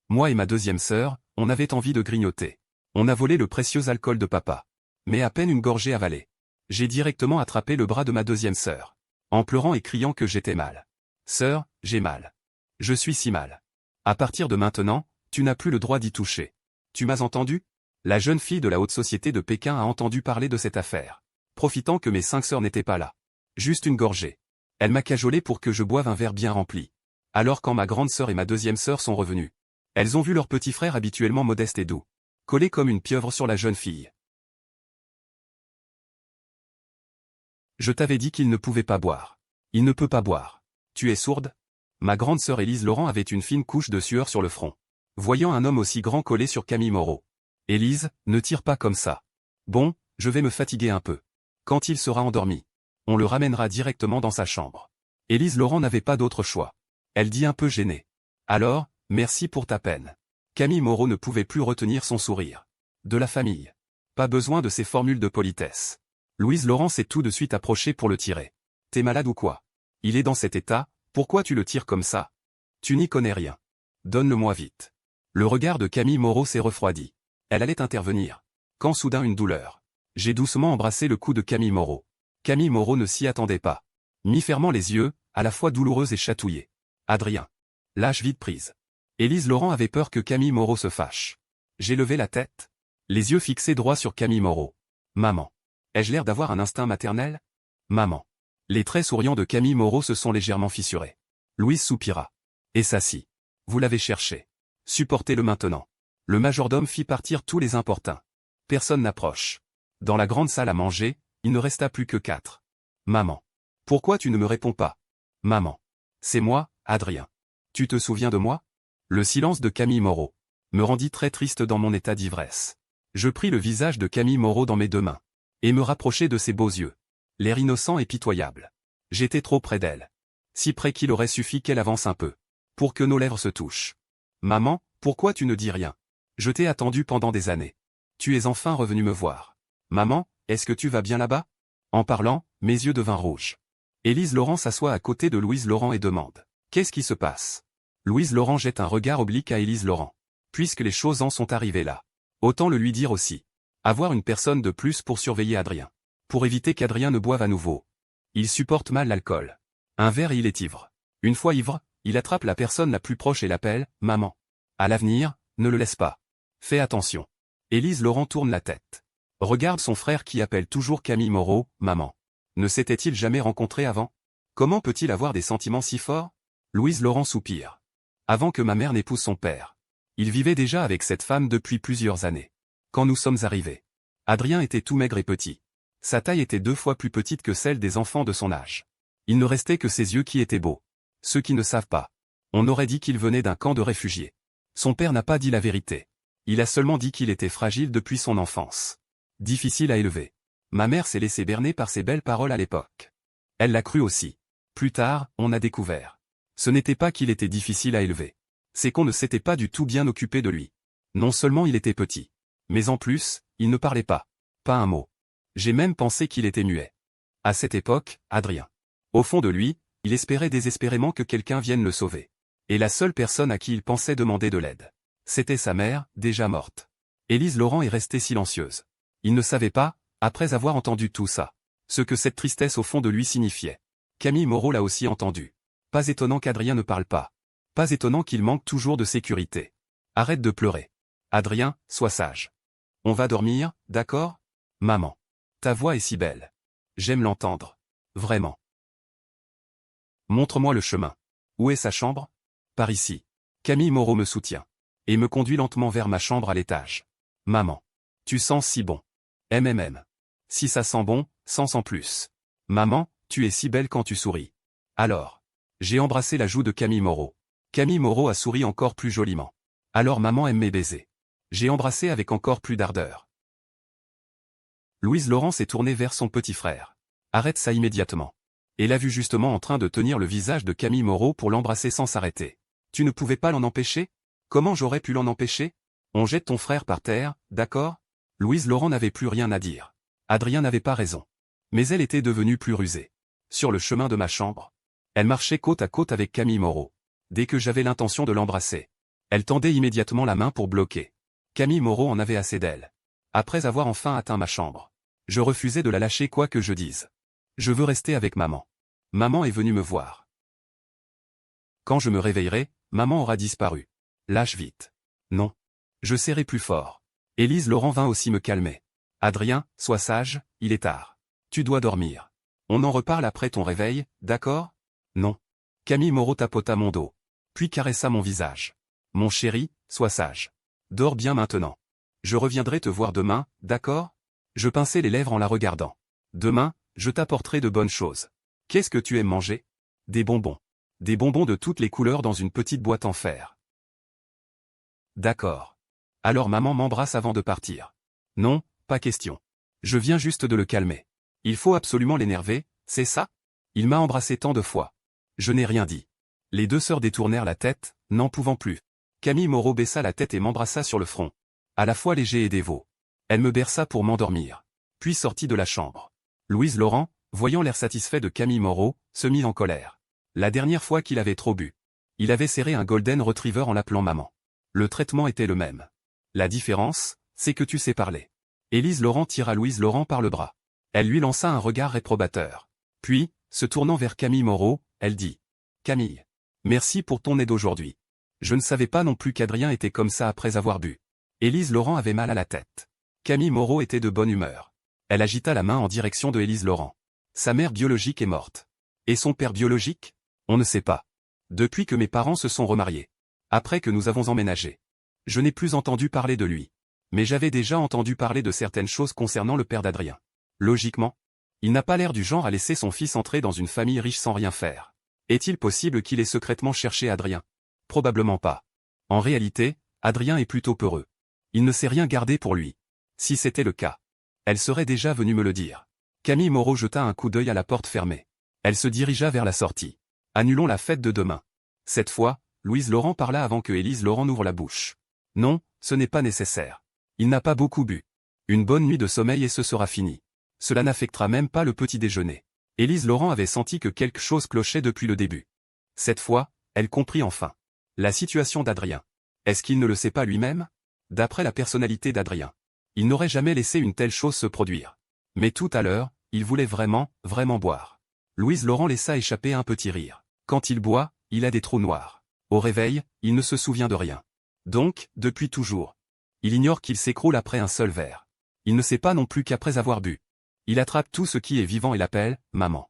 Moi et ma deuxième sœur, on avait envie de grignoter. On a volé le précieux alcool de papa. Mais à peine une gorgée avalée. J'ai directement attrapé le bras de ma deuxième sœur. En pleurant et criant que j'étais mal. Sœur, j'ai mal. Je suis si mal. À partir de maintenant, tu n'as plus le droit d'y toucher. Tu m'as entendu? La jeune fille de la haute société de Pékin a entendu parler de cette affaire. Profitant que mes 5 sœurs n'étaient pas là. Juste une gorgée. Elle m'a cajolé pour que je boive un verre bien rempli. Alors quand ma grande sœur et ma deuxième sœur sont revenues, elles ont vu leur petit frère habituellement modeste et doux, collé comme une pieuvre sur la jeune fille. Je t'avais dit qu'il ne pouvait pas boire. Il ne peut pas boire. Tu es sourde? Ma grande sœur Élise Laurent avait une fine couche de sueur sur le front. Voyant un homme aussi grand collé sur Camille Moreau. Élise, ne tire pas comme ça. Bon, je vais me fatiguer un peu. Quand il sera endormi, on le ramènera directement dans sa chambre. Élise Laurent n'avait pas d'autre choix. Elle dit un peu gênée. Alors, merci pour ta peine. Camille Moreau ne pouvait plus retenir son sourire. De la famille. Pas besoin de ces formules de politesse. Louise Laurent s'est tout de suite approchée pour le tirer. T'es malade ou quoi? Il est dans cet état, pourquoi tu le tires comme ça? Tu n'y connais rien. Donne-le-moi vite. Le regard de Camille Moreau s'est refroidi. Elle allait intervenir. Quand soudain une douleur. J'ai doucement embrassé le cou de Camille Moreau. Camille Moreau ne s'y attendait pas. Mi-fermant les yeux, à la fois douloureuse et chatouillée. Adrien. Lâche vite prise. Élise Laurent avait peur que Camille Moreau se fâche. J'ai levé la tête. Les yeux fixés droit sur Camille Moreau. Maman. Ai-je l'air d'avoir un instinct maternel? Maman. Les traits souriants de Camille Moreau se sont légèrement fissurés. Louise soupira. Et s'assit. Vous l'avez cherché. Supportez-le maintenant. Le majordome fit partir tous les importuns. Personne n'approche. Dans la grande salle à manger, il ne resta plus que 4. Maman. Pourquoi tu ne me réponds pas? Maman. C'est moi, Adrien. Tu te souviens de moi? Le silence de Camille Moreau me rendit très triste dans mon état d'ivresse. Je pris le visage de Camille Moreau dans mes 2 mains. Et me rapprochai de ses beaux yeux. L'air innocent et pitoyable. J'étais trop près d'elle. Si près qu'il aurait suffi qu'elle avance un peu. Pour que nos lèvres se touchent. Maman, pourquoi tu ne dis rien? Je t'ai attendu pendant des années. Tu es enfin revenu me voir. Maman, est-ce que tu vas bien là-bas? En parlant, mes yeux devinrent rouges. Élise Laurent s'assoit à côté de Louise Laurent et demande. Qu'est-ce qui se passe? Louise Laurent jette un regard oblique à Élise Laurent. Puisque les choses en sont arrivées là. Autant le lui dire aussi. Avoir une personne de plus pour surveiller Adrien. Pour éviter qu'Adrien ne boive à nouveau. Il supporte mal l'alcool. Un verre et il est ivre. Une fois ivre, il attrape la personne la plus proche et l'appelle « Maman ». À l'avenir, ne le laisse pas. Fais attention. Élise Laurent tourne la tête. Regarde son frère qui appelle toujours Camille Moreau « Maman ». Ne s'était-il jamais rencontré avant? Comment peut-il avoir des sentiments si forts? Louise Laurent soupire. Avant que ma mère n'épouse son père. Il vivait déjà avec cette femme depuis plusieurs années. Quand nous sommes arrivés. Adrien était tout maigre et petit. Sa taille était 2 fois plus petite que celle des enfants de son âge. Il ne restait que ses yeux qui étaient beaux. Ceux qui ne savent pas. On aurait dit qu'il venait d'un camp de réfugiés. Son père n'a pas dit la vérité. Il a seulement dit qu'il était fragile depuis son enfance. Difficile à élever. Ma mère s'est laissée berner par ses belles paroles à l'époque. Elle l'a cru aussi. Plus tard, on a découvert. Ce n'était pas qu'il était difficile à élever. C'est qu'on ne s'était pas du tout bien occupé de lui. Non seulement il était petit. Mais en plus, il ne parlait pas. Pas un mot. J'ai même pensé qu'il était muet. À cette époque, Adrien. Au fond de lui, il espérait désespérément que quelqu'un vienne le sauver. Et la seule personne à qui il pensait demander de l'aide. C'était sa mère, déjà morte. Élise Laurent est restée silencieuse. Il ne savait pas, après avoir entendu tout ça, ce que cette tristesse au fond de lui signifiait. Camille Moreau l'a aussi entendu. Pas étonnant qu'Adrien ne parle pas. Pas étonnant qu'il manque toujours de sécurité. Arrête de pleurer. Adrien, sois sage. On va dormir, d'accord? Maman. Ta voix est si belle. J'aime l'entendre. Vraiment. Montre-moi le chemin. Où est sa chambre? Par ici. Camille Moreau me soutient. Et me conduit lentement vers ma chambre à l'étage. Maman. Tu sens si bon. Si ça sent bon, sans plus. Maman, tu es si belle quand tu souris. Alors. J'ai embrassé la joue de Camille Moreau. Camille Moreau a souri encore plus joliment. Alors maman aime mes baisers. J'ai embrassé avec encore plus d'ardeur. Louise Laurent s'est tournée vers son petit frère. Arrête ça immédiatement. Et l'a vu justement en train de tenir le visage de Camille Moreau pour l'embrasser sans s'arrêter. Tu ne pouvais pas l'en empêcher? Comment j'aurais pu l'en empêcher? On jette ton frère par terre, d'accord? Louise Laurent n'avait plus rien à dire. Adrien n'avait pas raison. Mais elle était devenue plus rusée. Sur le chemin de ma chambre. Elle marchait côte à côte avec Camille Moreau. Dès que j'avais l'intention de l'embrasser. Elle tendait immédiatement la main pour bloquer. Camille Moreau en avait assez d'elle. Après avoir enfin atteint ma chambre, je refusais de la lâcher quoi que je dise. Je veux rester avec maman. Maman est venue me voir. Quand je me réveillerai, maman aura disparu. Lâche vite. Non. Je serrai plus fort. Élise Laurent vint aussi me calmer. Adrien, sois sage, il est tard. Tu dois dormir. On en reparle après ton réveil, d'accord? Non. Camille Moreau tapota mon dos. Puis caressa mon visage. Mon chéri, sois sage. Dors bien maintenant. Je reviendrai te voir demain, d'accord? Je pinçai les lèvres en la regardant. Demain, je t'apporterai de bonnes choses. Qu'est-ce que tu aimes manger? Des bonbons. Des bonbons de toutes les couleurs dans une petite boîte en fer. D'accord. Alors maman m'embrasse avant de partir. Non, pas question. Je viens juste de le calmer. Il faut absolument l'énerver, c'est ça? Il m'a embrassé tant de fois. Je n'ai rien dit. Les deux sœurs détournèrent la tête, n'en pouvant plus. Camille Moreau baissa la tête et m'embrassa sur le front. À la fois léger et dévot. Elle me berça pour m'endormir. Puis sortit de la chambre. Louise Laurent, voyant l'air satisfait de Camille Moreau, se mit en colère. La dernière fois qu'il avait trop bu. Il avait serré un golden retriever en l'appelant maman. Le traitement était le même. La différence, c'est que tu sais parler. Élise Laurent tira Louise Laurent par le bras. Elle lui lança un regard réprobateur. Puis, se tournant vers Camille Moreau, elle dit. Camille. Merci pour ton aide aujourd'hui. Je ne savais pas non plus qu'Adrien était comme ça après avoir bu. Élise Laurent avait mal à la tête. Camille Moreau était de bonne humeur. Elle agita la main en direction de Élise Laurent. Sa mère biologique est morte. Et son père biologique? On ne sait pas. Depuis que mes parents se sont remariés. Après que nous avons emménagé. Je n'ai plus entendu parler de lui. Mais j'avais déjà entendu parler de certaines choses concernant le père d'Adrien. Logiquement, il n'a pas l'air du genre à laisser son fils entrer dans une famille riche sans rien faire. Est-il possible qu'il ait secrètement cherché Adrien? Probablement pas. En réalité, Adrien est plutôt peureux. Il ne sait rien garder pour lui. Si c'était le cas, elle serait déjà venue me le dire. Camille Moreau jeta un coup d'œil à la porte fermée. Elle se dirigea vers la sortie. Annulons la fête de demain. Cette fois, Louise Laurent parla avant que Élise Laurent n'ouvre la bouche. Non, ce n'est pas nécessaire. Il n'a pas beaucoup bu. Une bonne nuit de sommeil et ce sera fini. Cela n'affectera même pas le petit déjeuner. Élise Laurent avait senti que quelque chose clochait depuis le début. Cette fois, elle comprit enfin. La situation d'Adrien. Est-ce qu'il ne le sait pas lui-même? D'après la personnalité d'Adrien, il n'aurait jamais laissé une telle chose se produire. Mais tout à l'heure, il voulait vraiment, vraiment boire. Louise Laurent laissa échapper un petit rire. Quand il boit, il a des trous noirs. Au réveil, il ne se souvient de rien. Donc, depuis toujours. Il ignore qu'il s'écroule après un seul verre. Il ne sait pas non plus qu'après avoir bu. Il attrape tout ce qui est vivant et l'appelle « maman ».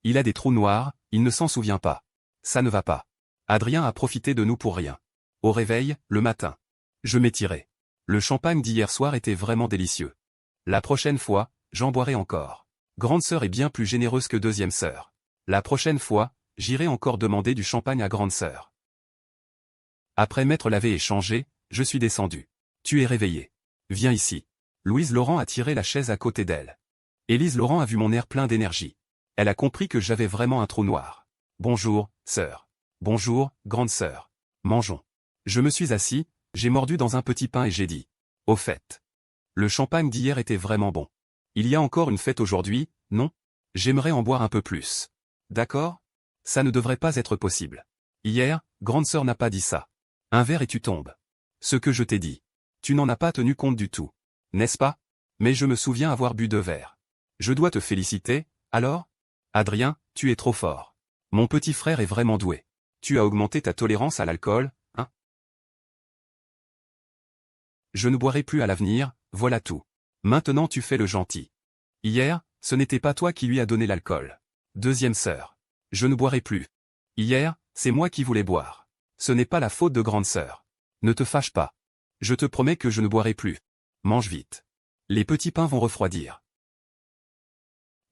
Il a des trous noirs, il ne s'en souvient pas. Ça ne va pas. Adrien a profité de nous pour rien. Au réveil, le matin. Je m'étirai. Le champagne d'hier soir était vraiment délicieux. La prochaine fois, j'en boirai encore. Grande sœur est bien plus généreuse que deuxième sœur. La prochaine fois, j'irai encore demander du champagne à grande sœur. Après m'être lavé et changé, je suis descendu. Tu es réveillé. Viens ici. Louise Laurent a tiré la chaise à côté d'elle. Élise Laurent a vu mon air plein d'énergie. Elle a compris que j'avais vraiment un trou noir. Bonjour, sœur. Bonjour, grande sœur. Mangeons. Je me suis assis, j'ai mordu dans un petit pain et j'ai dit. Au fait. Le champagne d'hier était vraiment bon. Il y a encore une fête aujourd'hui, non? J'aimerais en boire un peu plus. D'accord? Ça ne devrait pas être possible. Hier, grande sœur n'a pas dit ça. Un verre et tu tombes. Ce que je t'ai dit. Tu n'en as pas tenu compte du tout. N'est-ce pas? Mais je me souviens avoir bu 2 verres. Je dois te féliciter, alors? Adrien, tu es trop fort. Mon petit frère est vraiment doué. Tu as augmenté ta tolérance à l'alcool, hein? Je ne boirai plus à l'avenir, voilà tout. Maintenant tu fais le gentil. Hier, ce n'était pas toi qui lui as donné l'alcool. Deuxième sœur. Je ne boirai plus. Hier, c'est moi qui voulais boire. Ce n'est pas la faute de grande sœur. Ne te fâche pas. Je te promets que je ne boirai plus. Mange vite. Les petits pains vont refroidir.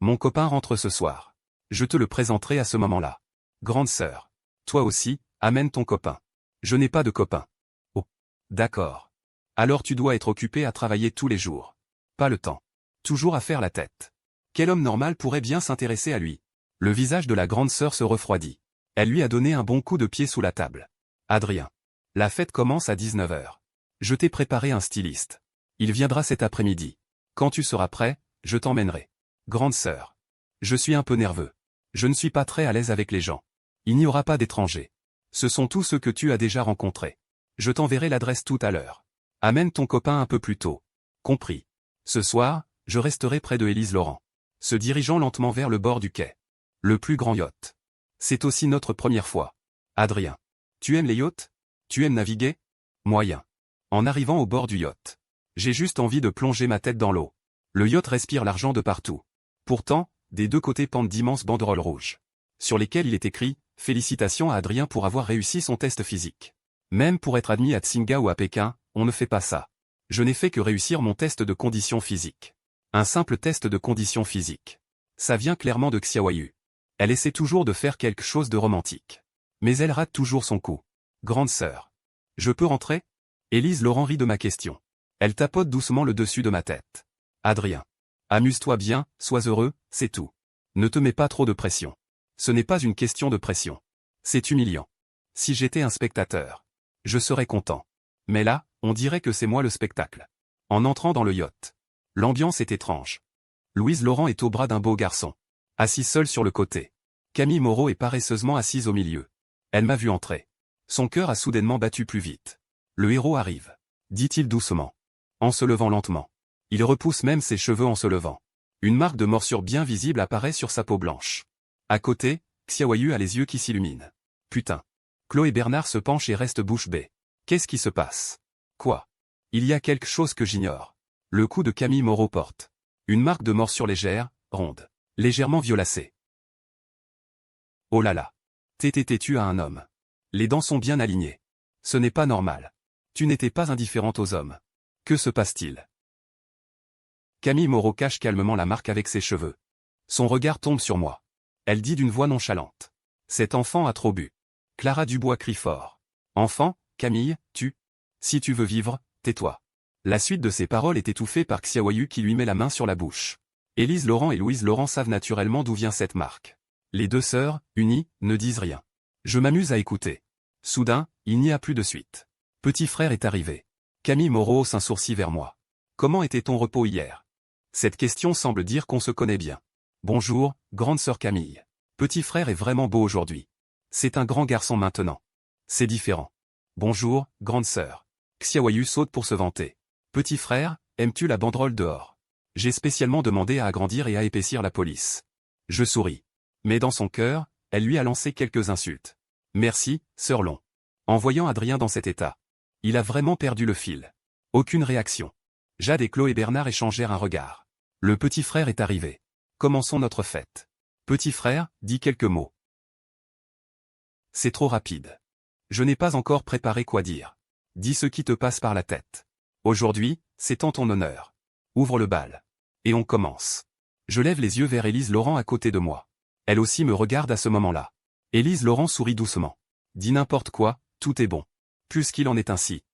Mon copain rentre ce soir. Je te le présenterai à ce moment-là. Grande sœur. Toi aussi, amène ton copain. Je n'ai pas de copain. Oh. D'accord. Alors tu dois être occupé à travailler tous les jours. Pas le temps. Toujours à faire la tête. Quel homme normal pourrait bien s'intéresser à lui? Le visage de la grande sœur se refroidit. Elle lui a donné un bon coup de pied sous la table. Adrien. La fête commence à 19 h. Je t'ai préparé un styliste. Il viendra cet après-midi. Quand tu seras prêt, je t'emmènerai. Grande sœur. Je suis un peu nerveux. Je ne suis pas très à l'aise avec les gens. Il n'y aura pas d'étrangers. Ce sont tous ceux que tu as déjà rencontrés. Je t'enverrai l'adresse tout à l'heure. Amène ton copain un peu plus tôt. Compris. Ce soir, je resterai près de Élise Laurent. Se dirigeant lentement vers le bord du quai. Le plus grand yacht. C'est aussi notre première fois. Adrien. Tu aimes les yachts? Tu aimes naviguer? Moyen. En arrivant au bord du yacht. J'ai juste envie de plonger ma tête dans l'eau. Le yacht respire l'argent de partout. Pourtant, des deux côtés pendent d'immenses banderoles rouges. Sur lesquelles il est écrit « Félicitations à Adrien pour avoir réussi son test physique ». Même pour être admis à Tsinga ou à Pékin, on ne fait pas ça. Je n'ai fait que réussir mon test de conditions physiques. Un simple test de conditions physiques. Ça vient clairement de Xiaoyu. Elle essaie toujours de faire quelque chose de romantique. Mais elle rate toujours son coup. Grande sœur. Je peux rentrer? Élise Laurent rit de ma question. Elle tapote doucement le dessus de ma tête. Adrien. Amuse-toi bien, sois heureux, c'est tout. Ne te mets pas trop de pression. Ce n'est pas une question de pression. C'est humiliant. Si j'étais un spectateur, je serais content. Mais là, on dirait que c'est moi le spectacle. En entrant dans le yacht. L'ambiance est étrange. Louise Laurent est au bras d'un beau garçon. Assis seul sur le côté. Camille Moreau est paresseusement assise au milieu. Elle m'a vu entrer. Son cœur a soudainement battu plus vite. Le héros arrive. Dit-il doucement. En se levant lentement. Il repousse même ses cheveux en se levant. Une marque de morsure bien visible apparaît sur sa peau blanche. À côté, Xiaoyu a les yeux qui s'illuminent. Putain. Chloé Bernard se penche et reste bouche bée. Qu'est-ce qui se passe? Quoi? Il y a quelque chose que j'ignore. Le cou de Camille Moreau porte. Une marque de morsure légère, ronde. Légèrement violacée. Oh là là. Tu as un homme. Les dents sont bien alignées. Ce n'est pas normal. Tu n'étais pas indifférente aux hommes. Que se passe-t-il? Camille Moreau cache calmement la marque avec ses cheveux. Son regard tombe sur moi. Elle dit d'une voix nonchalante. Cet enfant a trop bu. Clara Dubois crie fort. Enfant, Camille, si tu veux vivre, tais-toi. La suite de ses paroles est étouffée par Xiaoyu qui lui met la main sur la bouche. Élise Laurent et Louise Laurent savent naturellement d'où vient cette marque. Les deux sœurs, unies, ne disent rien. Je m'amuse à écouter. Soudain, il n'y a plus de suite. Petit frère est arrivé. Camille Moreau hausse un sourcil vers moi. Comment était ton repos hier? Cette question semble dire qu'on se connaît bien. Bonjour, grande sœur Camille. Petit frère est vraiment beau aujourd'hui. C'est un grand garçon maintenant. C'est différent. Bonjour, grande sœur. Xiaoyu saute pour se vanter. Petit frère, aimes-tu la banderole dehors? J'ai spécialement demandé à agrandir et à épaissir la police. Je souris. Mais dans son cœur, elle lui a lancé quelques insultes. Merci, sœur Long. En voyant Adrien dans cet état. Il a vraiment perdu le fil. Aucune réaction. Jade et Chloé Bernard échangèrent un regard. Le petit frère est arrivé. Commençons notre fête. Petit frère, dis quelques mots. C'est trop rapide. Je n'ai pas encore préparé quoi dire. Dis ce qui te passe par la tête. Aujourd'hui, c'est en ton honneur. Ouvre le bal. Et on commence. Je lève les yeux vers Élise Laurent à côté de moi. Elle aussi me regarde à ce moment-là. Élise Laurent sourit doucement. Dis n'importe quoi, tout est bon. Puisqu'il en est ainsi.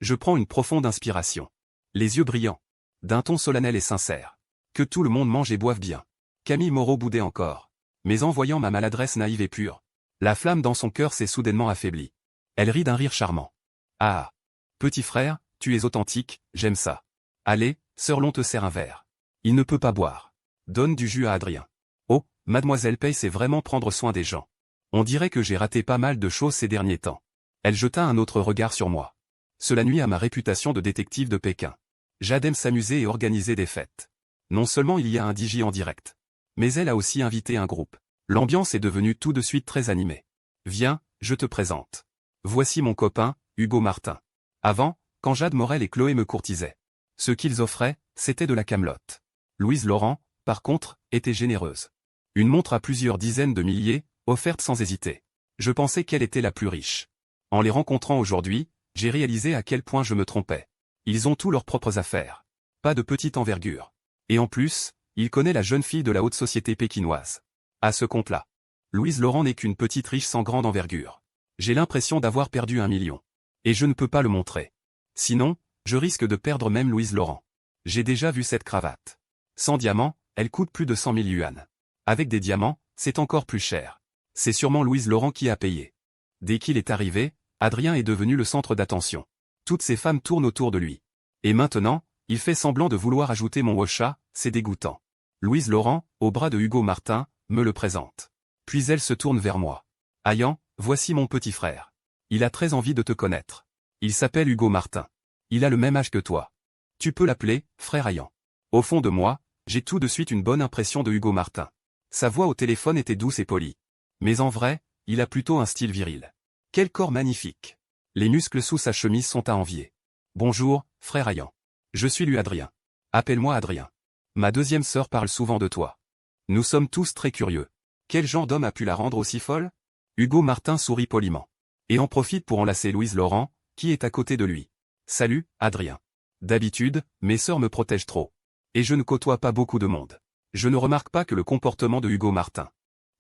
Je prends une profonde inspiration. Les yeux brillants. D'un ton solennel et sincère. Que tout le monde mange et boive bien. Camille Moreau boudait encore. Mais en voyant ma maladresse naïve et pure, la flamme dans son cœur s'est soudainement affaiblie. Elle rit d'un rire charmant. Ah. Petit frère, tu es authentique, j'aime ça. Allez, sœur Long te sert un verre. Il ne peut pas boire. Donne du jus à Adrien. Oh, mademoiselle Paye sait vraiment prendre soin des gens. On dirait que j'ai raté pas mal de choses ces derniers temps. Elle jeta un autre regard sur moi. Cela nuit à ma réputation de détective de Pékin. Jade aime s'amuser et organiser des fêtes. Non seulement il y a un DJ en direct, mais elle a aussi invité un groupe. L'ambiance est devenue tout de suite très animée. Viens, je te présente. Voici mon copain, Hugo Martin. Avant, quand Jade Morel et Chloé me courtisaient, ce qu'ils offraient, c'était de la camelote. Louise Laurent, par contre, était généreuse. Une montre à plusieurs dizaines de milliers, offerte sans hésiter. Je pensais qu'elle était la plus riche. En les rencontrant aujourd'hui, j'ai réalisé à quel point je me trompais. Ils ont tous leurs propres affaires. Pas de petite envergure. Et en plus, il connaît la jeune fille de la haute société pékinoise. À ce compte-là, Louise Laurent n'est qu'une petite riche sans grande envergure. J'ai l'impression d'avoir perdu 1 million. Et je ne peux pas le montrer. Sinon, je risque de perdre même Louise Laurent. J'ai déjà vu cette cravate. Sans diamants, elle coûte plus de 100 000 yuan. Avec des diamants, c'est encore plus cher. C'est sûrement Louise Laurent qui a payé. Dès qu'il est arrivé, Adrien est devenu le centre d'attention. Toutes ces femmes tournent autour de lui. Et maintenant, il fait semblant de vouloir ajouter mon Ocha, c'est dégoûtant. Louise Laurent, au bras de Hugo Martin, me le présente. Puis elle se tourne vers moi. Ayan, Voici mon petit frère. Il a très envie de te connaître. Il s'appelle Hugo Martin. Il a le même âge que toi. Tu peux l'appeler, frère Ayan. Au fond de moi, j'ai tout de suite une bonne impression de Hugo Martin. Sa voix au téléphone était douce et polie. Mais en vrai, il a plutôt un style viril. Quel corps magnifique. Les muscles sous sa chemise sont à envier. Bonjour, frère Ayan. Je suis lui Adrien. Appelle-moi Adrien. Ma deuxième sœur parle souvent de toi. Nous sommes tous très curieux. Quel genre d'homme a pu la rendre aussi folle? Hugo Martin sourit poliment. Et en profite pour enlacer Louise Laurent, qui est à côté de lui. Salut, Adrien. D'habitude, mes sœurs me protègent trop. Et je ne côtoie pas beaucoup de monde. Je ne remarque pas que le comportement de Hugo Martin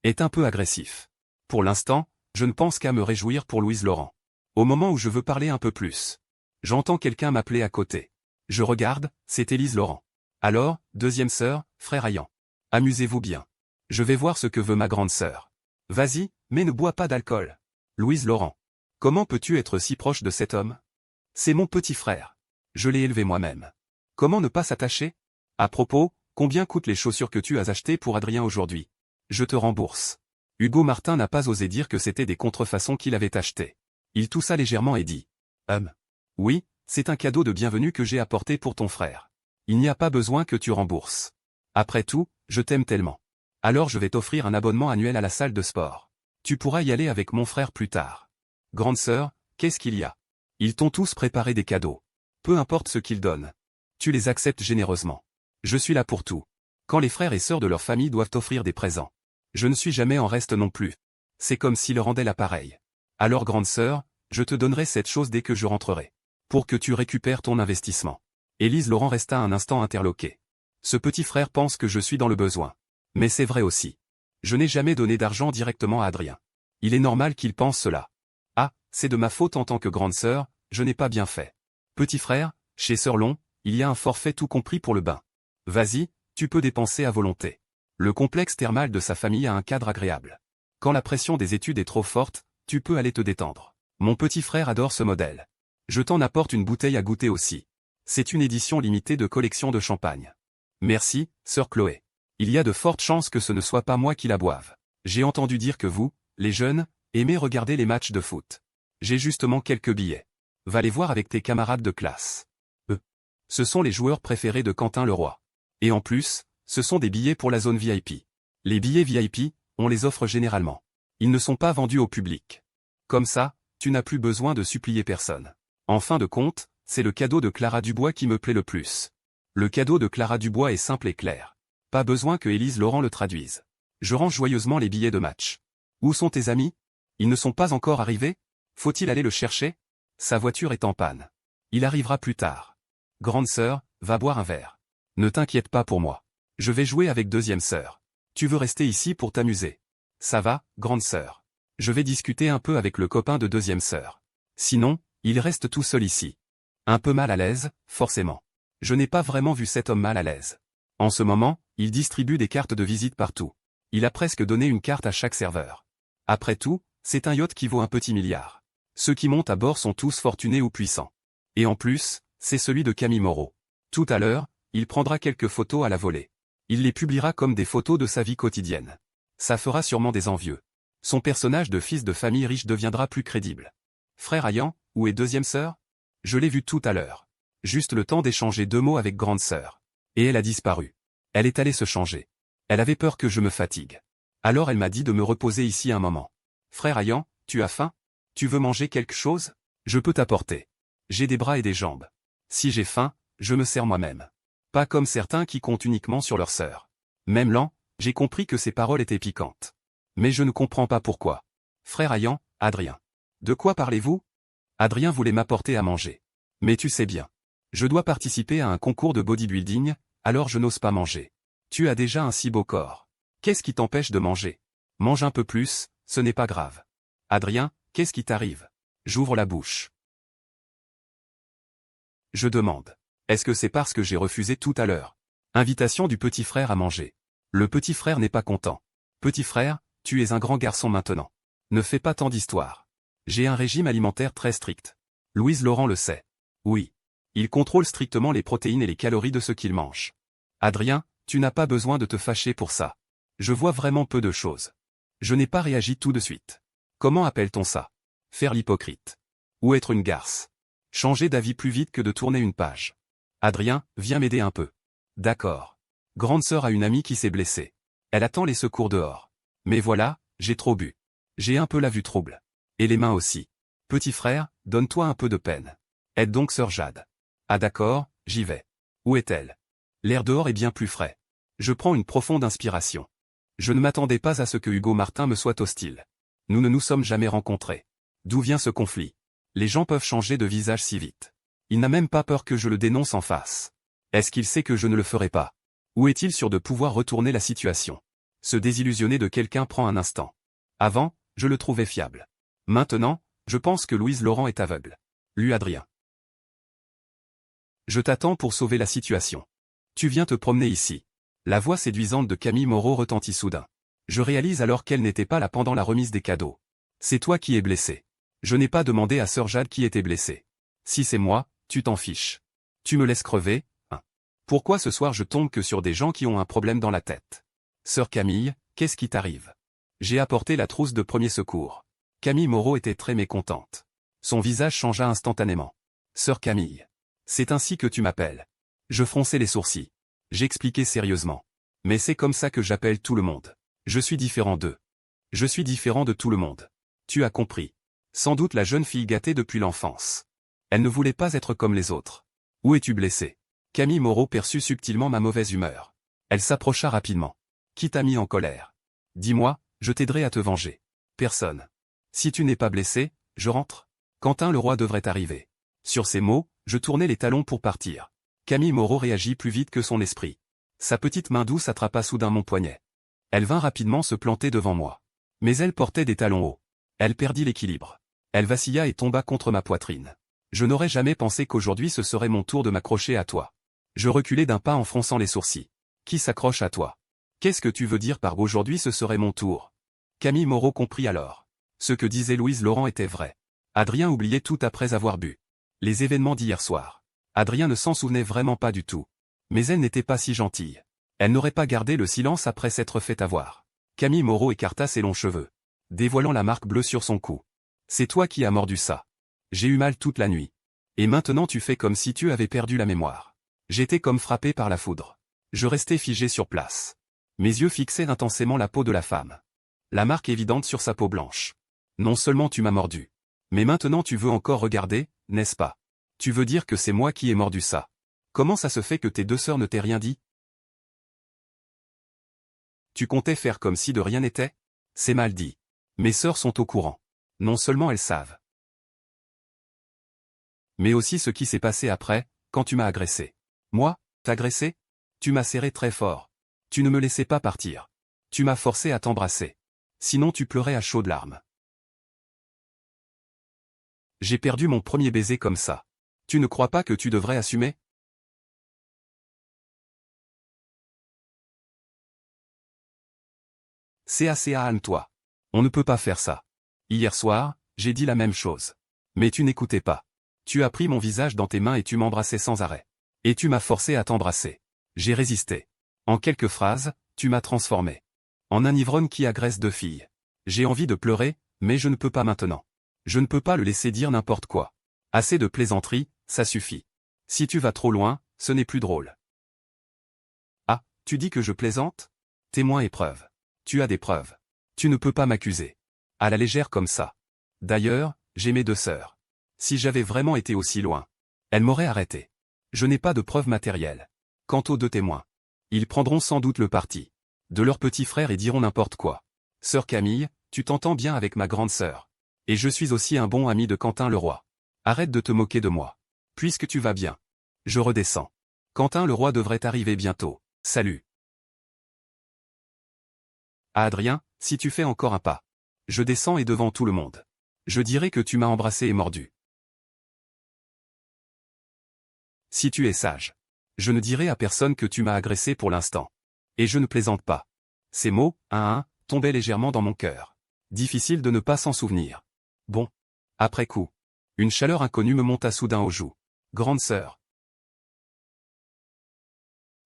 est un peu agressif. Pour l'instant, je ne pense qu'à me réjouir pour Louise Laurent. Au moment où je veux parler un peu plus, j'entends quelqu'un m'appeler à côté. Je regarde, c'est Élise Laurent. Alors, deuxième sœur, frère Ayan. Amusez-vous bien. Je vais voir ce que veut ma grande sœur. Vas-y, mais ne bois pas d'alcool. Louise Laurent. Comment peux-tu être si proche de cet homme? C'est mon petit frère. Je l'ai élevé moi-même. Comment ne pas s'attacher? À propos, combien coûtent les chaussures que tu as achetées pour Adrien aujourd'hui? Je te rembourse. Hugo Martin n'a pas osé dire que c'était des contrefaçons qu'il avait achetées. Il toussa légèrement et dit. Oui, c'est un cadeau de bienvenue que j'ai apporté pour ton frère. Il n'y a pas besoin que tu rembourses. Après tout, je t'aime tellement. Alors je vais t'offrir un abonnement annuel à la salle de sport. Tu pourras y aller avec mon frère plus tard. Grande sœur, qu'est-ce qu'il y a? Ils t'ont tous préparé des cadeaux. Peu importe ce qu'ils donnent. Tu les acceptes généreusement. Je suis là pour tout. Quand les frères et sœurs de leur famille doivent t'offrir des présents, je ne suis jamais en reste non plus. C'est comme s'ils rendaient l'appareil. Alors grande sœur, je te donnerai cette chose dès que je rentrerai. Pour que tu récupères ton investissement. Élise Laurent resta un instant interloquée. Ce petit frère pense que je suis dans le besoin. Mais c'est vrai aussi. Je n'ai jamais donné d'argent directement à Adrien. Il est normal qu'il pense cela. Ah, c'est de ma faute en tant que grande sœur, je n'ai pas bien fait. Petit frère, chez Sœur Long, il y a un forfait tout compris pour le bain. Vas-y, tu peux dépenser à volonté. Le complexe thermal de sa famille a un cadre agréable. Quand la pression des études est trop forte, tu peux aller te détendre. Mon petit frère adore ce modèle. Je t'en apporte une bouteille à goûter aussi. C'est une édition limitée de collection de champagne. Merci, sœur Chloé. Il y a de fortes chances que ce ne soit pas moi qui la boive. J'ai entendu dire que vous, les jeunes, aimez regarder les matchs de foot. J'ai justement quelques billets. Va les voir avec tes camarades de classe. Ce sont les joueurs préférés de Quentin Leroy. Et en plus, ce sont des billets pour la zone VIP. Les billets VIP, on les offre généralement. Ils ne sont pas vendus au public. Comme ça, tu n'as plus besoin de supplier personne. En fin de compte, c'est le cadeau de Clara Dubois qui me plaît le plus. Le cadeau de Clara Dubois est simple et clair. Pas besoin que Élise Laurent le traduise. Je range joyeusement les billets de match. Où sont tes amis? Ils ne sont pas encore arrivés? Faut-il aller le chercher? Sa voiture est en panne. Il arrivera plus tard. Grande sœur, va boire un verre. Ne t'inquiète pas pour moi. Je vais jouer avec deuxième sœur. Tu veux rester ici pour t'amuser? Ça va, grande sœur. Je vais discuter un peu avec le copain de deuxième sœur. Sinon, il reste tout seul ici. Un peu mal à l'aise, forcément. Je n'ai pas vraiment vu cet homme mal à l'aise. En ce moment, il distribue des cartes de visite partout. Il a presque donné une carte à chaque serveur. Après tout, c'est un yacht qui vaut un petit milliard. Ceux qui montent à bord sont tous fortunés ou puissants. Et en plus, c'est celui de Camille Moreau. Tout à l'heure, il prendra quelques photos à la volée. Il les publiera comme des photos de sa vie quotidienne. Ça fera sûrement des envieux. Son personnage de fils de famille riche deviendra plus crédible. Frère Ayan, où est deuxième sœur? Je l'ai vue tout à l'heure. Juste le temps d'échanger 2 mots avec grande sœur. Et elle a disparu. Elle est allée se changer. Elle avait peur que je me fatigue. Alors elle m'a dit de me reposer ici un moment. Frère Ayan, tu as faim? Tu veux manger quelque chose? Je peux t'apporter. J'ai des bras et des jambes. Si j'ai faim, je me sers moi-même. Pas comme certains qui comptent uniquement sur leur sœur. Même lent, j'ai compris que ces paroles étaient piquantes. Mais je ne comprends pas pourquoi. Frère Ayan, Adrien. De quoi parlez-vous? Adrien voulait m'apporter à manger. Mais tu sais bien. Je dois participer à un concours de bodybuilding, alors je n'ose pas manger. Tu as déjà un si beau corps. Qu'est-ce qui t'empêche de manger? Mange un peu plus, ce n'est pas grave. Adrien, qu'est-ce qui t'arrive? J'ouvre la bouche. Je demande. Est-ce que c'est parce que j'ai refusé tout à l'heure? Invitation du petit frère à manger. Le petit frère n'est pas content. Petit frère, tu es un grand garçon maintenant. Ne fais pas tant d'histoires. J'ai un régime alimentaire très strict. Louise Laurent le sait. Oui. Il contrôle strictement les protéines et les calories de ce qu'il mange. Adrien, tu n'as pas besoin de te fâcher pour ça. Je vois vraiment peu de choses. Je n'ai pas réagi tout de suite. Comment appelle-t-on ça? Faire l'hypocrite. Ou être une garce. Changer d'avis plus vite que de tourner une page. Adrien, viens m'aider un peu. D'accord. Grande sœur a une amie qui s'est blessée. Elle attend les secours dehors. Mais voilà, j'ai trop bu. J'ai un peu la vue trouble. Et les mains aussi. Petit frère, donne-toi un peu de peine. Aide donc sœur Jade. Ah d'accord, j'y vais. Où est-elle? L'air dehors est bien plus frais. Je prends une profonde inspiration. Je ne m'attendais pas à ce que Hugo Martin me soit hostile. Nous ne nous sommes jamais rencontrés. D'où vient ce conflit? Les gens peuvent changer de visage si vite. Il n'a même pas peur que je le dénonce en face. Est-ce qu'il sait que je ne le ferai pas? Ou est-il sûr de pouvoir retourner la situation? Se désillusionner de quelqu'un prend un instant. Avant, je le trouvais fiable. Maintenant, je pense que Louise Laurent est aveugle. Lui Adrien. Je t'attends pour sauver la situation. Tu viens te promener ici. La voix séduisante de Camille Moreau retentit soudain. Je réalise alors qu'elle n'était pas là pendant la remise des cadeaux. C'est toi qui es blessé. Je n'ai pas demandé à sœur Jade qui était blessée. Si c'est moi, tu t'en fiches. Tu me laisses crever, hein. Pourquoi ce soir je tombe que sur des gens qui ont un problème dans la tête? Sœur Camille, qu'est-ce qui t'arrive? J'ai apporté la trousse de premier secours. Camille Moreau était très mécontente. Son visage changea instantanément. Sœur Camille. C'est ainsi que tu m'appelles. Je fronçai les sourcils. J'expliquai sérieusement. Mais c'est comme ça que j'appelle tout le monde. Je suis différent d'eux. Je suis différent de tout le monde. Tu as compris. Sans doute la jeune fille gâtée depuis l'enfance. Elle ne voulait pas être comme les autres. Où es-tu blessé? Camille Moreau perçut subtilement ma mauvaise humeur. Elle s'approcha rapidement. Qui t'a mis en colère? Dis-moi, je t'aiderai à te venger. Personne. Si tu n'es pas blessé, je rentre. Quentin le roi devrait arriver. Sur ces mots, je tournai les talons pour partir. Camille Moreau réagit plus vite que son esprit. Sa petite main douce attrapa soudain mon poignet. Elle vint rapidement se planter devant moi. Mais elle portait des talons hauts. Elle perdit l'équilibre. Elle vacilla et tomba contre ma poitrine. Je n'aurais jamais pensé qu'aujourd'hui ce serait mon tour de m'accrocher à toi. Je reculai d'un pas en fronçant les sourcils. Qui s'accroche à toi? Qu'est-ce que tu veux dire par aujourd'hui ce serait mon tour? Camille Moreau comprit alors. Ce que disait Louise Laurent était vrai. Adrien oubliait tout après avoir bu. Les événements d'hier soir. Adrien ne s'en souvenait vraiment pas du tout. Mais elle n'était pas si gentille. Elle n'aurait pas gardé le silence après s'être fait avoir. Camille Moreau écarta ses longs cheveux, dévoilant la marque bleue sur son cou. C'est toi qui as mordu ça. J'ai eu mal toute la nuit. Et maintenant tu fais comme si tu avais perdu la mémoire. J'étais comme frappé par la foudre. Je restais figé sur place. Mes yeux fixaient intensément la peau de la femme. La marque évidente sur sa peau blanche. Non seulement tu m'as mordu. Mais maintenant tu veux encore regarder, n'est-ce pas? Tu veux dire que c'est moi qui ai mordu ça. Comment ça se fait que tes deux sœurs ne t'aient rien dit? Tu comptais faire comme si de rien n'était? C'est mal dit. Mes sœurs sont au courant. Non seulement elles savent. Mais aussi ce qui s'est passé après, quand tu m'as agressé. Moi, t'agresser? Tu m'as serré très fort. Tu ne me laissais pas partir. Tu m'as forcé à t'embrasser. Sinon tu pleurais à chaudes larmes. J'ai perdu mon premier baiser comme ça. Tu ne crois pas que tu devrais assumer? C'est assez calme-toi. On ne peut pas faire ça. Hier soir, j'ai dit la même chose. Mais tu n'écoutais pas. Tu as pris mon visage dans tes mains et tu m'embrassais sans arrêt. Et tu m'as forcé à t'embrasser. J'ai résisté. En quelques phrases, tu m'as transformé. En un ivrogne qui agresse deux filles. J'ai envie de pleurer, mais je ne peux pas maintenant. Je ne peux pas le laisser dire n'importe quoi. Assez de plaisanteries, ça suffit. Si tu vas trop loin, ce n'est plus drôle. Ah, tu dis que je plaisante? Témoin et preuve. Tu as des preuves. Tu ne peux pas m'accuser. À la légère comme ça. D'ailleurs, j'ai mes deux sœurs. Si j'avais vraiment été aussi loin, elles m'auraient arrêté. Je n'ai pas de preuves matérielles. Quant aux deux témoins, ils prendront sans doute le parti de leur petit frère et diront n'importe quoi. Sœur Camille, tu t'entends bien avec ma grande sœur. Et je suis aussi un bon ami de Quentin le roi. Arrête de te moquer de moi. Puisque tu vas bien. Je redescends. Quentin le roi devrait arriver bientôt. Salut. À Adrien, si tu fais encore un pas. Je descends et devant tout le monde. Je dirai que tu m'as embrassé et mordu. Si tu es sage. Je ne dirai à personne que tu m'as agressé pour l'instant. Et je ne plaisante pas. Ces mots, un à un, tombaient légèrement dans mon cœur. Difficile de ne pas s'en souvenir. Bon. Après coup. Une chaleur inconnue me monta soudain aux joues. Grande sœur.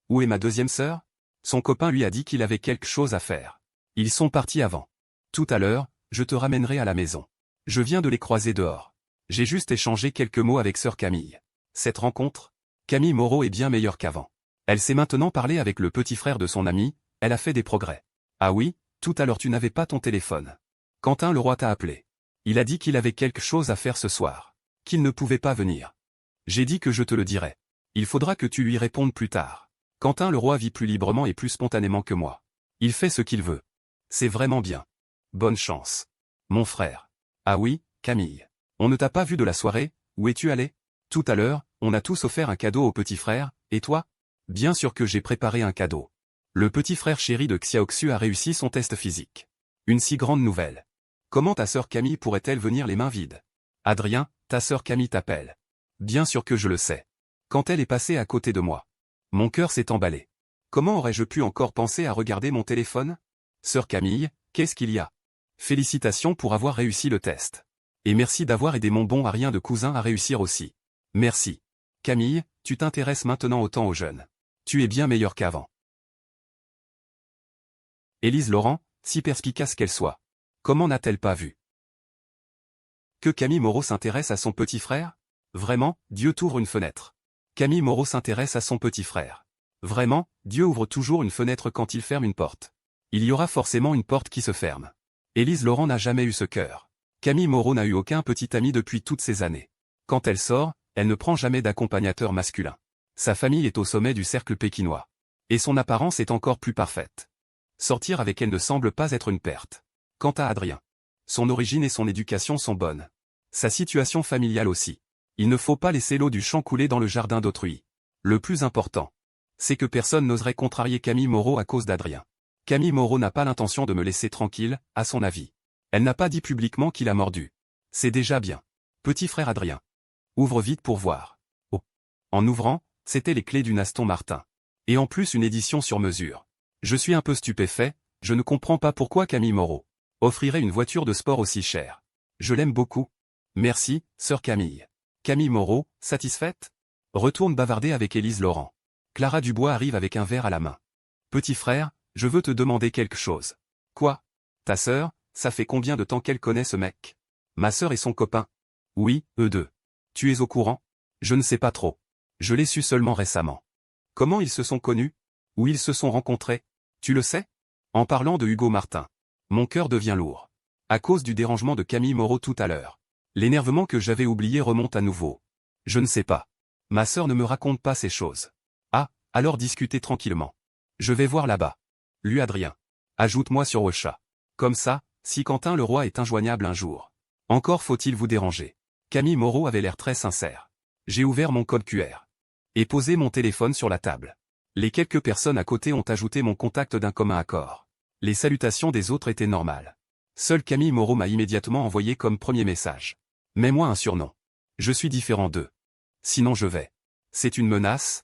Où est ma deuxième sœur? Son copain lui a dit qu'il avait quelque chose à faire. Ils sont partis avant. Tout à l'heure, Je te ramènerai à la maison. Je viens de les croiser dehors. J'ai juste échangé quelques mots avec sœur Camille. Cette rencontre? Camille Moreau est bien meilleure qu'avant. Elle sait maintenant parler avec le petit frère de son ami, elle a fait des progrès. Ah oui, tout à l'heure tu n'avais pas ton téléphone. Quentin Leroy t'a appelé. Il a dit qu'il avait quelque chose à faire ce soir. Qu'il ne pouvait pas venir. J'ai dit que je te le dirais. Il faudra que tu lui répondes plus tard. Quentin Leroy vit plus librement et plus spontanément que moi. Il fait ce qu'il veut. C'est vraiment bien. Bonne chance. Mon frère. Ah oui, Camille. On ne t'a pas vu de la soirée, où es-tu allé? Tout à l'heure, on a tous offert un cadeau au petit frère, et toi? Bien sûr que j'ai préparé un cadeau. Le petit frère chéri de Xiaoxu a réussi son test physique. Une si grande nouvelle. Comment ta sœur Camille pourrait-elle venir les mains vides? Adrien, ta sœur Camille t'appelle. Bien sûr que je le sais. Quand elle est passée à côté de moi. Mon cœur s'est emballé. Comment aurais-je pu encore penser à regarder mon téléphone? Sœur Camille, qu'est-ce qu'il y a? Félicitations pour avoir réussi le test. Et merci d'avoir aidé mon bon Arien de cousin à réussir aussi. Merci. Camille, tu t'intéresses maintenant autant aux jeunes. Tu es bien meilleure qu'avant. Élise Laurent, si perspicace qu'elle soit. Comment n'a-t-elle pas vu? Que Camille Moreau s'intéresse à son petit frère? Vraiment, Dieu t'ouvre une fenêtre. Camille Moreau s'intéresse à son petit frère. Vraiment, Dieu ouvre toujours une fenêtre quand il ferme une porte. Il y aura forcément une porte qui se ferme. Élise Laurent n'a jamais eu ce cœur. Camille Moreau n'a eu aucun petit ami depuis toutes ces années. Quand elle sort, elle ne prend jamais d'accompagnateur masculin. Sa famille est au sommet du cercle pékinois. Et son apparence est encore plus parfaite. Sortir avec elle ne semble pas être une perte. Quant à Adrien, son origine et son éducation sont bonnes. Sa situation familiale aussi. Il ne faut pas laisser l'eau du champ couler dans le jardin d'autrui. Le plus important, c'est que personne n'oserait contrarier Camille Moreau à cause d'Adrien. Camille Moreau n'a pas l'intention de me laisser tranquille, à son avis. Elle n'a pas dit publiquement qu'il a mordu. C'est déjà bien. Petit frère Adrien. Ouvre vite pour voir. Oh. En ouvrant, c'était les clés d'une Aston Martin. Et en plus une édition sur mesure. Je suis un peu stupéfait, je ne comprends pas pourquoi Camille Moreau offrirait une voiture de sport aussi chère. Je l'aime beaucoup. Merci, sœur Camille. Camille Moreau, satisfaite? Retourne bavarder avec Élise Laurent. Clara Dubois arrive avec un verre à la main. Petit frère, je veux te demander quelque chose. Quoi? Ta sœur, ça fait combien de temps qu'elle connaît ce mec? Ma sœur et son copain. Oui, eux deux. Tu es au courant? Je ne sais pas trop. Je l'ai su seulement récemment. Comment ils se sont connus? Où ils se sont rencontrés? Tu le sais? En parlant de Hugo Martin. Mon cœur devient lourd. À cause du dérangement de Camille Moreau tout à l'heure. L'énervement que j'avais oublié remonte à nouveau. Je ne sais pas. Ma sœur ne me raconte pas ces choses. Ah, alors discutez tranquillement. Je vais voir là-bas. Lui Adrien. Ajoute-moi sur Ocha. Comme ça, si Quentin Leroy est injoignable un jour. Encore faut-il vous déranger. Camille Moreau avait l'air très sincère. J'ai ouvert mon code QR. Et posé mon téléphone sur la table. Les quelques personnes à côté ont ajouté mon contact d'un commun accord. Les salutations des autres étaient normales. Seule Camille Moreau m'a immédiatement envoyé comme premier message. Mets-moi un surnom. Je suis différent d'eux. Sinon je vais. C'est une menace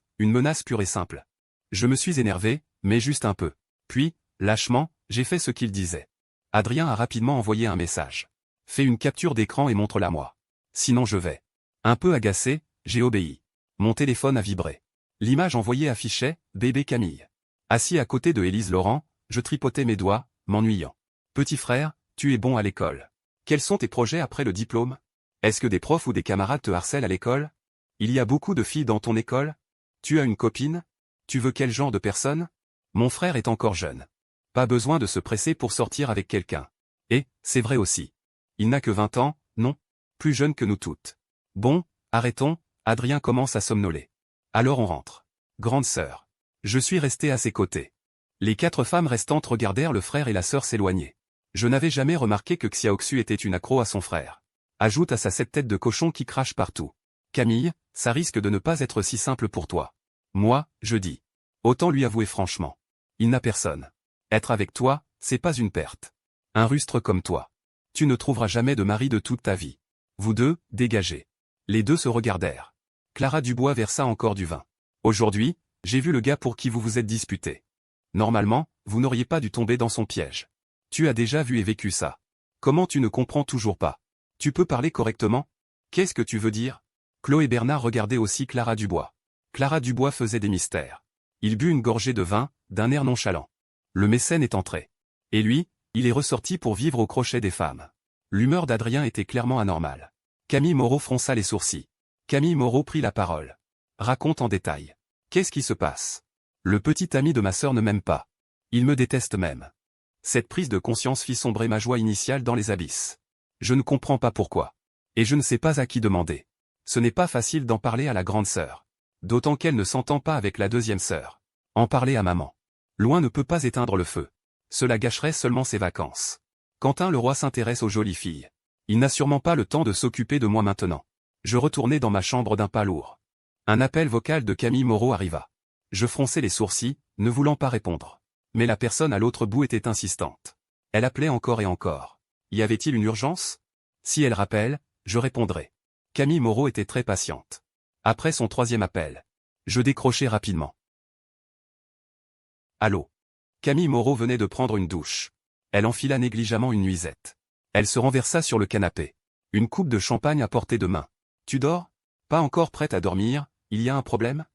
pure et simple. Je me suis énervé, mais juste un peu. Puis, lâchement, j'ai fait ce qu'il disait. Adrien a rapidement envoyé un message. Fais une capture d'écran et montre-la moi. Sinon je vais. Un peu agacé, j'ai obéi. Mon téléphone a vibré. L'image envoyée affichait « Bébé Camille ». Assis à côté de Élise Laurent, je tripotais mes doigts, m'ennuyant. Petit frère, tu es bon à l'école. Quels sont tes projets après le diplôme? Est-ce que des profs ou des camarades te harcèlent à l'école? Il y a beaucoup de filles dans ton école? Tu as une copine? Tu veux quel genre de personne? Mon frère est encore jeune. Pas besoin de se presser pour sortir avec quelqu'un. Et, c'est vrai aussi. Il n'a que 20 ans, non? Plus jeune que nous toutes. Bon, arrêtons, Adrien commence à somnoler. Alors on rentre. Grande sœur. Je suis resté à ses côtés. Les 4 femmes restantes regardèrent le frère et la sœur s'éloigner. Je n'avais jamais remarqué que Xiaoxu était une accro à son frère. Ajoute à ça cette tête de cochon qui crache partout. Camille, ça risque de ne pas être si simple pour toi. Moi, je dis. Autant lui avouer franchement. Il n'a personne. Être avec toi, c'est pas une perte. Un rustre comme toi. Tu ne trouveras jamais de mari de toute ta vie. Vous deux, dégagez. Les deux se regardèrent. Clara Dubois versa encore du vin. Aujourd'hui, j'ai vu le gars pour qui vous vous êtes disputé. Normalement, vous n'auriez pas dû tomber dans son piège. Tu as déjà vu et vécu ça. Comment tu ne comprends toujours pas? Tu peux parler correctement? Qu'est-ce que tu veux dire? Chloé Bernard regardait aussi Clara Dubois. Clara Dubois faisait des mystères. Il but une gorgée de vin, d'un air nonchalant. Le mécène est entré. Et lui, Il est ressorti pour vivre au crochet des femmes. L'humeur d'Adrien était clairement anormale. Camille Moreau fronça les sourcils. Camille Moreau prit la parole. Raconte en détail. Qu'est-ce qui se passe? Le petit ami de ma sœur ne m'aime pas. Il me déteste même. Cette prise de conscience fit sombrer ma joie initiale dans les abysses. Je ne comprends pas pourquoi. Et je ne sais pas à qui demander. Ce n'est pas facile d'en parler à la grande sœur. D'autant qu'elle ne s'entend pas avec la deuxième sœur. En parler à maman. Loin ne peut pas éteindre le feu. Cela gâcherait seulement ses vacances. Quentin Leroy s'intéresse aux jolies filles. Il n'a sûrement pas le temps de s'occuper de moi maintenant. Je retournai dans ma chambre d'un pas lourd. Un appel vocal de Camille Moreau arriva. Je fronçai les sourcils, ne voulant pas répondre. Mais la personne à l'autre bout était insistante. Elle appelait encore et encore. Y avait-il une urgence? Si elle rappelle, je répondrai. Camille Moreau était très patiente. Après son troisième appel, je décrochai rapidement. Allô? Camille Moreau venait de prendre une douche. Elle enfila négligemment une nuisette. Elle se renversa sur le canapé. Une coupe de champagne à portée de main. Tu dors? Pas encore prête à dormir, il y a un problème?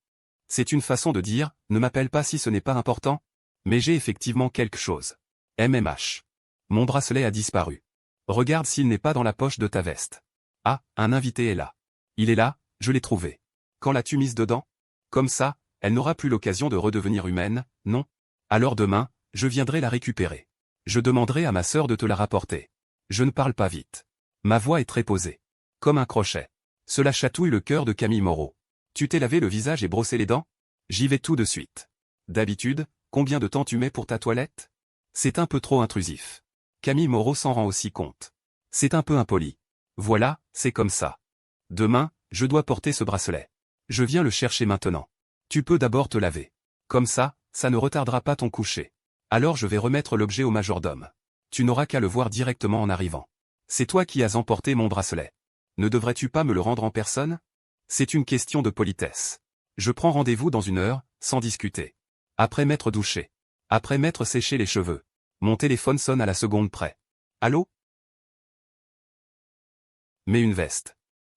C'est une façon de dire, ne m'appelle pas si ce n'est pas important. Mais j'ai effectivement quelque chose. MMH. Mon bracelet a disparu. Regarde s'il n'est pas dans la poche de ta veste. Ah, un invité est là. Il est là, je l'ai trouvé. Quand l'as-tu mise dedans? Comme ça, elle n'aura plus l'occasion de redevenir humaine, non? Alors demain, je viendrai la récupérer. Je demanderai à ma sœur de te la rapporter. Je ne parle pas vite. Ma voix est très posée. Comme un crochet. Cela chatouille le cœur de Camille Moreau. Tu t'es lavé le visage et brossé les dents? J'y vais tout de suite. D'habitude, combien de temps tu mets pour ta toilette? C'est un peu trop intrusif. Camille Moreau s'en rend aussi compte. C'est un peu impoli. Voilà, c'est comme ça. Demain, je dois porter ce bracelet. Je viens le chercher maintenant. Tu peux d'abord te laver. Comme ça ne retardera pas ton coucher. Alors je vais remettre l'objet au majordome. Tu n'auras qu'à le voir directement en arrivant. C'est toi qui as emporté mon bracelet. Ne devrais-tu pas me le rendre en personne? C'est une question de politesse. Je prends rendez-vous dans 1 heure, sans discuter. Après m'être douché. Après m'être séché les cheveux. Mon téléphone sonne à la seconde près. Allô? Mets une veste.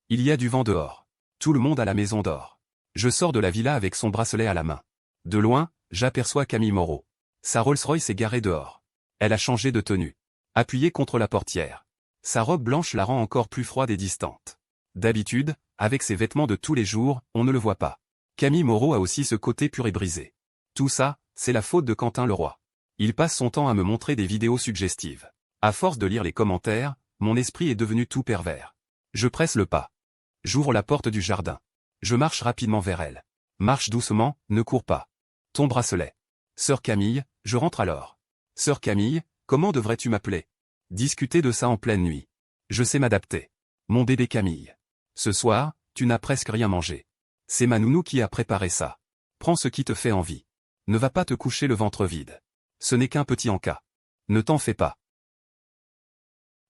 Il y a du vent dehors. Tout le monde à la maison dort. Je sors de la villa avec son bracelet à la main. De loin, j'aperçois Camille Moreau. Sa Rolls-Royce est garée dehors. Elle a changé de tenue. Appuyée contre la portière. Sa robe blanche la rend encore plus froide et distante. D'habitude, avec ses vêtements de tous les jours, on ne le voit pas. Camille Moreau a aussi ce côté pur et brisé. Tout ça, c'est la faute de Quentin Leroy. Il passe son temps à me montrer des vidéos suggestives. À force de lire les commentaires, mon esprit est devenu tout pervers. Je presse le pas. J'ouvre la porte du jardin. Je marche rapidement vers elle. Marche doucement, ne cours pas. Ton bracelet. Sœur Camille, je rentre alors. Sœur Camille, comment devrais-tu m'appeler? Discuter de ça en pleine nuit. Je sais m'adapter. Mon bébé Camille. Ce soir, tu n'as presque rien mangé. C'est ma nounou qui a préparé ça. Prends ce qui te fait envie. Ne va pas te coucher le ventre vide. Ce n'est qu'un petit encas. Ne t'en fais pas.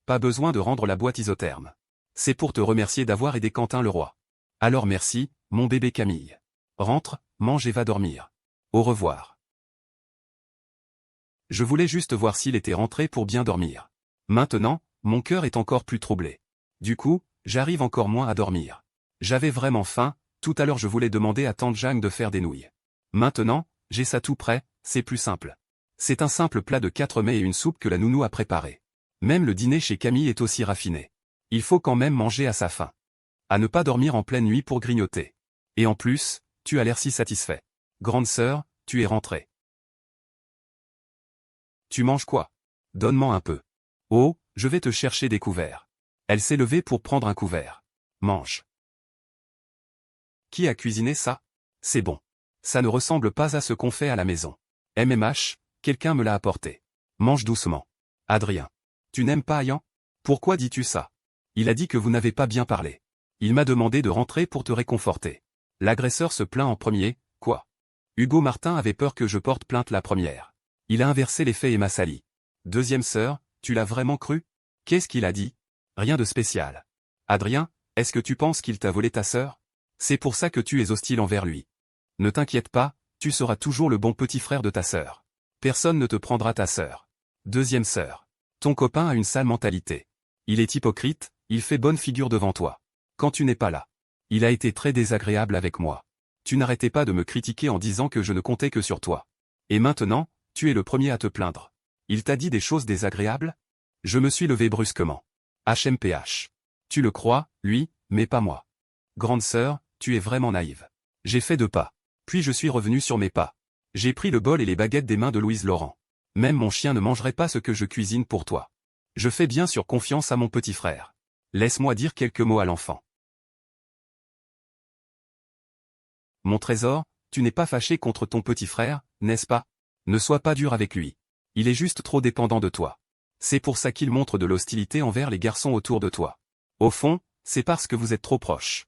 Pas besoin de rendre la boîte isotherme. C'est pour te remercier d'avoir aidé Quentin Leroy. Alors merci, mon bébé Camille. Rentre, mange et va dormir. Au revoir. Je voulais juste voir s'il était rentré pour bien dormir. Maintenant, mon cœur est encore plus troublé. Du coup, j'arrive encore moins à dormir. J'avais vraiment faim, tout à l'heure je voulais demander à tante Jeanne de faire des nouilles. Maintenant, j'ai ça tout prêt, c'est plus simple. C'est un simple plat de 4 mets et une soupe que la nounou a préparé. Même le dîner chez Camille est aussi raffiné. Il faut quand même manger à sa faim. À ne pas dormir en pleine nuit pour grignoter. Et en plus, tu as l'air si satisfait. Grande sœur, tu es rentrée. Tu manges quoi? Donne-moi un peu. Oh, je vais te chercher des couverts. Elle s'est levée pour prendre un couvert. Mange. Qui a cuisiné ça? C'est bon. Ça ne ressemble pas à ce qu'on fait à la maison. MMH, quelqu'un me l'a apporté. Mange doucement. Adrien. Tu n'aimes pas Ayan? Pourquoi dis-tu ça? Il a dit que vous n'avez pas bien parlé. Il m'a demandé de rentrer pour te réconforter. L'agresseur se plaint en premier, quoi? Hugo Martin avait peur que je porte plainte la première. Il a inversé les faits et m'a sali. Deuxième sœur, tu l'as vraiment cru? Qu'est-ce qu'il a dit? Rien de spécial. Adrien, est-ce que tu penses qu'il t'a volé ta sœur? C'est pour ça que tu es hostile envers lui. Ne t'inquiète pas, tu seras toujours le bon petit frère de ta sœur. Personne ne te prendra ta sœur. Deuxième sœur. Ton copain a une sale mentalité. Il est hypocrite, il fait bonne figure devant toi. Quand tu n'es pas là. Il a été très désagréable avec moi. Tu n'arrêtais pas de me critiquer en disant que je ne comptais que sur toi. Et maintenant, tu es le premier à te plaindre. Il t'a dit des choses désagréables? Je me suis levé brusquement. HMPH. Tu le crois, lui, mais pas moi. Grande sœur, tu es vraiment naïve. J'ai fait 2 pas. Puis je suis revenu sur mes pas. J'ai pris le bol et les baguettes des mains de Louise Laurent. Même mon chien ne mangerait pas ce que je cuisine pour toi. Je fais bien sûr confiance à mon petit frère. Laisse-moi dire quelques mots à l'enfant. Mon trésor, tu n'es pas fâché contre ton petit frère, n'est-ce pas? Ne sois pas dur avec lui. Il est juste trop dépendant de toi. C'est pour ça qu'il montre de l'hostilité envers les garçons autour de toi. Au fond, c'est parce que vous êtes trop proches.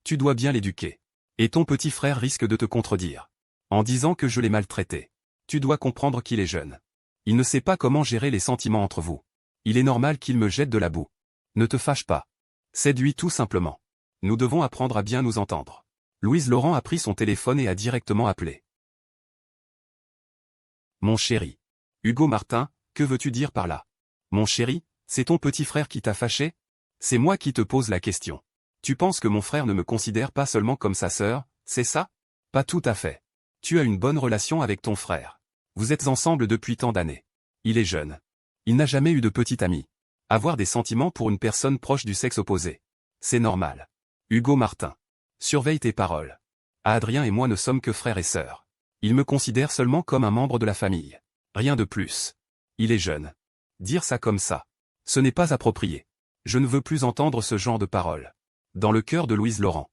Tu dois bien l'éduquer. Et ton petit frère risque de te contredire. En disant que je l'ai maltraité. Tu dois comprendre qu'il est jeune. Il ne sait pas comment gérer les sentiments entre vous. Il est normal qu'il me jette de la boue. Ne te fâche pas. Séduis tout simplement. Nous devons apprendre à bien nous entendre. Louise Laurent a pris son téléphone et a directement appelé. Mon chéri. Hugo Martin, que veux-tu dire par là? Mon chéri, c'est ton petit frère qui t'a fâché? C'est moi qui te pose la question. Tu penses que mon frère ne me considère pas seulement comme sa sœur, c'est ça? Pas tout à fait. Tu as une bonne relation avec ton frère. Vous êtes ensemble depuis tant d'années. Il est jeune. Il n'a jamais eu de petit ami. Avoir des sentiments pour une personne proche du sexe opposé. C'est normal. Hugo Martin. Surveille tes paroles. Adrien et moi ne sommes que frères et sœurs. Il me considère seulement comme un membre de la famille. Rien de plus. Il est jeune. Dire ça comme ça. Ce n'est pas approprié. Je ne veux plus entendre ce genre de paroles. Dans le cœur de Louise Laurent.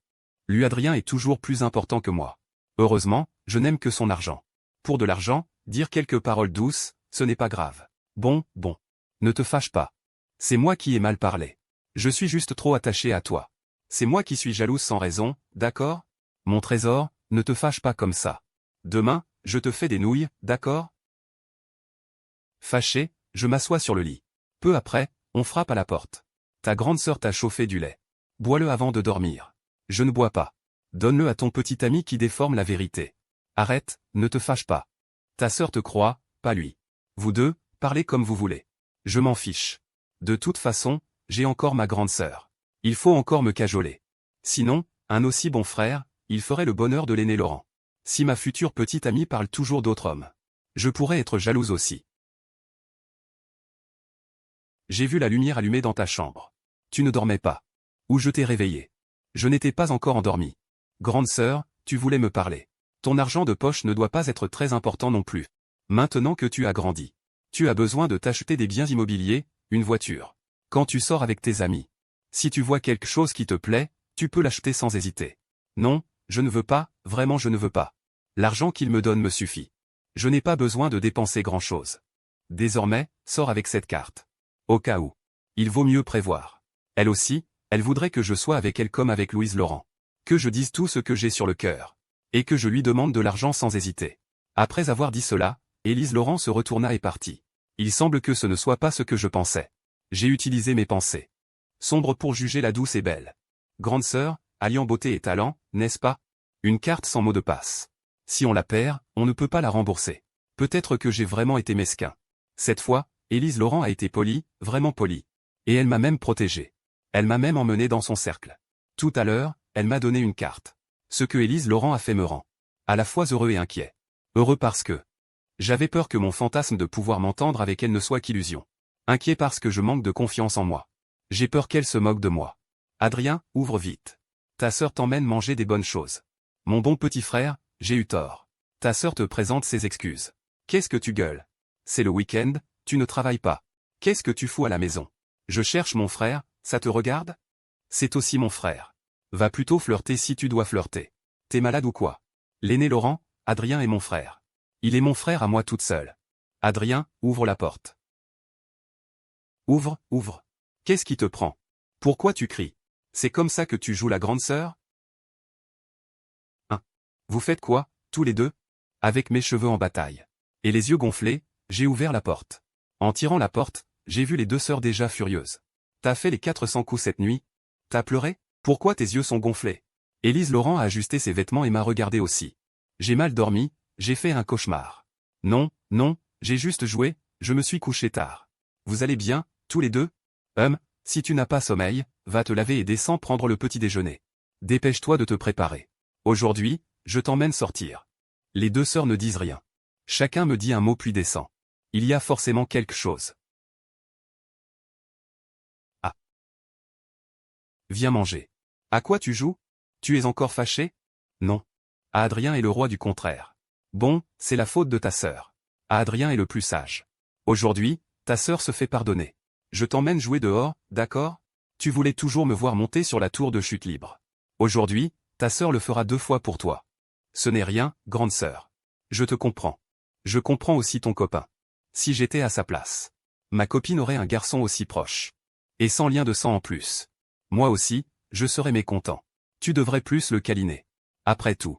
Lui Adrien est toujours plus important que moi. Heureusement, je n'aime que son argent. Pour de l'argent, dire quelques paroles douces, ce n'est pas grave. Bon. Ne te fâche pas. C'est moi qui ai mal parlé. Je suis juste trop attaché à toi. C'est moi qui suis jalouse sans raison, d'accord? Mon trésor, ne te fâche pas comme ça. Demain, je te fais des nouilles, d'accord? Fâché, je m'assois sur le lit. Peu après, on frappe à la porte. Ta grande sœur t'a chauffé du lait. Bois-le avant de dormir. Je ne bois pas. Donne-le à ton petit ami qui déforme la vérité. Arrête, ne te fâche pas. Ta sœur te croit, pas lui. Vous deux, parlez comme vous voulez. Je m'en fiche. De toute façon, j'ai encore ma grande sœur. Il faut encore me cajoler. Sinon, un aussi bon frère, il ferait le bonheur de l'aîné Laurent. Si ma future petite amie parle toujours d'autres hommes, je pourrais être jalouse aussi. J'ai vu la lumière allumée dans ta chambre. Tu ne dormais pas. Ou je t'ai réveillé. Je n'étais pas encore endormi. Grande sœur, tu voulais me parler. Ton argent de poche ne doit pas être très important non plus. Maintenant que tu as grandi. Tu as besoin de t'acheter des biens immobiliers, une voiture. Quand tu sors avec tes amis. Si tu vois quelque chose qui te plaît, tu peux l'acheter sans hésiter. Non, je ne veux pas, vraiment je ne veux pas. L'argent qu'il me donne me suffit. Je n'ai pas besoin de dépenser grand-chose. Désormais, sors avec cette carte. Au cas où. Il vaut mieux prévoir. Elle aussi, elle voudrait que je sois avec elle comme avec Louise Laurent. Que je dise tout ce que j'ai sur le cœur. Et que je lui demande de l'argent sans hésiter. Après avoir dit cela, Élise Laurent se retourna et partit. Il semble que ce ne soit pas ce que je pensais. J'ai utilisé mes pensées. Sombre pour juger la douce et belle. Grande sœur, alliant beauté et talent, n'est-ce pas? Une carte sans mot de passe. Si on la perd, on ne peut pas la rembourser. Peut-être que j'ai vraiment été mesquin. Cette fois, Élise Laurent a été polie, vraiment polie. Et elle m'a même protégé. Elle m'a même emmené dans son cercle. Tout à l'heure, elle m'a donné une carte. Ce que Élise Laurent a fait me rend à la fois heureux et inquiet. Heureux parce que j'avais peur que mon fantasme de pouvoir m'entendre avec elle ne soit qu'illusion. Inquiet parce que je manque de confiance en moi. J'ai peur qu'elle se moque de moi. Adrien, ouvre vite. Ta sœur t'emmène manger des bonnes choses. Mon bon petit frère, j'ai eu tort. Ta sœur te présente ses excuses. Qu'est-ce que tu gueules? C'est le week-end, tu ne travailles pas. Qu'est-ce que tu fous à la maison? Je cherche mon frère, ça te regarde? C'est aussi mon frère. Va plutôt flirter si tu dois flirter. T'es malade ou quoi? L'aîné Laurent, Adrien est mon frère. Il est mon frère à moi toute seule. Adrien, ouvre la porte. Ouvre. Qu'est-ce qui te prend? Pourquoi tu cries? C'est comme ça que tu joues la grande sœur? Hein? Vous faites quoi, tous les deux? Avec mes cheveux en bataille. Et les yeux gonflés, j'ai ouvert la porte. En tirant la porte, j'ai vu les deux sœurs déjà furieuses. T'as fait les 400 coups cette nuit? T'as pleuré? Pourquoi tes yeux sont gonflés? Élise Laurent a ajusté ses vêtements et m'a regardé aussi. J'ai mal dormi, j'ai fait un cauchemar. Non, j'ai juste joué, je me suis couché tard. Vous allez bien, tous les deux? Si tu n'as pas sommeil, va te laver et descends prendre le petit déjeuner. Dépêche-toi de te préparer. Aujourd'hui, je t'emmène sortir. Les deux sœurs ne disent rien. Chacun me dit un mot puis descend. Il y a forcément quelque chose. Ah. Viens manger. À quoi tu joues? Tu es encore fâché? Non. Adrien est le roi du contraire. Bon, c'est la faute de ta sœur. Adrien est le plus sage. Aujourd'hui, ta sœur se fait pardonner. Je t'emmène jouer dehors, d'accord? Tu voulais toujours me voir monter sur la tour de chute libre. Aujourd'hui, ta sœur le fera 2 fois pour toi. Ce n'est rien, grande sœur. Je te comprends. Je comprends aussi ton copain. Si j'étais à sa place. Ma copine aurait un garçon aussi proche. Et sans lien de sang en plus. Moi aussi, je serais mécontent. Tu devrais plus le câliner. Après tout.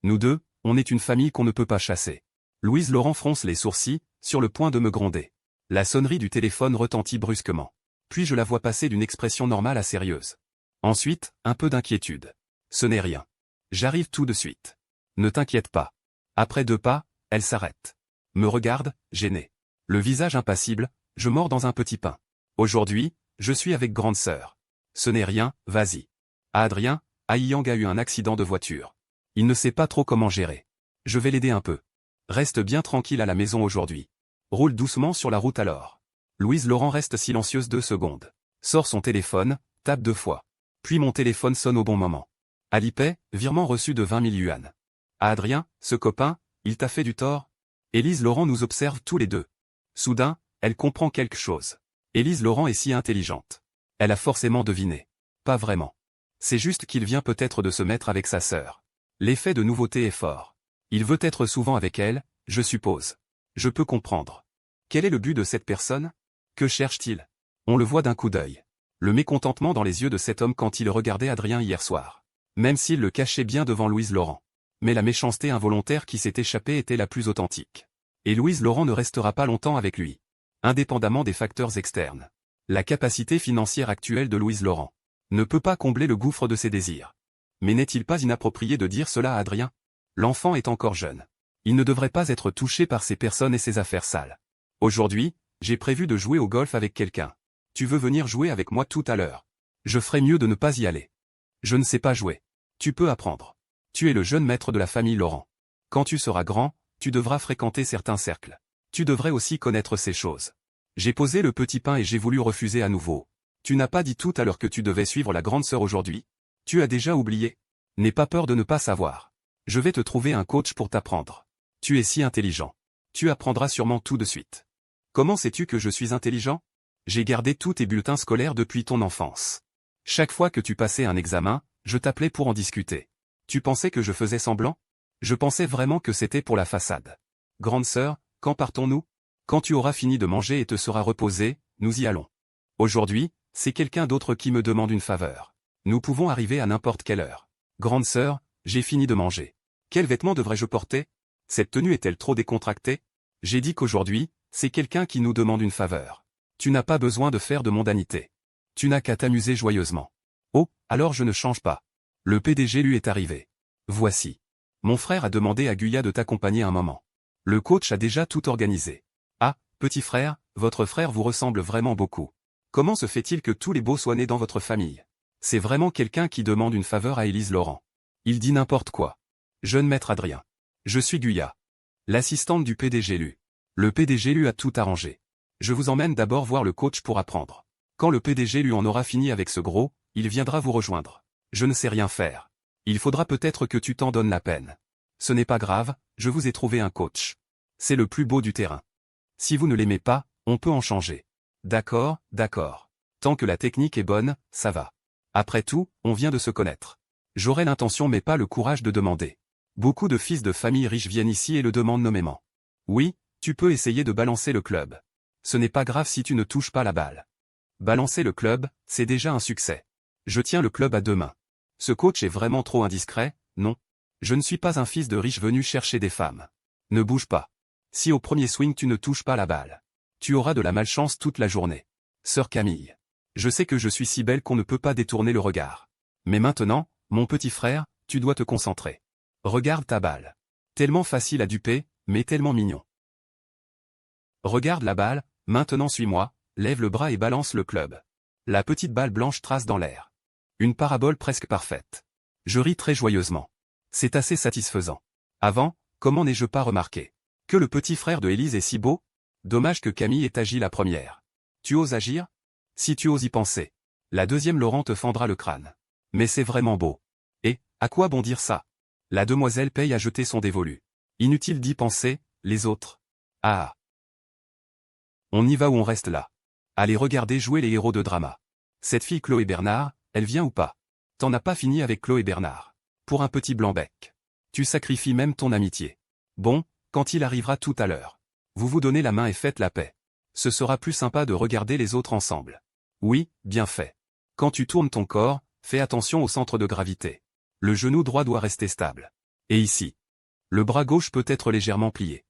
Nous deux, on est une famille qu'on ne peut pas chasser. Louise Laurent fronce les sourcils, sur le point de me gronder. La sonnerie du téléphone retentit brusquement. Puis je la vois passer d'une expression normale à sérieuse. Ensuite, un peu d'inquiétude. Ce n'est rien. J'arrive tout de suite. Ne t'inquiète pas. Après 2 pas, elle s'arrête. Me regarde, gênée. Le visage impassible, je mords dans un petit pain. Aujourd'hui, je suis avec grande sœur. Ce n'est rien, vas-y. Adrien, Aiyang a eu un accident de voiture. Il ne sait pas trop comment gérer. Je vais l'aider un peu. Reste bien tranquille à la maison aujourd'hui. Roule doucement sur la route alors. Louise Laurent reste silencieuse 2 secondes. Sort son téléphone, tape 2 fois. Puis mon téléphone sonne au bon moment. Alipay, virement reçu de 20 000 yuan. Adrien, ce copain, il t'a fait du tort? Élise Laurent nous observe tous les deux. Soudain, elle comprend quelque chose. Élise Laurent est si intelligente. Elle a forcément deviné. Pas vraiment. C'est juste qu'il vient peut-être de se mettre avec sa sœur. L'effet de nouveauté est fort. Il veut être souvent avec elle, je suppose. Je peux comprendre. Quel est le but de cette personne? Que cherche-t-il? On le voit d'un coup d'œil. Le mécontentement dans les yeux de cet homme quand il regardait Adrien hier soir. Même s'il le cachait bien devant Louise Laurent. Mais la méchanceté involontaire qui s'est échappée était la plus authentique. Et Louise Laurent ne restera pas longtemps avec lui. Indépendamment des facteurs externes. La capacité financière actuelle de Louise Laurent ne peut pas combler le gouffre de ses désirs. Mais n'est-il pas inapproprié de dire cela à Adrien? L'enfant est encore jeune. Il ne devrait pas être touché par ces personnes et ces affaires sales. Aujourd'hui, j'ai prévu de jouer au golf avec quelqu'un. Tu veux venir jouer avec moi tout à l'heure? Je ferais mieux de ne pas y aller. Je ne sais pas jouer. Tu peux apprendre. Tu es le jeune maître de la famille Laurent. Quand tu seras grand, tu devras fréquenter certains cercles. Tu devrais aussi connaître ces choses. J'ai posé le petit pain et j'ai voulu refuser à nouveau. Tu n'as pas dit tout à l'heure que tu devais suivre la grande sœur aujourd'hui? Tu as déjà oublié? N'aie pas peur de ne pas savoir. Je vais te trouver un coach pour t'apprendre. Tu es si intelligent. Tu apprendras sûrement tout de suite. Comment sais-tu que je suis intelligent? J'ai gardé tous tes bulletins scolaires depuis ton enfance. Chaque fois que tu passais un examen, je t'appelais pour en discuter. Tu pensais que je faisais semblant? Je pensais vraiment que c'était pour la façade. Grande sœur, quand partons-nous? Quand tu auras fini de manger et te seras reposée, nous y allons. Aujourd'hui, c'est quelqu'un d'autre qui me demande une faveur. Nous pouvons arriver à n'importe quelle heure. Grande sœur, j'ai fini de manger. Quels vêtements devrais-je porter? Cette tenue est-elle trop décontractée? J'ai dit qu'aujourd'hui, c'est quelqu'un qui nous demande une faveur. Tu n'as pas besoin de faire de mondanité. Tu n'as qu'à t'amuser joyeusement. Oh, alors je ne change pas. Le PDG lui est arrivé. Voici. Mon frère a demandé à Guya de t'accompagner un moment. Le coach a déjà tout organisé. Ah, petit frère, votre frère vous ressemble vraiment beaucoup. Comment se fait-il que tous les beaux soient nés dans votre famille? C'est vraiment quelqu'un qui demande une faveur à Élise Laurent. Il dit n'importe quoi. Jeune maître Adrien. Je suis Guya. L'assistante du PDG lui. Le PDG lui a tout arrangé. Je vous emmène d'abord voir le coach pour apprendre. Quand le PDG lui en aura fini avec ce gros, il viendra vous rejoindre. Je ne sais rien faire. Il faudra peut-être que tu t'en donnes la peine. Ce n'est pas grave, je vous ai trouvé un coach. C'est le plus beau du terrain. Si vous ne l'aimez pas, on peut en changer. D'accord, d'accord. Tant que la technique est bonne, ça va. Après tout, on vient de se connaître. J'aurais l'intention mais pas le courage de demander. Beaucoup de fils de famille riches viennent ici et le demandent nommément. Oui, tu peux essayer de balancer le club. Ce n'est pas grave si tu ne touches pas la balle. Balancer le club, c'est déjà un succès. Je tiens le club à 2 mains. Ce coach est vraiment trop indiscret, non? Je ne suis pas un fils de riche venu chercher des femmes. Ne bouge pas. Si au premier swing tu ne touches pas la balle, tu auras de la malchance toute la journée. Sœur Camille. Je sais que je suis si belle qu'on ne peut pas détourner le regard. Mais maintenant, mon petit frère, tu dois te concentrer. Regarde ta balle. Tellement facile à duper, mais tellement mignon. Regarde la balle, maintenant suis-moi, lève le bras et balance le club. La petite balle blanche trace dans l'air. Une parabole presque parfaite. Je ris très joyeusement. C'est assez satisfaisant. Avant, comment n'ai-je pas remarqué que le petit frère de Élise est si beau? Dommage que Camille ait agi la première. Tu oses agir? Si tu oses y penser. La deuxième Laurent te fendra le crâne. Mais c'est vraiment beau. Et, à quoi bon dire ça? La demoiselle paye à jeter son dévolu. Inutile d'y penser, les autres. Ah. On y va ou on reste là? Allez regarder jouer les héros de drama. Cette fille Chloé Bernard, elle vient ou pas? T'en as pas fini avec Chloé Bernard. Pour un petit blanc-bec. Tu sacrifies même ton amitié. Bon, quand il arrivera tout à l'heure. Vous vous donnez la main et faites la paix. Ce sera plus sympa de regarder les autres ensemble. Oui, bien fait. Quand tu tournes ton corps, fais attention au centre de gravité. Le genou droit doit rester stable. Et ici. Le bras gauche peut être légèrement plié.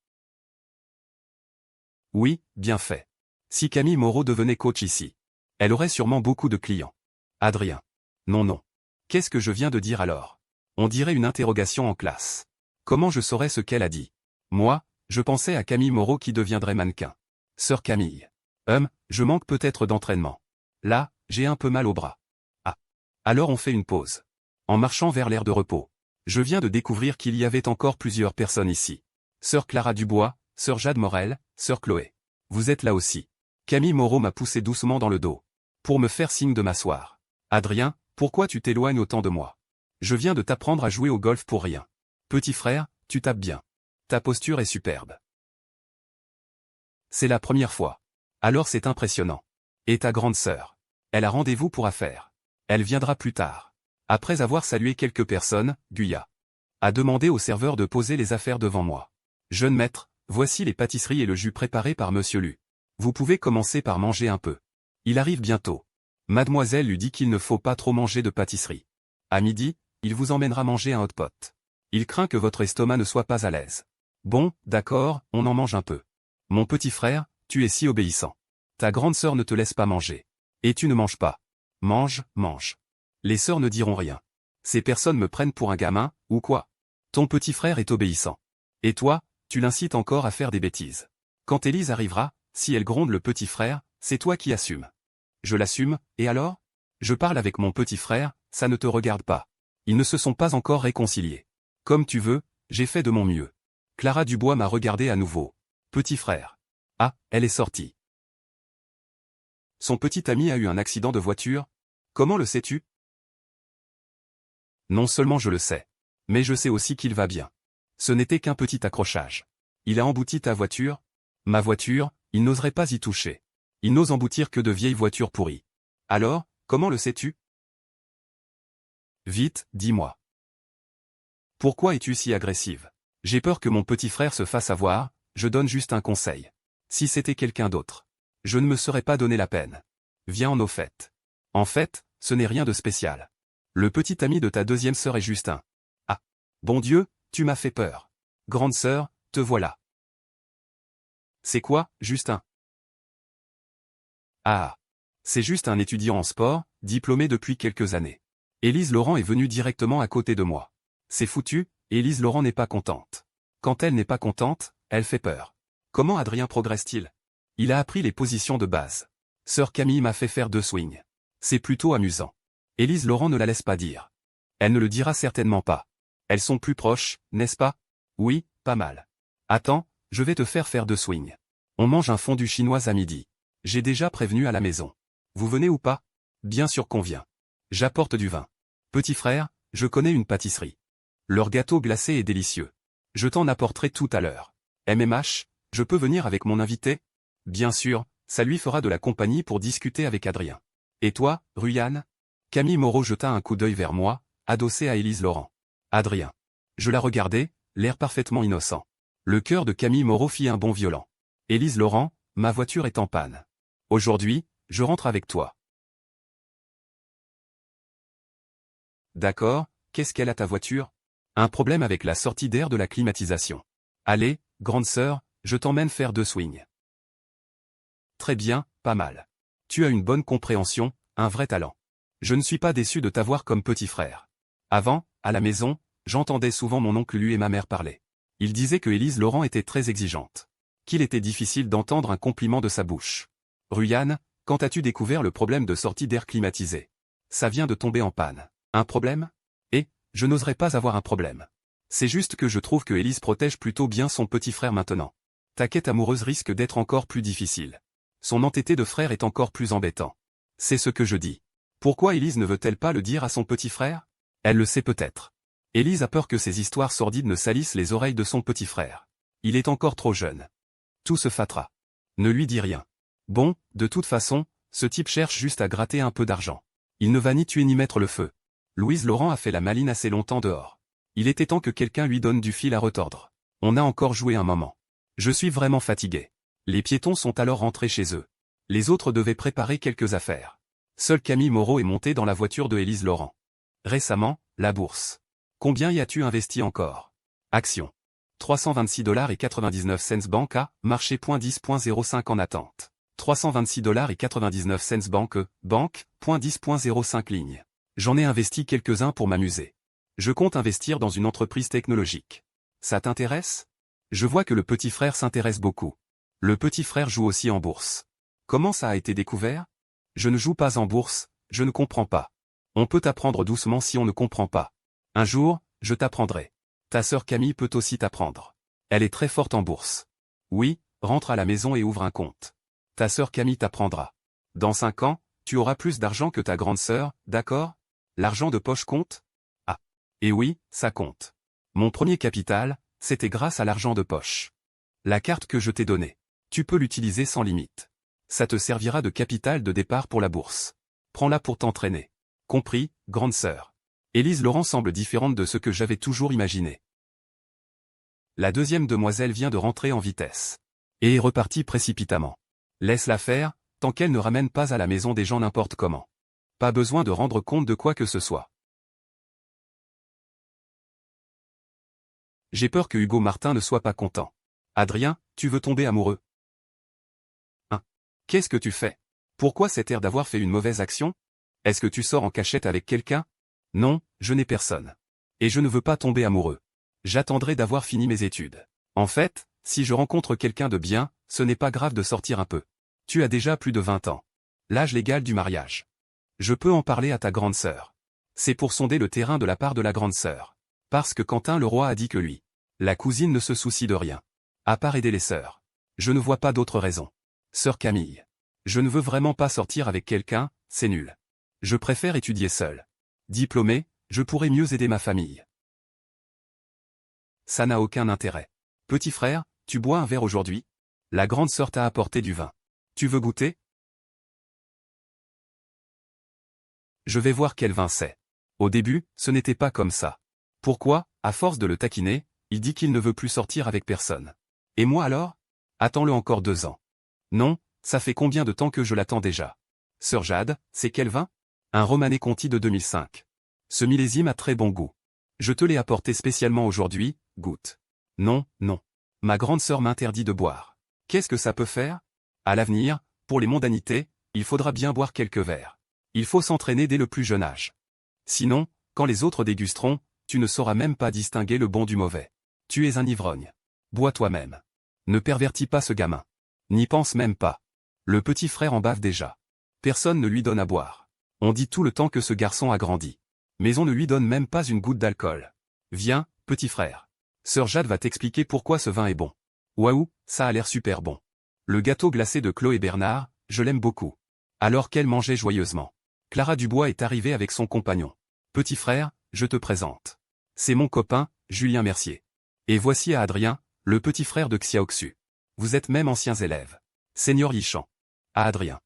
Oui, bien fait. Si Camille Moreau devenait coach ici, elle aurait sûrement beaucoup de clients. Adrien. Non non. Qu'est-ce que je viens de dire alors? On dirait une interrogation en classe. Comment je saurais ce qu'elle a dit? Moi, je pensais à Camille Moreau qui deviendrait mannequin. Sœur Camille. Je manque peut-être d'entraînement. Là, j'ai un peu mal au bras. Ah. Alors on fait une pause. En marchant vers l'aire de repos. Je viens de découvrir qu'il y avait encore plusieurs personnes ici. Sœur Clara Dubois, Sœur Jade Morel, Sœur Chloé. Vous êtes là aussi. Camille Moreau m'a poussé doucement dans le dos. Pour me faire signe de m'asseoir. Adrien, pourquoi tu t'éloignes autant de moi? Je viens de t'apprendre à jouer au golf pour rien. Petit frère, tu tapes bien. Ta posture est superbe. C'est la première fois. Alors c'est impressionnant. Et ta grande sœur? Elle a rendez-vous pour affaires. Elle viendra plus tard. Après avoir salué quelques personnes, Guya a demandé au serveur de poser les affaires devant moi. Jeune maître, voici les pâtisseries et le jus préparé par Monsieur Lu. Vous pouvez commencer par manger un peu. Il arrive bientôt. Mademoiselle lui dit qu'il ne faut pas trop manger de pâtisserie. À midi, il vous emmènera manger un hot pot. Il craint que votre estomac ne soit pas à l'aise. Bon, d'accord, on en mange un peu. Mon petit frère, tu es si obéissant. Ta grande sœur ne te laisse pas manger. Et tu ne manges pas. Mange, mange. Les sœurs ne diront rien. Ces personnes me prennent pour un gamin, ou quoi? Ton petit frère est obéissant. Et toi, tu l'incites encore à faire des bêtises. Quand Élise arrivera, si elle gronde le petit frère, c'est toi qui assumes. Je l'assume, et alors? Je parle avec mon petit frère, ça ne te regarde pas. Ils ne se sont pas encore réconciliés. Comme tu veux, j'ai fait de mon mieux. Clara Dubois m'a regardé à nouveau. Petit frère. Ah, elle est sortie. Son petit ami a eu un accident de voiture? Comment le sais-tu? Non seulement je le sais, mais je sais aussi qu'il va bien. Ce n'était qu'un petit accrochage. Il a embouti ta voiture? Ma voiture, il n'oserait pas y toucher. Il n'ose emboutir que de vieilles voitures pourries. Alors, comment le sais-tu? Vite, dis-moi. Pourquoi es-tu si agressive? J'ai peur que mon petit frère se fasse avoir, je donne juste un conseil. Si c'était quelqu'un d'autre, je ne me serais pas donné la peine. Viens en au fait. En fait, ce n'est rien de spécial. Le petit ami de ta deuxième sœur est Justin. Ah. Bon Dieu, tu m'as fait peur. Grande sœur, te voilà. C'est quoi, Justin? Ah. C'est juste un étudiant en sport, diplômé depuis quelques années. Élise Laurent est venue directement à côté de moi. C'est foutu, Élise Laurent n'est pas contente. Quand elle n'est pas contente, elle fait peur. Comment Adrien progresse-t-il? Il a appris les positions de base. Sœur Camille m'a fait faire 2 swings. C'est plutôt amusant. Élise Laurent ne la laisse pas dire. Elle ne le dira certainement pas. Elles sont plus proches, n'est-ce pas? Oui, pas mal. Attends, je vais te faire 2 swings. On mange un fondu chinois à midi. J'ai déjà prévenu à la maison. Vous venez ou pas? Bien sûr qu'on vient. J'apporte du vin. Petit frère, je connais une pâtisserie. Leur gâteau glacé est délicieux. Je t'en apporterai tout à l'heure. MMH, je peux venir avec mon invité? Bien sûr, ça lui fera de la compagnie pour discuter avec Adrien. Et toi, Ruyane? Camille Moreau jeta un coup d'œil vers moi, adossé à Élise Laurent. Adrien. Je la regardais, l'air parfaitement innocent. Le cœur de Camille Moreau fit un bond violent. Élise Laurent, ma voiture est en panne. Aujourd'hui, je rentre avec toi. D'accord, qu'est-ce qu'elle a ta voiture? Un problème avec la sortie d'air de la climatisation. Allez, grande sœur, je t'emmène faire 2 swings. Très bien, pas mal. Tu as une bonne compréhension, un vrai talent. Je ne suis pas déçu de t'avoir comme petit frère. Avant, à la maison, j'entendais souvent mon oncle lui et ma mère parler. Ils disaient que Élise Laurent était très exigeante. Qu'il était difficile d'entendre un compliment de sa bouche. Ruyane, quand as-tu découvert le problème de sortie d'air climatisé? Ça vient de tomber en panne. Un problème? Et, je n'oserais pas avoir un problème. C'est juste que je trouve que Élise protège plutôt bien son petit frère maintenant. Ta quête amoureuse risque d'être encore plus difficile. Son entêté de frère est encore plus embêtant. C'est ce que je dis. Pourquoi Élise ne veut-elle pas le dire à son petit frère? Elle le sait peut-être. Élise a peur que ces histoires sordides ne salissent les oreilles de son petit frère. Il est encore trop jeune. Tout se fâtera. Ne lui dis rien. Bon, de toute façon, ce type cherche juste à gratter un peu d'argent. Il ne va ni tuer ni mettre le feu. Louise Laurent a fait la maline assez longtemps dehors. Il était temps que quelqu'un lui donne du fil à retordre. On a encore joué un moment. Je suis vraiment fatigué. Les piétons sont alors rentrés chez eux. Les autres devaient préparer quelques affaires. Seul Camille Moreau est monté dans la voiture de Élise Laurent. Récemment, la bourse. Combien y as-tu investi encore? Action. 326,99 $ banque marché .10.05 en attente. 326,99 $ banque, .10.05 ligne. J'en ai investi quelques-uns pour m'amuser. Je compte investir dans une entreprise technologique. Ça t'intéresse? Je vois que le petit frère s'intéresse beaucoup. Le petit frère joue aussi en bourse. Comment ça a été découvert? Je ne joue pas en bourse, je ne comprends pas. On peut t'apprendre doucement si on ne comprend pas. Un jour, je t'apprendrai. Ta sœur Camille peut aussi t'apprendre. Elle est très forte en bourse. Oui, rentre à la maison et ouvre un compte. Ta sœur Camille t'apprendra. Dans 5 ans, tu auras plus d'argent que ta grande sœur, d'accord? L'argent de poche compte? Ah. Et oui, ça compte. Mon premier capital, c'était grâce à l'argent de poche. La carte que je t'ai donnée. Tu peux l'utiliser sans limite. Ça te servira de capital de départ pour la bourse. Prends-la pour t'entraîner. Compris, grande sœur. Élise Laurent semble différente de ce que j'avais toujours imaginé. La deuxième demoiselle vient de rentrer en vitesse. Et est repartie précipitamment. Laisse-la faire, tant qu'elle ne ramène pas à la maison des gens n'importe comment. Pas besoin de rendre compte de quoi que ce soit. J'ai peur que Hugo Martin ne soit pas content. Adrien, tu veux tomber amoureux? Hein? Qu'est-ce que tu fais? Pourquoi cet air d'avoir fait une mauvaise action? Est-ce que tu sors en cachette avec quelqu'un? Non, je n'ai personne. Et je ne veux pas tomber amoureux. J'attendrai d'avoir fini mes études. En fait, si je rencontre quelqu'un de bien, ce n'est pas grave de sortir un peu. Tu as déjà plus de 20 ans. L'âge légal du mariage. Je peux en parler à ta grande sœur. C'est pour sonder le terrain de la part de la grande sœur. Parce que Quentin le roi a dit que lui. La cousine ne se soucie de rien. À part aider les sœurs. Je ne vois pas d'autre raison. Sœur Camille. Je ne veux vraiment pas sortir avec quelqu'un, c'est nul. Je préfère étudier seul. Diplômé, je pourrais mieux aider ma famille. Ça n'a aucun intérêt. Petit frère, tu bois un verre aujourd'hui? La grande sœur t'a apporté du vin. Tu veux goûter? Je vais voir quel vin c'est. Au début, ce n'était pas comme ça. Pourquoi, à force de le taquiner, il dit qu'il ne veut plus sortir avec personne. Et moi alors? Attends-le encore 2 ans. Non, ça fait combien de temps que je l'attends déjà? Sœur Jade, c'est quel vin? Un Romanée Conti de 2005. Ce millésime a très bon goût. Je te l'ai apporté spécialement aujourd'hui, goûte. Non, non. Ma grande sœur m'interdit de boire. Qu'est-ce que ça peut faire? À l'avenir, pour les mondanités, il faudra bien boire quelques verres. Il faut s'entraîner dès le plus jeune âge. Sinon, quand les autres dégusteront, tu ne sauras même pas distinguer le bon du mauvais. Tu es un ivrogne. Bois toi-même. Ne pervertis pas ce gamin. N'y pense même pas. Le petit frère en bave déjà. Personne ne lui donne à boire. On dit tout le temps que ce garçon a grandi. Mais on ne lui donne même pas une goutte d'alcool. Viens, petit frère. Sœur Jade va t'expliquer pourquoi ce vin est bon. Waouh, ça a l'air super bon. Le gâteau glacé de Chloé Bernard, je l'aime beaucoup. Alors qu'elle mangeait joyeusement. Clara Dubois est arrivée avec son compagnon. Petit frère, je te présente. C'est mon copain, Julien Mercier. Et voici à Adrien, le petit frère de Xiaoxu. Vous êtes même anciens élèves. Seigneur Lichamp. À Adrien.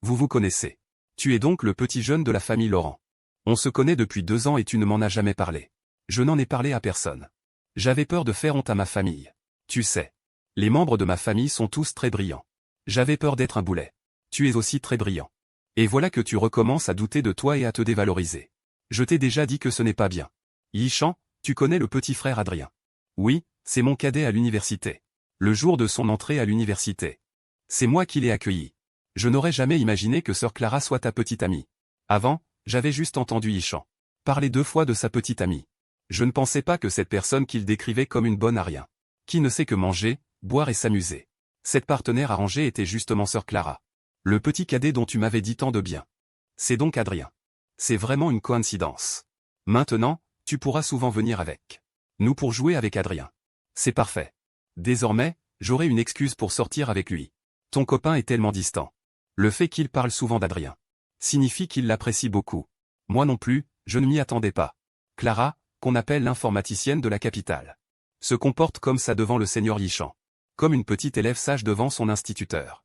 Vous vous connaissez. Tu es donc le petit jeune de la famille Laurent. On se connaît depuis 2 ans et tu ne m'en as jamais parlé. Je n'en ai parlé à personne. J'avais peur de faire honte à ma famille. Tu sais. Les membres de ma famille sont tous très brillants. J'avais peur d'être un boulet. Tu es aussi très brillant. Et voilà que tu recommences à douter de toi et à te dévaloriser. Je t'ai déjà dit que ce n'est pas bien. Yichan, tu connais le petit frère Adrien. Oui, c'est mon cadet à l'université. Le jour de son entrée à l'université. C'est moi qui l'ai accueilli. Je n'aurais jamais imaginé que sœur Clara soit ta petite amie. Avant, j'avais juste entendu Yichan parler 2 fois de sa petite amie. Je ne pensais pas que cette personne qu'il décrivait comme une bonne à rien, qui ne sait que manger, boire et s'amuser. Cette partenaire arrangée était justement sœur Clara. Le petit cadet dont tu m'avais dit tant de bien. C'est donc Adrien. C'est vraiment une coïncidence. Maintenant, tu pourras souvent venir avec nous pour jouer avec Adrien. C'est parfait. Désormais, j'aurai une excuse pour sortir avec lui. Ton copain est tellement distant. Le fait qu'il parle souvent d'Adrien signifie qu'il l'apprécie beaucoup. Moi non plus, je ne m'y attendais pas. Clara, qu'on appelle l'informaticienne de la capitale, se comporte comme ça devant le seigneur Yichan. Comme une petite élève sage devant son instituteur.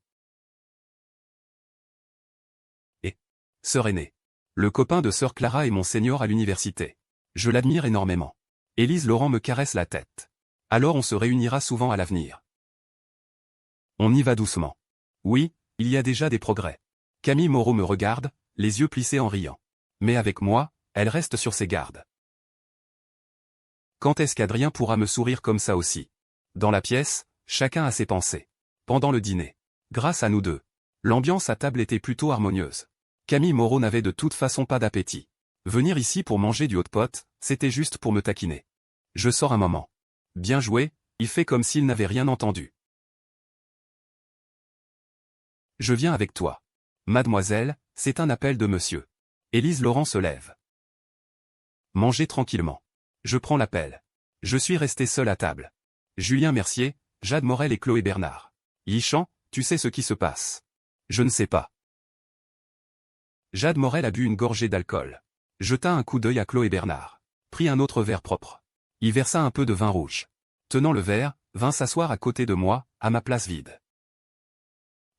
Et sœur aînée. Le copain de sœur Clara est mon seigneur à l'université. Je l'admire énormément. Élise Laurent me caresse la tête. Alors on se réunira souvent à l'avenir. On y va doucement. Oui, il y a déjà des progrès. Camille Moreau me regarde, les yeux plissés en riant. Mais avec moi, elle reste sur ses gardes. Quand est-ce qu'Adrien pourra me sourire comme ça aussi? Dans la pièce, chacun a ses pensées. Pendant le dîner, grâce à nous deux, l'ambiance à table était plutôt harmonieuse. Camille Moreau n'avait de toute façon pas d'appétit. Venir ici pour manger du hot-pot, c'était juste pour me taquiner. Je sors un moment. Bien joué, il fait comme s'il n'avait rien entendu. Je viens avec toi. Mademoiselle, c'est un appel de monsieur. Élise Laurent se lève. Mangez tranquillement. Je prends l'appel. Je suis resté seul à table. Julien Mercier, Jade Morel et Chloé Bernard. Yichan, tu sais ce qui se passe. Je ne sais pas. Jade Morel a bu une gorgée d'alcool. Jeta un coup d'œil à Chloé Bernard. Prit un autre verre propre. Y versa un peu de vin rouge. Tenant le verre, vint s'asseoir à côté de moi, à ma place vide.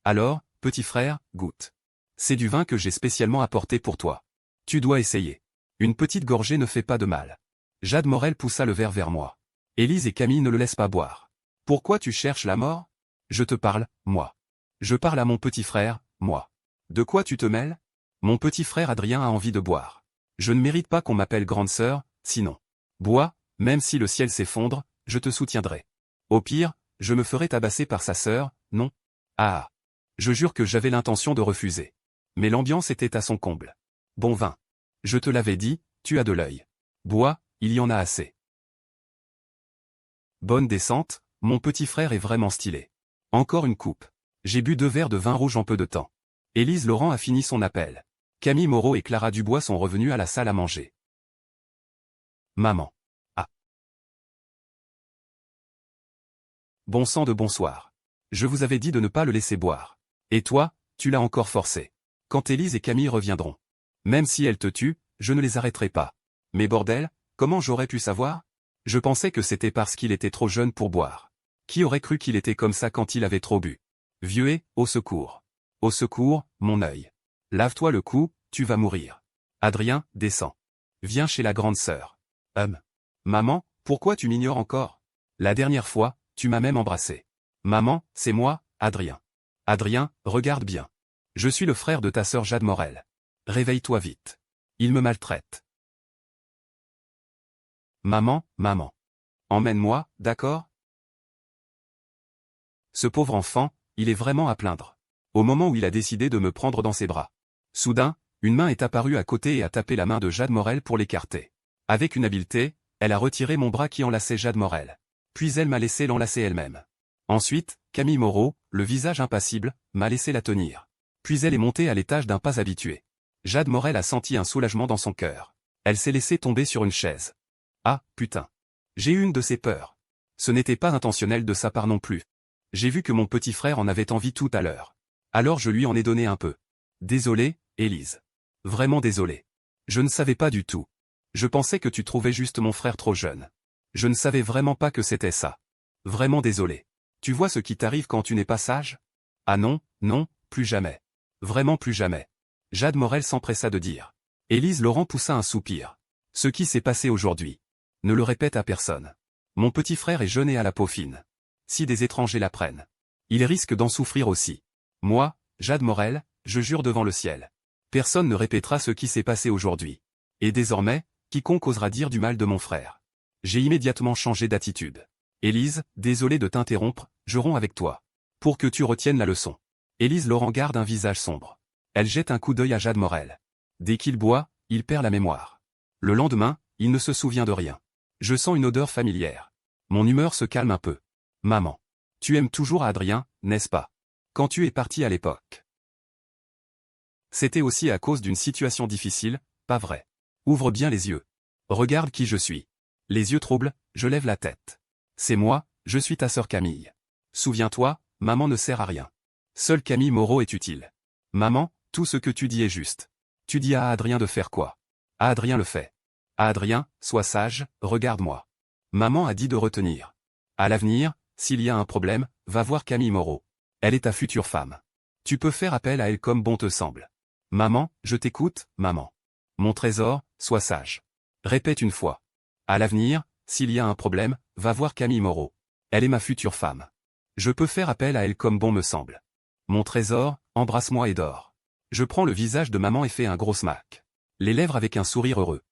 Alors, petit frère, goûte. C'est du vin que j'ai spécialement apporté pour toi. Tu dois essayer. Une petite gorgée ne fait pas de mal. Jade Morel poussa le verre vers moi. Élise et Camille ne le laissent pas boire. Pourquoi tu cherches la mort? Je te parle, moi. Je parle à mon petit frère, moi. De quoi tu te mêles? Mon petit frère Adrien a envie de boire. Je ne mérite pas qu'on m'appelle grande sœur, sinon. Bois, même si le ciel s'effondre, je te soutiendrai. Au pire, je me ferai tabasser par sa sœur, non? Ah. Je jure que j'avais l'intention de refuser. Mais l'ambiance était à son comble. Bon vin. Je te l'avais dit, tu as de l'œil. Bois, il y en a assez. Bonne descente, mon petit frère est vraiment stylé. Encore une coupe. J'ai bu 2 verres de vin rouge en peu de temps. Élise Laurent a fini son appel. Camille Moreau et Clara Dubois sont revenus à la salle à manger. Maman. Ah. Bon sang de bonsoir. Je vous avais dit de ne pas le laisser boire. Et toi, tu l'as encore forcé. Quand Élise et Camille reviendront. Même si elles te tuent, je ne les arrêterai pas. Mais bordel, comment j'aurais pu savoir? Je pensais que c'était parce qu'il était trop jeune pour boire. Qui aurait cru qu'il était comme ça quand il avait trop bu? Vieux et, au secours. Au secours, mon œil. Lave-toi le cou, tu vas mourir. Adrien, descends. Viens chez la grande sœur. Maman, pourquoi tu m'ignores encore? La dernière fois, tu m'as même embrassé. Maman, c'est moi, Adrien. Adrien, regarde bien. Je suis le frère de ta sœur Jade Morel. Réveille-toi vite. Il me maltraite. Maman, maman. Emmène-moi, d'accord? Ce pauvre enfant, il est vraiment à plaindre. Au moment où il a décidé de me prendre dans ses bras. Soudain, une main est apparue à côté et a tapé la main de Jade Morel pour l'écarter. Avec une habileté, elle a retiré mon bras qui enlaçait Jade Morel. Puis elle m'a laissé l'enlacer elle-même. Ensuite, Camille Moreau, le visage impassible, m'a laissé la tenir. Puis elle est montée à l'étage d'un pas habitué. Jade Morel a senti un soulagement dans son cœur. Elle s'est laissée tomber sur une chaise. Ah, putain. J'ai eu une de ces peurs. Ce n'était pas intentionnel de sa part non plus. J'ai vu que mon petit frère en avait envie tout à l'heure. Alors je lui en ai donné un peu. Désolé, Élise. Vraiment désolé. Je ne savais pas du tout. Je pensais que tu trouvais juste mon frère trop jeune. Je ne savais vraiment pas que c'était ça. Vraiment désolé. Tu vois ce qui t'arrive quand tu n'es pas sage? Ah non, non, plus jamais. Vraiment plus jamais. Jade Morel s'empressa de dire. Élise Laurent poussa un soupir. Ce qui s'est passé aujourd'hui. Ne le répète à personne. Mon petit frère est jeune et à la peau fine. Si des étrangers l'apprennent, il risque d'en souffrir aussi. Moi, Jade Morel, je jure devant le ciel. Personne ne répétera ce qui s'est passé aujourd'hui. Et désormais, quiconque osera dire du mal de mon frère. J'ai immédiatement changé d'attitude. Élise, désolé de t'interrompre, je romps avec toi. Pour que tu retiennes la leçon. Élise Laurent garde un visage sombre. Elle jette un coup d'œil à Jade Morel. Dès qu'il boit, il perd la mémoire. Le lendemain, il ne se souvient de rien. Je sens une odeur familière. Mon humeur se calme un peu. Maman. Tu aimes toujours Adrien, n'est-ce pas? Quand tu es parti à l'époque. C'était aussi à cause d'une situation difficile, pas vrai? Ouvre bien les yeux. Regarde qui je suis. Les yeux troubles, je lève la tête. C'est moi, Je suis ta sœur Camille. Souviens-toi, maman ne sert à rien. Seule Camille Moreau est utile. Maman, tout ce que tu dis est juste. Tu dis à Adrien de faire quoi? À Adrien le fait. À Adrien, sois sage, regarde-moi. Maman a dit de retenir. À l'avenir, s'il y a un problème, va voir Camille Moreau. Elle est ta future femme. Tu peux faire appel à elle comme bon te semble. Maman, je t'écoute, maman. Mon trésor, sois sage. Répète une fois. À l'avenir, s'il y a un problème, va voir Camille Moreau. Elle est ma future femme. Je peux faire appel à elle comme bon me semble. Mon trésor, embrasse-moi et dors. Je prends le visage de maman et fais un gros smack. Les lèvres avec un sourire heureux.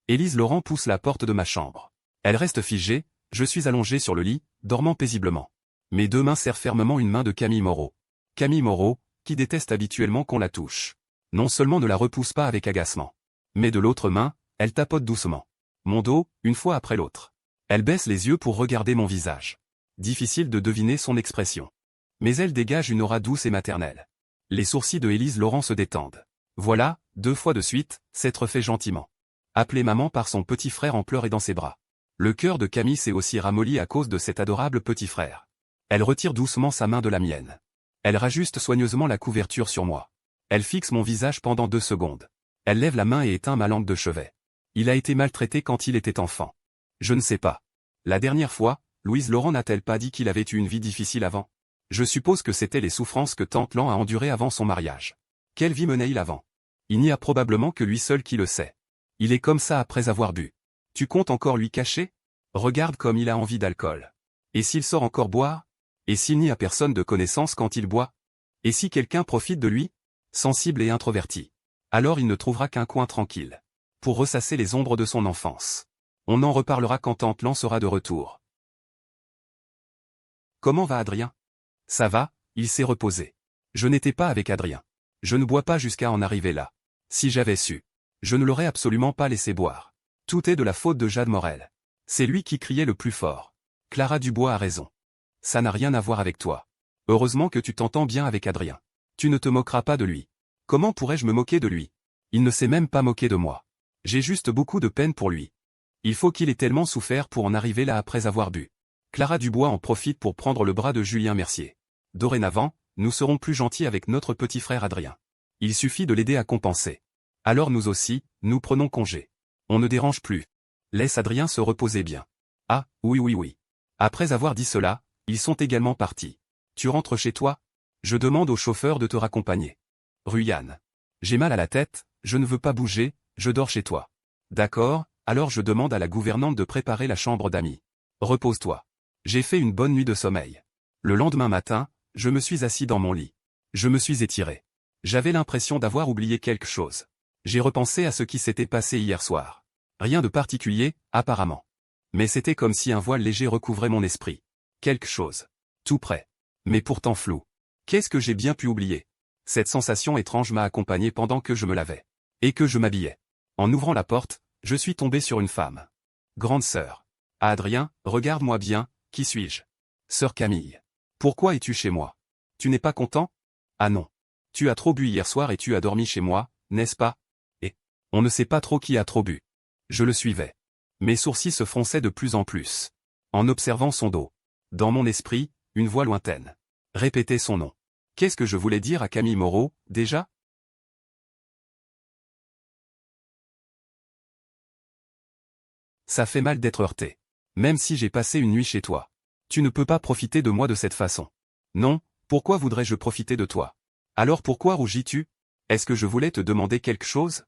Élise Laurent pousse la porte de ma chambre. Elle reste figée, je suis allongé sur le lit, dormant paisiblement. Mes deux mains serrent fermement une main de Camille Moreau. Camille Moreau, qui déteste habituellement qu'on la touche. Non seulement ne la repousse pas avec agacement, mais de l'autre main, elle tapote doucement mon dos, une fois après l'autre. Elle baisse les yeux pour regarder mon visage. Difficile de deviner son expression. Mais elle dégage une aura douce et maternelle. Les sourcils de Élise Laurent se détendent. Voilà, 2 fois de suite, s'être fait gentiment. Appelé maman par son petit frère en pleurs et dans ses bras. Le cœur de Camille s'est aussi ramolli à cause de cet adorable petit frère. Elle retire doucement sa main de la mienne. Elle rajuste soigneusement la couverture sur moi. Elle fixe mon visage pendant 2 secondes. Elle lève la main et éteint ma lampe de chevet. Il a été maltraité quand il était enfant. Je ne sais pas. La dernière fois, Louise Laurent n'a-t-elle pas dit qu'il avait eu une vie difficile avant? Je suppose que c'était les souffrances que tante Lan a endurées avant son mariage. Quelle vie menait-il avant? Il n'y a probablement que lui seul qui le sait. Il est comme ça après avoir bu. Tu comptes encore lui cacher? Regarde comme il a envie d'alcool. Et s'il sort encore boire? Et s'il n'y a personne de connaissance quand il boit? Et si quelqu'un profite de lui? Sensible et introverti. Alors il ne trouvera qu'un coin tranquille. Pour ressasser les ombres de son enfance. On en reparlera quand tante Lan sera de retour. Comment va Adrien? Ça va, il s'est reposé. Je n'étais pas avec Adrien. Je ne bois pas jusqu'à en arriver là. Si j'avais su, je ne l'aurais absolument pas laissé boire. Tout est de la faute de Jade Morel. C'est lui qui criait le plus fort. Clara Dubois a raison. Ça n'a rien à voir avec toi. Heureusement que tu t'entends bien avec Adrien. Tu ne te moqueras pas de lui. Comment pourrais-je me moquer de lui? Il ne s'est même pas moqué de moi. J'ai juste beaucoup de peine pour lui. Il faut qu'il ait tellement souffert pour en arriver là après avoir bu. Clara Dubois en profite pour prendre le bras de Julien Mercier. Dorénavant, nous serons plus gentils avec notre petit frère Adrien. Il suffit de l'aider à compenser. Alors nous aussi, nous prenons congé. On ne dérange plus. Laisse Adrien se reposer bien. Ah, oui oui oui. Après avoir dit cela, ils sont également partis. Tu rentres chez toi? Je demande au chauffeur de te raccompagner. Rue Yann. J'ai mal à la tête, je ne veux pas bouger, je dors chez toi. D'accord, alors je demande à la gouvernante de préparer la chambre d'amis. Repose-toi. J'ai fait une bonne nuit de sommeil. Le lendemain matin, je me suis assis dans mon lit. Je me suis étiré. J'avais l'impression d'avoir oublié quelque chose. J'ai repensé à ce qui s'était passé hier soir. Rien de particulier, apparemment. Mais c'était comme si un voile léger recouvrait mon esprit. Quelque chose. Tout près. Mais pourtant flou. Qu'est-ce que j'ai bien pu oublier? Cette sensation étrange m'a accompagné pendant que je me lavais. Et que je m'habillais. En ouvrant la porte, je suis tombé sur une femme. Grande sœur. Ah Adrien, regarde-moi bien, qui suis-je? Sœur Camille. Pourquoi es-tu chez moi? Tu n'es pas content? Ah non. Tu as trop bu hier soir et tu as dormi chez moi, n'est-ce pas? Et on ne sait pas trop qui a trop bu. Je le suivais. Mes sourcils se fronçaient de plus en plus. En observant son dos. Dans mon esprit, une voix lointaine répétait son nom. Qu'est-ce que je voulais dire à Camille Moreau, déjà? Ça fait mal d'être heurté. Même si j'ai passé une nuit chez toi. Tu ne peux pas profiter de moi de cette façon. Non, pourquoi voudrais-je profiter de toi? Alors pourquoi rougis-tu? Est-ce que je voulais te demander quelque chose?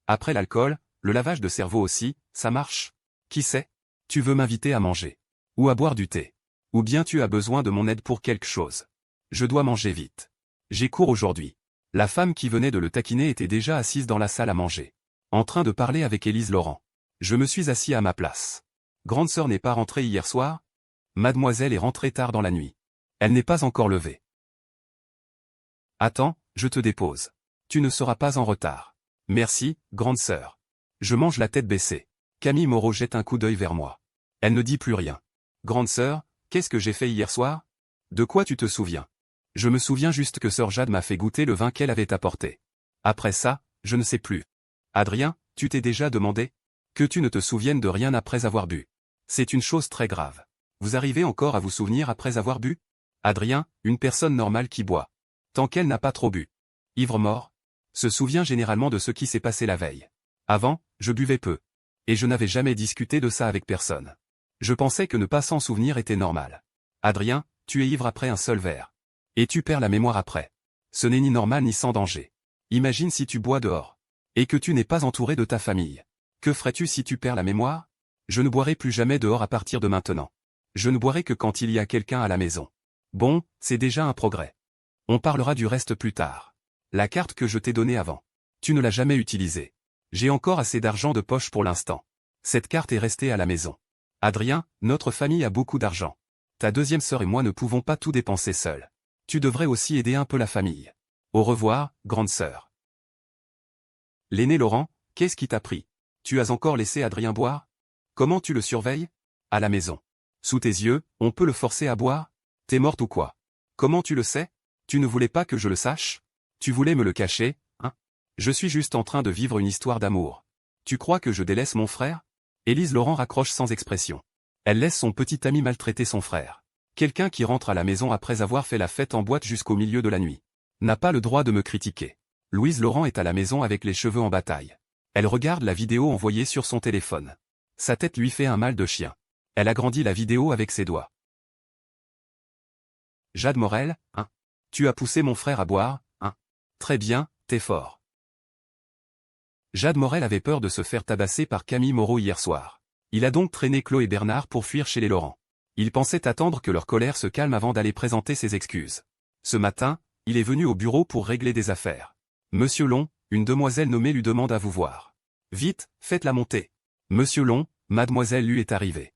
Après l'alcool, le lavage de cerveau aussi, ça marche? Qui sait? Tu veux m'inviter à manger? Ou à boire du thé? Ou bien tu as besoin de mon aide pour quelque chose? Je dois manger vite. J'ai cours aujourd'hui. La femme qui venait de le taquiner était déjà assise dans la salle à manger. En train de parler avec Élise Laurent. Je me suis assis à ma place. Grande sœur n'est pas rentrée hier soir? Mademoiselle est rentrée tard dans la nuit. Elle n'est pas encore levée. Attends, je te dépose. Tu ne seras pas en retard. Merci, grande sœur. Je mange la tête baissée. Camille Moreau jette un coup d'œil vers moi. Elle ne dit plus rien. Grande sœur, qu'est-ce que j'ai fait hier soir? De quoi tu te souviens? Je me souviens juste que sœur Jade m'a fait goûter le vin qu'elle avait apporté. Après ça, je ne sais plus. Adrien, tu t'es déjà demandé? Que tu ne te souviennes de rien après avoir bu. C'est une chose très grave. Vous arrivez encore à vous souvenir après avoir bu? Adrien, une personne normale qui boit. Tant qu'elle n'a pas trop bu. Ivre-mort. Se souvient généralement de ce qui s'est passé la veille. Avant, je buvais peu. Et je n'avais jamais discuté de ça avec personne. Je pensais que ne pas s'en souvenir était normal. Adrien, tu es ivre après un seul verre. Et tu perds la mémoire après. Ce n'est ni normal ni sans danger. Imagine si tu bois dehors. Et que tu n'es pas entouré de ta famille. Que ferais-tu si tu perds la mémoire? Je ne boirai plus jamais dehors à partir de maintenant. Je ne boirai que quand il y a quelqu'un à la maison. Bon, c'est déjà un progrès. On parlera du reste plus tard. La carte que je t'ai donnée avant. Tu ne l'as jamais utilisée. J'ai encore assez d'argent de poche pour l'instant. Cette carte est restée à la maison. Adrien, notre famille a beaucoup d'argent. Ta deuxième sœur et moi ne pouvons pas tout dépenser seuls. Tu devrais aussi aider un peu la famille. Au revoir, grande sœur. L'aîné Laurent, qu'est-ce qui t'a pris? Tu as encore laissé Adrien boire? Comment tu le surveilles? À la maison. Sous tes yeux, on peut le forcer à boire? T'es morte ou quoi? Comment tu le sais? Tu ne voulais pas que je le sache? Tu voulais me le cacher, hein? Je suis juste en train de vivre une histoire d'amour. Tu crois que je délaisse mon frère? Élise Laurent raccroche sans expression. Elle laisse son petit ami maltraiter son frère. Quelqu'un qui rentre à la maison après avoir fait la fête en boîte jusqu'au milieu de la nuit n'a pas le droit de me critiquer. Louise Laurent est à la maison avec les cheveux en bataille. Elle regarde la vidéo envoyée sur son téléphone. Sa tête lui fait un mal de chien. Elle agrandit la vidéo avec ses doigts. Jade Morel, hein? Tu as poussé mon frère à boire, hein? Très bien, t'es fort. Jade Morel avait peur de se faire tabasser par Camille Moreau hier soir. Il a donc traîné Chloé et Bernard pour fuir chez les Laurent. Il pensait attendre que leur colère se calme avant d'aller présenter ses excuses. Ce matin, il est venu au bureau pour régler des affaires. Monsieur Long, une demoiselle nommée lui demande à vous voir. Vite, faites-la monter. Monsieur Long, mademoiselle lui est arrivée.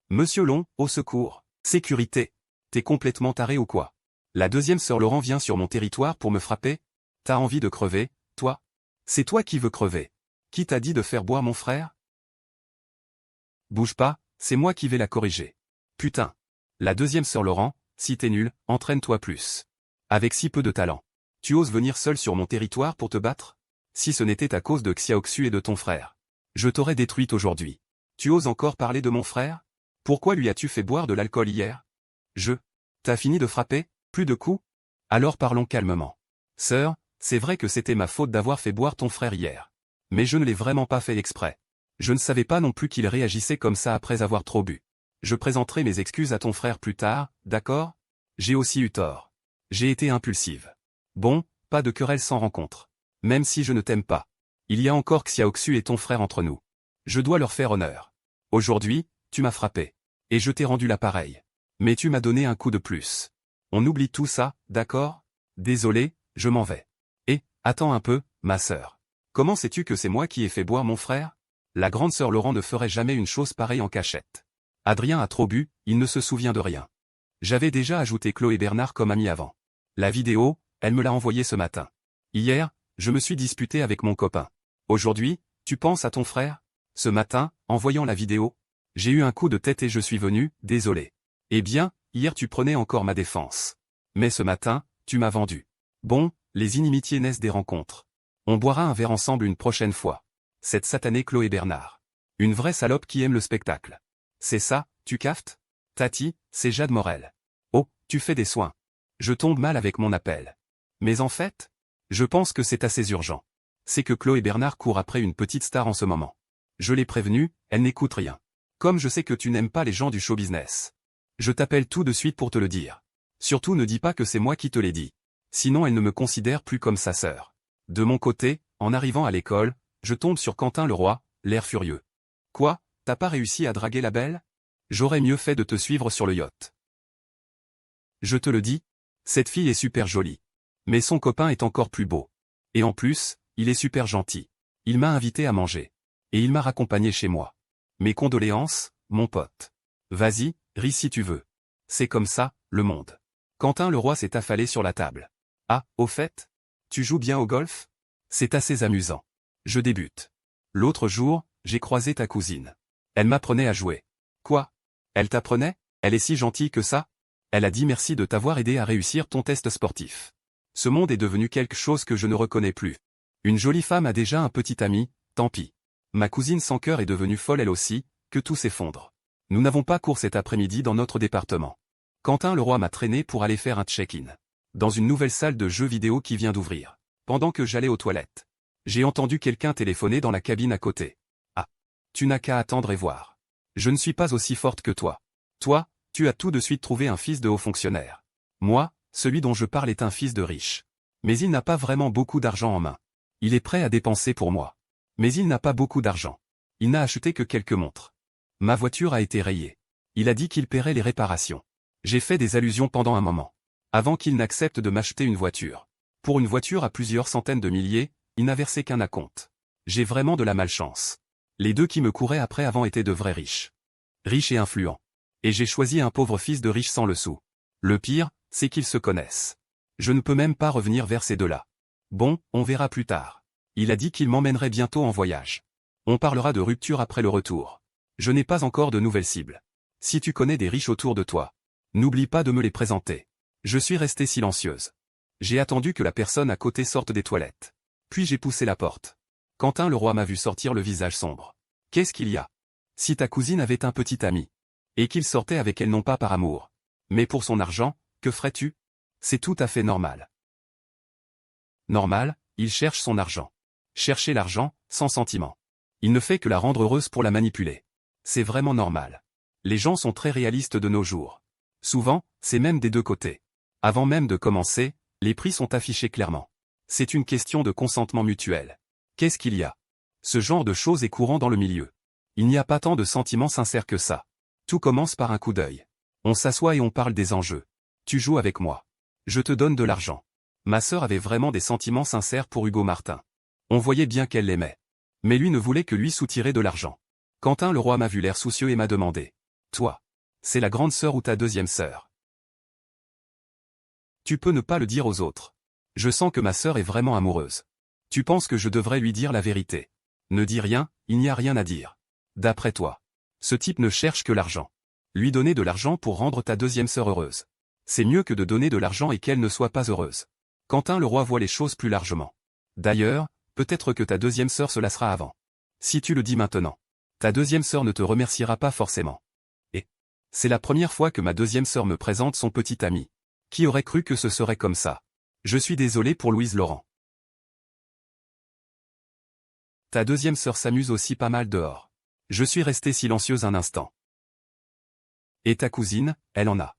Monsieur Long, au secours. Sécurité. T'es complètement taré ou quoi? La deuxième sœur Laurent vient sur mon territoire pour me frapper? T'as envie de crever, toi? C'est toi qui veux crever. Qui t'a dit de faire boire mon frère? Bouge pas, c'est moi qui vais la corriger. Putain. La deuxième sœur Laurent, si t'es nul, entraîne-toi plus. Avec si peu de talent. Tu oses venir seul sur mon territoire pour te battre? Si ce n'était à cause de Xiaoxu et de ton frère. Je t'aurais détruite aujourd'hui. Tu oses encore parler de mon frère? Pourquoi lui as-tu fait boire de l'alcool hier? T'as fini de frapper? Plus de coups? Alors parlons calmement. Sœur, c'est vrai que c'était ma faute d'avoir fait boire ton frère hier. Mais je ne l'ai vraiment pas fait exprès. Je ne savais pas non plus qu'il réagissait comme ça après avoir trop bu. Je présenterai mes excuses à ton frère plus tard, d'accord? J'ai aussi eu tort. J'ai été impulsive. Bon, pas de querelle sans rencontre. Même si je ne t'aime pas. Il y a encore Xiaoxu et ton frère entre nous. Je dois leur faire honneur. Aujourd'hui, tu m'as frappé. Et je t'ai rendu l'appareil. Mais tu m'as donné un coup de plus. On oublie tout ça, d'accord? Désolé, je m'en vais. Et, attends un peu, ma sœur. Comment sais-tu que c'est moi qui ai fait boire mon frère? La grande sœur Laurent ne ferait jamais une chose pareille en cachette. Adrien a trop bu, il ne se souvient de rien. J'avais déjà ajouté Chloé et Bernard comme amis avant. La vidéo, elle me l'a envoyée ce matin. Hier, je me suis disputé avec mon copain. Aujourd'hui, tu penses à ton frère? Ce matin, en voyant la vidéo, j'ai eu un coup de tête et je suis venu, désolé. Eh bien, hier tu prenais encore ma défense. Mais ce matin, tu m'as vendu. Bon, les inimitiés naissent des rencontres. On boira un verre ensemble une prochaine fois. Cette satanée Chloé Bernard. Une vraie salope qui aime le spectacle. C'est ça, tu caftes? Tati, c'est Jade Morel. Oh, tu fais des soins. Je tombe mal avec mon appel. Mais en fait, je pense que c'est assez urgent. C'est que Chloé Bernard court après une petite star en ce moment. Je l'ai prévenue, elle n'écoute rien. Comme je sais que tu n'aimes pas les gens du show business. Je t'appelle tout de suite pour te le dire. Surtout ne dis pas que c'est moi qui te l'ai dit. Sinon elle ne me considère plus comme sa sœur. De mon côté, en arrivant à l'école, je tombe sur Quentin Leroy, l'air furieux. Quoi, t'as pas réussi à draguer la belle? J'aurais mieux fait de te suivre sur le yacht. Je te le dis, cette fille est super jolie. Mais son copain est encore plus beau. Et en plus, il est super gentil. Il m'a invité à manger. Et il m'a raccompagné chez moi. Mes condoléances, mon pote. Vas-y, ris si tu veux. C'est comme ça, le monde. Quentin Leroy s'est affalé sur la table. Ah, au fait? Tu joues bien au golf? C'est assez amusant. Je débute. L'autre jour, j'ai croisé ta cousine. Elle m'apprenait à jouer. Quoi? Elle t'apprenait? Elle est si gentille que ça? Elle a dit merci de t'avoir aidé à réussir ton test sportif. Ce monde est devenu quelque chose que je ne reconnais plus. Une jolie femme a déjà un petit ami, tant pis. Ma cousine sans cœur est devenue folle elle aussi, que tout s'effondre. Nous n'avons pas cours cet après-midi dans notre département. Quentin Leroy m'a traîné pour aller faire un check-in. Dans une nouvelle salle de jeux vidéo qui vient d'ouvrir. Pendant que j'allais aux toilettes. J'ai entendu quelqu'un téléphoner dans la cabine à côté. Ah. Tu n'as qu'à attendre et voir. Je ne suis pas aussi forte que toi. Toi, tu as tout de suite trouvé un fils de haut fonctionnaire. Moi, celui dont je parle est un fils de riche. Mais il n'a pas vraiment beaucoup d'argent en main. Il est prêt à dépenser pour moi. Mais il n'a pas beaucoup d'argent. Il n'a acheté que quelques montres. Ma voiture a été rayée. Il a dit qu'il paierait les réparations. J'ai fait des allusions pendant un moment. Avant qu'il n'accepte de m'acheter une voiture. Pour une voiture à plusieurs centaines de milliers, il n'a versé qu'un acompte. J'ai vraiment de la malchance. Les deux qui me couraient après avant étaient de vrais riches. Riches et influents. Et j'ai choisi un pauvre fils de riche sans le sou. Le pire, c'est qu'ils se connaissent. Je ne peux même pas revenir vers ces deux-là. Bon, on verra plus tard. Il a dit qu'il m'emmènerait bientôt en voyage. On parlera de rupture après le retour. Je n'ai pas encore de nouvelles cibles. Si tu connais des riches autour de toi, n'oublie pas de me les présenter. Je suis restée silencieuse. J'ai attendu que la personne à côté sorte des toilettes. Puis j'ai poussé la porte. Quentin Leroy m'a vu sortir le visage sombre. Qu'est-ce qu'il y a? Si ta cousine avait un petit ami. Et qu'il sortait avec elle non pas par amour. Mais pour son argent, que ferais-tu? C'est tout à fait normal. Normal, il cherche son argent. Chercher l'argent, sans sentiment. Il ne fait que la rendre heureuse pour la manipuler. C'est vraiment normal. Les gens sont très réalistes de nos jours. Souvent, c'est même des deux côtés. Avant même de commencer, les prix sont affichés clairement. C'est une question de consentement mutuel. Qu'est-ce qu'il y a? Ce genre de choses est courant dans le milieu. Il n'y a pas tant de sentiments sincères que ça. Tout commence par un coup d'œil. On s'assoit et on parle des enjeux. Tu joues avec moi. Je te donne de l'argent. Ma sœur avait vraiment des sentiments sincères pour Hugo Martin. On voyait bien qu'elle l'aimait. Mais lui ne voulait que lui soutirer de l'argent. Quentin Leroy m'a vu l'air soucieux et m'a demandé. Toi, c'est la grande sœur ou ta deuxième sœur? Tu peux ne pas le dire aux autres. Je sens que ma sœur est vraiment amoureuse. Tu penses que je devrais lui dire la vérité? Ne dis rien, il n'y a rien à dire. D'après toi. Ce type ne cherche que l'argent. Lui donner de l'argent pour rendre ta deuxième sœur heureuse. C'est mieux que de donner de l'argent et qu'elle ne soit pas heureuse. Quentin Leroy voit les choses plus largement. D'ailleurs, peut-être que ta deuxième sœur se lassera avant. Si tu le dis maintenant. Ta deuxième sœur ne te remerciera pas forcément. Et c'est la première fois que ma deuxième sœur me présente son petit ami. Qui aurait cru que ce serait comme ça? Je suis désolé pour Louise Laurent. Ta deuxième sœur s'amuse aussi pas mal dehors. Je suis restée silencieuse un instant. Et ta cousine, elle en a.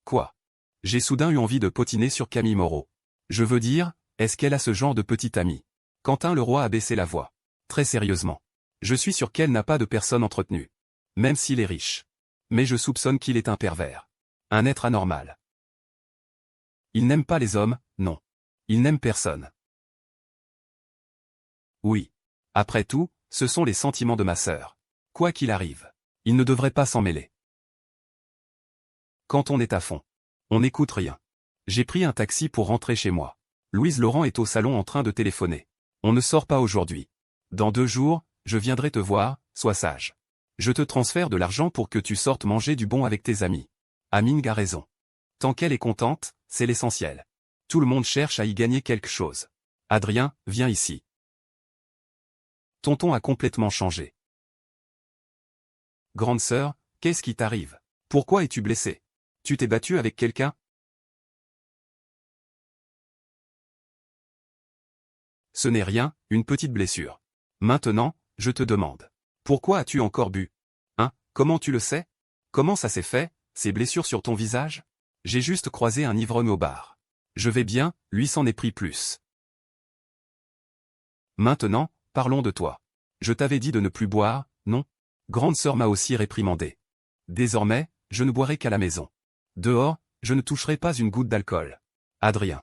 Quoi? J'ai soudain eu envie de potiner sur Camille Moreau. Je veux dire, est-ce qu'elle a ce genre de petit ami? Quentin Leroy a baissé la voix. Très sérieusement. Je suis sûr qu'elle n'a pas de personne entretenue. Même s'il est riche. Mais je soupçonne qu'il est un pervers. Un être anormal. Il n'aime pas les hommes, non. Il n'aime personne. Oui. Après tout, ce sont les sentiments de ma sœur. Quoi qu'il arrive, il ne devrait pas s'en mêler. Quand on est à fond, on n'écoute rien. J'ai pris un taxi pour rentrer chez moi. Louise Laurent est au salon en train de téléphoner. On ne sort pas aujourd'hui. Dans 2 jours, je viendrai te voir, sois sage. Je te transfère de l'argent pour que tu sortes manger du bon avec tes amis. Amine a raison. Tant qu'elle est contente, c'est l'essentiel. Tout le monde cherche à y gagner quelque chose. Adrien, viens ici. Tonton a complètement changé. Grande sœur, qu'est-ce qui t'arrive? Pourquoi es-tu blessée? Tu t'es battue avec quelqu'un? Ce n'est rien, une petite blessure. Maintenant, je te demande. Pourquoi as-tu encore bu? Hein, comment tu le sais? Comment ça s'est fait, ces blessures sur ton visage? J'ai juste croisé un ivrogne au bar. Je vais bien, lui s'en est pris plus. Maintenant, parlons de toi. Je t'avais dit de ne plus boire, non? Grande sœur m'a aussi réprimandé. Désormais, je ne boirai qu'à la maison. Dehors, je ne toucherai pas une goutte d'alcool. Adrien.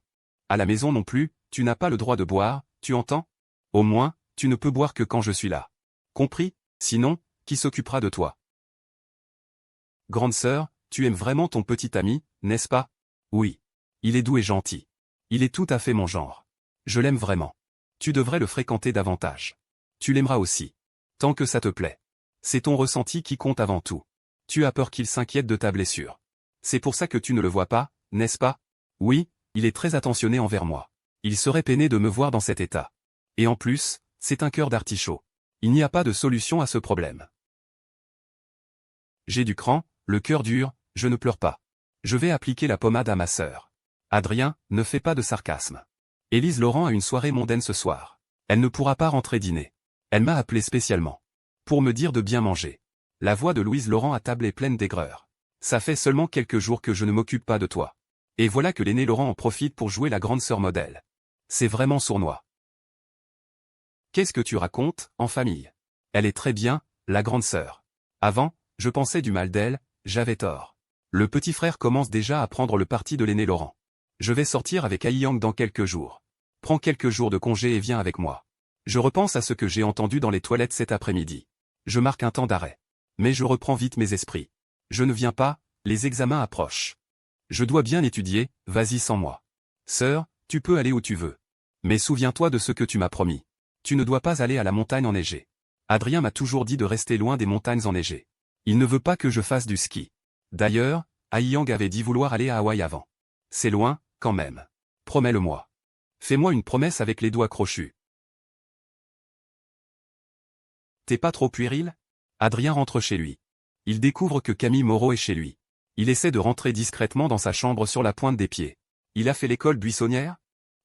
À la maison non plus, tu n'as pas le droit de boire, tu entends? Au moins, tu ne peux boire que quand je suis là. Compris? Sinon, qui s'occupera de toi? Grande sœur, tu aimes vraiment ton petit ami, n'est-ce pas? Oui. Il est doux et gentil. Il est tout à fait mon genre. Je l'aime vraiment. Tu devrais le fréquenter davantage. Tu l'aimeras aussi. Tant que ça te plaît. C'est ton ressenti qui compte avant tout. Tu as peur qu'il s'inquiète de ta blessure. C'est pour ça que tu ne le vois pas, n'est-ce pas? Oui, il est très attentionné envers moi. Il serait peiné de me voir dans cet état. Et en plus, c'est un cœur d'artichaut. Il n'y a pas de solution à ce problème. J'ai du cran, le cœur dur, je ne pleure pas. Je vais appliquer la pommade à ma sœur. Adrien, ne fais pas de sarcasme. Élise Laurent a une soirée mondaine ce soir. Elle ne pourra pas rentrer dîner. Elle m'a appelé spécialement. Pour me dire de bien manger. La voix de Louise Laurent à table est pleine d'aigreur. Ça fait seulement quelques jours que je ne m'occupe pas de toi. Et voilà que l'aîné Laurent en profite pour jouer la grande sœur modèle. C'est vraiment sournois. Qu'est-ce que tu racontes, en famille? Elle est très bien, la grande sœur. Avant, je pensais du mal d'elle, j'avais tort. Le petit frère commence déjà à prendre le parti de l'aîné Laurent. Je vais sortir avec Aiyang dans quelques jours. Prends quelques jours de congé et viens avec moi. Je repense à ce que j'ai entendu dans les toilettes cet après-midi. Je marque un temps d'arrêt. Mais je reprends vite mes esprits. Je ne viens pas, les examens approchent. Je dois bien étudier, vas-y sans moi. Sœur, tu peux aller où tu veux. Mais souviens-toi de ce que tu m'as promis. Tu ne dois pas aller à la montagne enneigée. Adrien m'a toujours dit de rester loin des montagnes enneigées. Il ne veut pas que je fasse du ski. D'ailleurs, Aiyang avait dit vouloir aller à Hawaï avant. C'est loin, quand même. Promets-le-moi. Fais-moi une promesse avec les doigts crochus. T'es pas trop puéril? Adrien rentre chez lui. Il découvre que Camille Moreau est chez lui. Il essaie de rentrer discrètement dans sa chambre sur la pointe des pieds. Il a fait l'école buissonnière?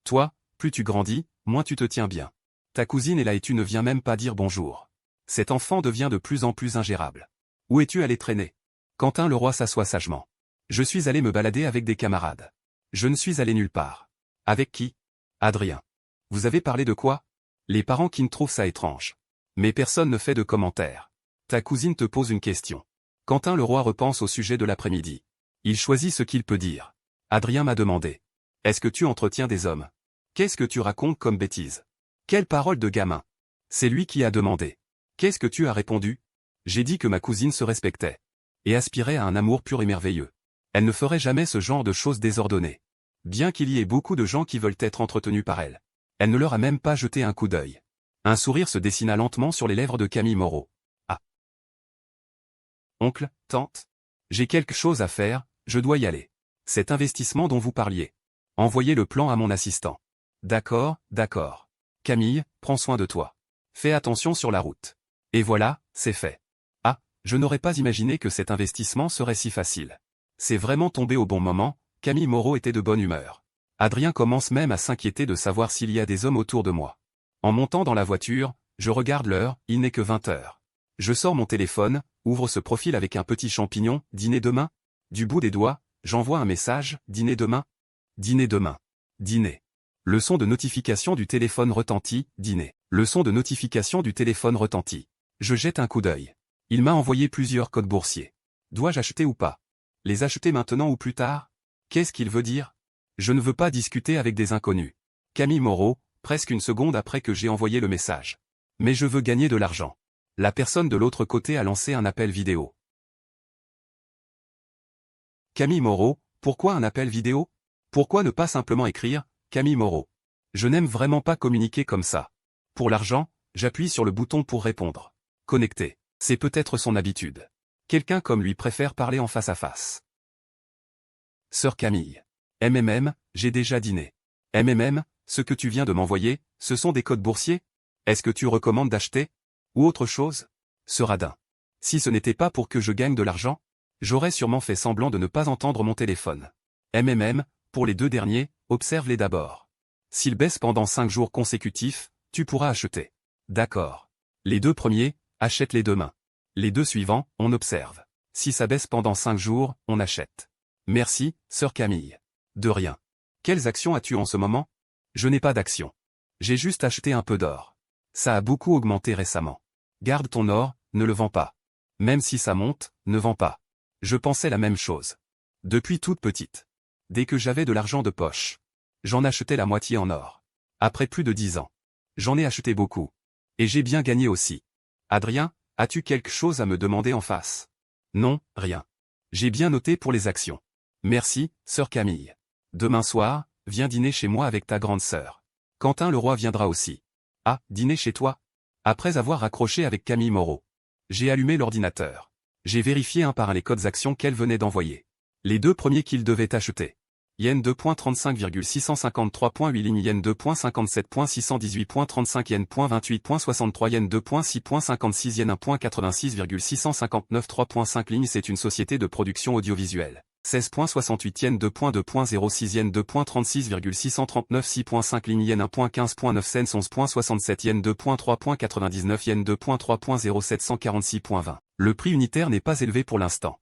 Toi, plus tu grandis, moins tu te tiens bien. Ta cousine est là et tu ne viens même pas dire bonjour. Cet enfant devient de plus en plus ingérable. Où es-tu allé traîner? Quentin Leroy s'assoit sagement. Je suis allé me balader avec des camarades. Je ne suis allé nulle part. Avec qui? Adrien. Vous avez parlé de quoi? Les parents qui ne trouvent ça étrange. Mais personne ne fait de commentaires. Ta cousine te pose une question. Quentin Leroy repense au sujet de l'après-midi. Il choisit ce qu'il peut dire. Adrien m'a demandé. Est-ce que tu entretiens des hommes? Qu'est-ce que tu racontes comme bêtise? Quelle parole de gamin? C'est lui qui a demandé. Qu'est-ce que tu as répondu? J'ai dit que ma cousine se respectait. Et aspirait à un amour pur et merveilleux. Elle ne ferait jamais ce genre de choses désordonnées. Bien qu'il y ait beaucoup de gens qui veulent être entretenus par elle. Elle ne leur a même pas jeté un coup d'œil. Un sourire se dessina lentement sur les lèvres de Camille Moreau. Ah. Oncle, tante? J'ai quelque chose à faire, je dois y aller. Cet investissement dont vous parliez. Envoyez le plan à mon assistant. D'accord, d'accord. Camille, prends soin de toi. Fais attention sur la route. Et voilà, c'est fait. Ah, je n'aurais pas imaginé que cet investissement serait si facile. C'est vraiment tombé au bon moment, Camille Moreau était de bonne humeur. Adrien commence même à s'inquiéter de savoir s'il y a des hommes autour de moi. En montant dans la voiture, je regarde l'heure, il n'est que 20 heures. Je sors mon téléphone, ouvre ce profil avec un petit champignon, dîner demain? Du bout des doigts, j'envoie un message, dîner demain? Dîner demain. Dîner. Le son de notification du téléphone retentit, dîner. Le son de notification du téléphone retentit. Je jette un coup d'œil. Il m'a envoyé plusieurs codes boursiers. Dois-je acheter ou pas? Les acheter maintenant ou plus tard? Qu'est-ce qu'il veut dire? Je ne veux pas discuter avec des inconnus. Camille Moreau, presque une seconde après que j'ai envoyé le message. Mais je veux gagner de l'argent. La personne de l'autre côté a lancé un appel vidéo. Camille Moreau, pourquoi un appel vidéo? Pourquoi ne pas simplement écrire « Camille Moreau ». Je n'aime vraiment pas communiquer comme ça. Pour l'argent, j'appuie sur le bouton pour répondre. Connecter. C'est peut-être son habitude. Quelqu'un comme lui préfère parler en face à face. Sœur Camille. J'ai déjà dîné. Ce que tu viens de m'envoyer, ce sont des codes boursiers? Est-ce que tu recommandes d'acheter? Ou autre chose? Ce radin. Si ce n'était pas pour que je gagne de l'argent, j'aurais sûrement fait semblant de ne pas entendre mon téléphone. Pour les deux derniers, observe-les d'abord. S'ils baissent pendant 5 jours consécutifs, tu pourras acheter. D'accord. Les 2 premiers, achète-les demain. Les 2 suivants, on observe. Si ça baisse pendant 5 jours, on achète. Merci, sœur Camille. De rien. Quelles actions as-tu en ce moment? Je n'ai pas d'action. J'ai juste acheté un peu d'or. Ça a beaucoup augmenté récemment. Garde ton or, ne le vends pas. Même si ça monte, ne vends pas. Je pensais la même chose. Depuis toute petite. Dès que j'avais de l'argent de poche. J'en achetais la moitié en or. Après plus de 10 ans. J'en ai acheté beaucoup. Et j'ai bien gagné aussi. Adrien, as-tu quelque chose à me demander en face? Non, rien. J'ai bien noté pour les actions. Merci, sœur Camille. Demain soir, viens dîner chez moi avec ta grande sœur. Quentin Leroy viendra aussi. Ah, dîner chez toi? Après avoir raccroché avec Camille Moreau. J'ai allumé l'ordinateur. J'ai vérifié un par un les codes actions qu'elle venait d'envoyer. Les 2 premiers qu'il devait acheter. Yen 2.35,653.8 lignes yen 2.57.618.35 yen 28.63 yen 2.6.56 yen 1.86,659 3.5 lignes c'est une société de production audiovisuelle. 16.68 yen 2.2.06 yen 2.36,639 6.5 lignes yen 1.15.9 cents 11.67 yen 2.3.99 yen 2.3.0746.20. Le prix unitaire n'est pas élevé pour l'instant.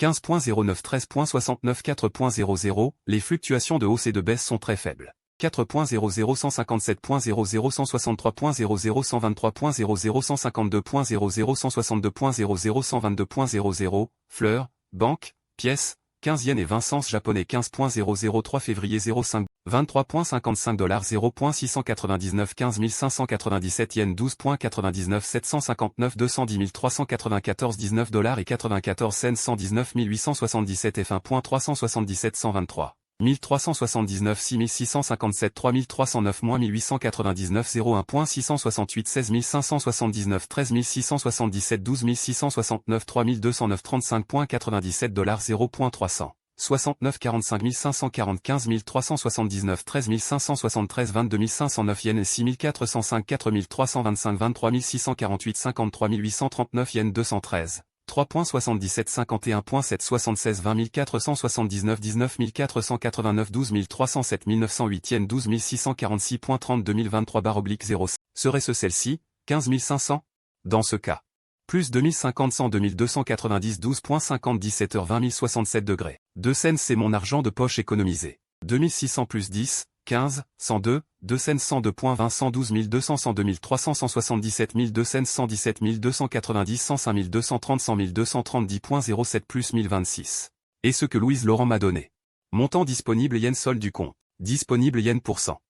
15.09 13.69 4.00, les fluctuations de hausse et de baisse sont très faibles. 4.00 157.00 163.00 123.00 152.00 162.00 122.00, fleurs, banque, pièces, 15 yens et 20 cents japonais 15.003 février 05, 23.55 0.699 15 597 yens 12.99 759 210 394 19 et 94 cents 119 877 F1.377 123. 1379 6657 3309 1899 01.668 16579 13677 12669 3209 35.97 $0.300 69 45 540 15 379 13 573 22 509 yens 6405 4325 23 648 53 839 yens 213 3.77 51.7 76 20 479 19 489 12 307 908 yens 12 646.30 2023/0 serait-ce celle-ci, 15 500? Dans ce cas. Plus 2050 100 2290 12.50 17 h 20 067 degrés. 2 cents c'est mon argent de poche économisé. 2600 plus 10, 15, 102, 2 cents 102.20 112 200 102 300 177 200 117 290 105 230 100 230 plus 1026. Et ce que Louise Laurent m'a donné. Montant disponible yen solde du compte. Disponible yen pour cent.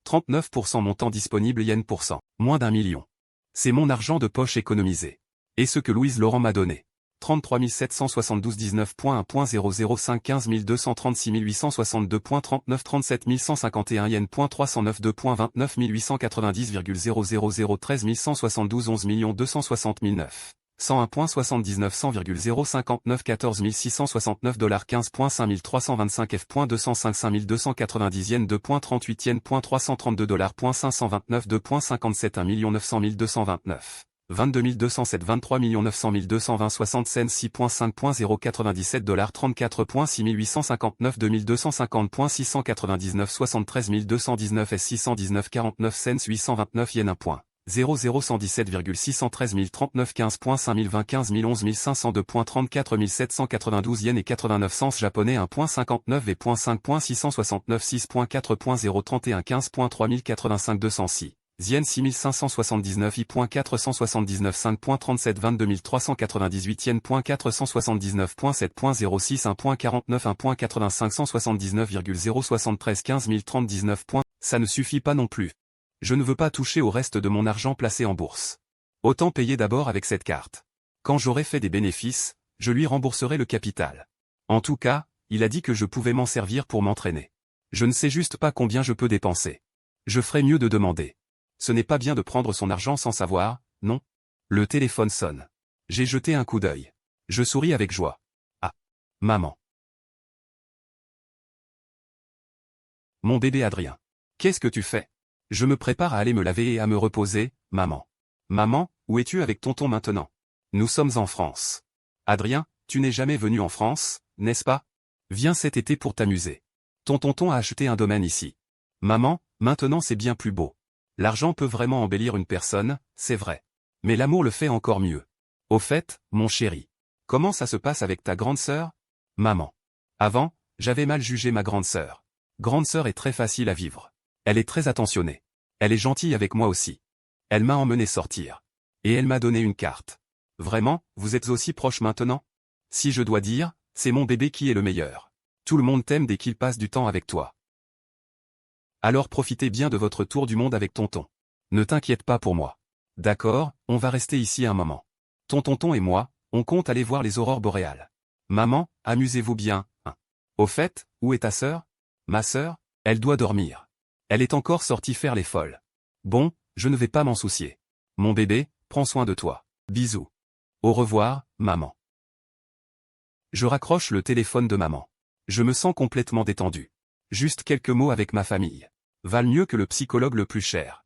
39% montant disponible yen pour cent. Moins d'1 million. C'est mon argent de poche économisé. Et ce que Louise Laurent m'a donné. 33 772 19.1.005 15 236 862.39 37 151 yens. 309 2.29 890,000 13 172 11 260 009. 101.79 100,059 14 669 $15.5 325 F.205 5290 yens 2.38 yens. 332 $529 2.57 1 900 229. 22 207 23 900 220 60 cents 6.5.097 $34.6 859 2250.699 73 219 S 619 49 cents 829 yens 1. 00117,613 039 15.5020 15 011 502.34 792 yens et 89 cents japonais 1.59 et 5.669 6.4.031 15.3085 206. Yen 6579 I.479 5.37 22 398 yens. 479.7.06 1.49 1.85 179,073 15 039 points. Ça ne suffit pas non plus. Je ne veux pas toucher au reste de mon argent placé en bourse. Autant payer d'abord avec cette carte. Quand j'aurai fait des bénéfices, je lui rembourserai le capital. En tout cas, il a dit que je pouvais m'en servir pour m'entraîner. Je ne sais juste pas combien je peux dépenser. Je ferais mieux de demander. Ce n'est pas bien de prendre son argent sans savoir, non? Le téléphone sonne. J'ai jeté un coup d'œil. Je souris avec joie. Ah. Maman. Mon bébé Adrien. Qu'est-ce que tu fais? Je me prépare à aller me laver et à me reposer, maman. Maman, où es-tu avec tonton maintenant? Nous sommes en France. Adrien, tu n'es jamais venu en France, n'est-ce pas? Viens cet été pour t'amuser. Ton tonton a acheté un domaine ici. Maman, maintenant c'est bien plus beau. L'argent peut vraiment embellir une personne, c'est vrai. Mais l'amour le fait encore mieux. Au fait, mon chéri. Comment ça se passe avec ta grande sœur? Maman. Avant, j'avais mal jugé ma grande sœur. Grande sœur est très facile à vivre. Elle est très attentionnée. Elle est gentille avec moi aussi. Elle m'a emmené sortir. Et elle m'a donné une carte. Vraiment, vous êtes aussi proches maintenant? Si je dois dire, c'est mon bébé qui est le meilleur. Tout le monde t'aime dès qu'il passe du temps avec toi. Alors profitez bien de votre tour du monde avec tonton. Ne t'inquiète pas pour moi. D'accord, on va rester ici un moment. Ton tonton et moi, on compte aller voir les aurores boréales. Maman, amusez-vous bien, hein. Au fait, où est ta sœur? Ma sœur? Elle doit dormir. Elle est encore sortie faire les folles. Bon, je ne vais pas m'en soucier. Mon bébé, prends soin de toi. Bisous. Au revoir, maman. Je raccroche le téléphone de maman. Je me sens complètement détendu. Juste quelques mots avec ma famille. Valent mieux que le psychologue le plus cher.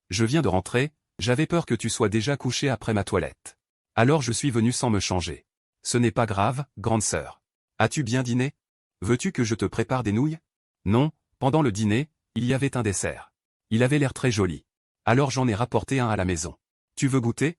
Je viens de rentrer, j'avais peur que tu sois déjà couché après ma toilette. Alors je suis venu sans me changer. Ce n'est pas grave, grande sœur. As-tu bien dîné? Veux-tu que je te prépare des nouilles? Non, pendant le dîner, il y avait un dessert. Il avait l'air très joli. Alors j'en ai rapporté un à la maison. Tu veux goûter?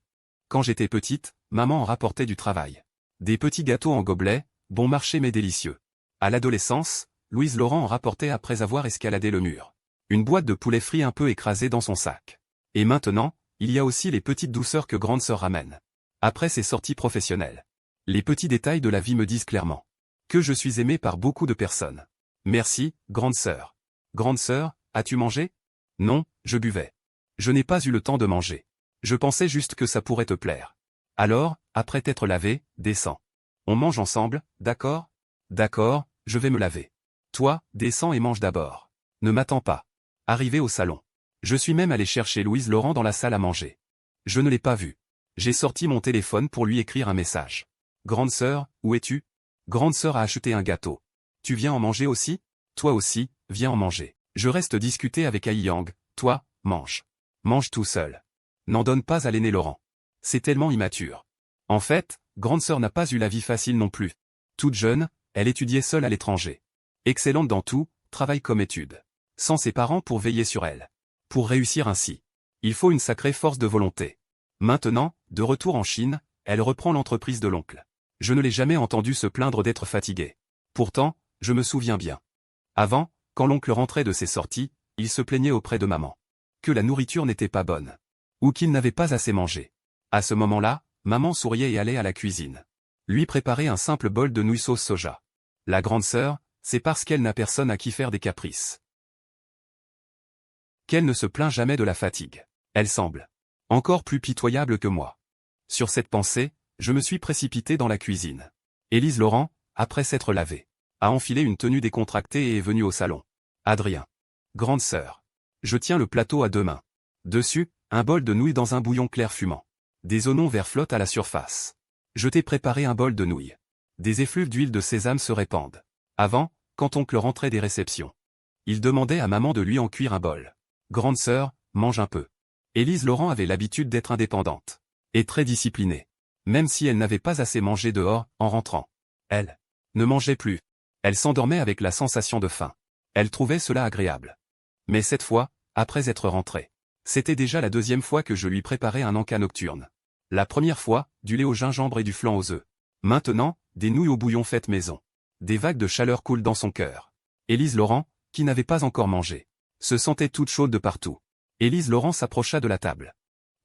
Quand j'étais petite, maman en rapportait du travail. Des petits gâteaux en gobelet, bon marché mais délicieux. À l'adolescence, Louise Laurent en rapportait après avoir escaladé le mur. Une boîte de poulet frit un peu écrasée dans son sac. Et maintenant, il y a aussi les petites douceurs que grande sœur ramène. Après ses sorties professionnelles. Les petits détails de la vie me disent clairement que je suis aimé par beaucoup de personnes. Merci, grande sœur. Grande sœur, as-tu mangé? Non, je buvais. Je n'ai pas eu le temps de manger. Je pensais juste que ça pourrait te plaire. Alors, après t'être lavé, descends. On mange ensemble, d'accord? D'accord, je vais me laver. Toi, descends et mange d'abord. Ne m'attends pas. Arrivé au salon. Je suis même allé chercher Louise Laurent dans la salle à manger. Je ne l'ai pas vue. J'ai sorti mon téléphone pour lui écrire un message. Grande sœur, où es-tu? Grande sœur a acheté un gâteau. Tu viens en manger aussi? Toi aussi, viens en manger. Je reste discuter avec Aiyang, toi, mange. Mange tout seul. N'en donne pas à l'aîné Laurent. C'est tellement immature. En fait, grande sœur n'a pas eu la vie facile non plus. Toute jeune, elle étudiait seule à l'étranger. Excellente dans tout, travail comme étude. Sans ses parents pour veiller sur elle. Pour réussir ainsi, il faut une sacrée force de volonté. Maintenant, de retour en Chine, elle reprend l'entreprise de l'oncle. Je ne l'ai jamais entendu se plaindre d'être fatigué. Pourtant, je me souviens bien. Avant, quand l'oncle rentrait de ses sorties, il se plaignait auprès de maman. Que la nourriture n'était pas bonne. Ou qu'il n'avait pas assez mangé. À ce moment-là, maman souriait et allait à la cuisine. Lui préparer un simple bol de nouilles sauce soja. La grande sœur, c'est parce qu'elle n'a personne à qui faire des caprices. Qu'elle ne se plaint jamais de la fatigue. Elle semble encore plus pitoyable que moi. Sur cette pensée, je me suis précipité dans la cuisine. Élise Laurent, après s'être lavée, a enfilé une tenue décontractée et est venue au salon. Adrien. Grande sœur. Je tiens le plateau à 2 mains. Dessus, un bol de nouilles dans un bouillon clair fumant. Des oignons verts flottent à la surface. Je t'ai préparé un bol de nouilles. Des effluves d'huile de sésame se répandent. Avant, quand oncle rentrait des réceptions, il demandait à maman de lui en cuire un bol. Grande sœur, mange un peu. Élise Laurent avait l'habitude d'être indépendante. Et très disciplinée. Même si elle n'avait pas assez mangé dehors, en rentrant. Elle ne mangeait plus. Elle s'endormait avec la sensation de faim. Elle trouvait cela agréable. Mais cette fois, après être rentrée, c'était déjà la 2e fois que je lui préparais un encas nocturne. La première fois, du lait au gingembre et du flan aux œufs. Maintenant, des nouilles au bouillon faites maison. Des vagues de chaleur coulent dans son cœur. Élise Laurent, qui n'avait pas encore mangé, se sentait toute chaude de partout. Élise Laurent s'approcha de la table.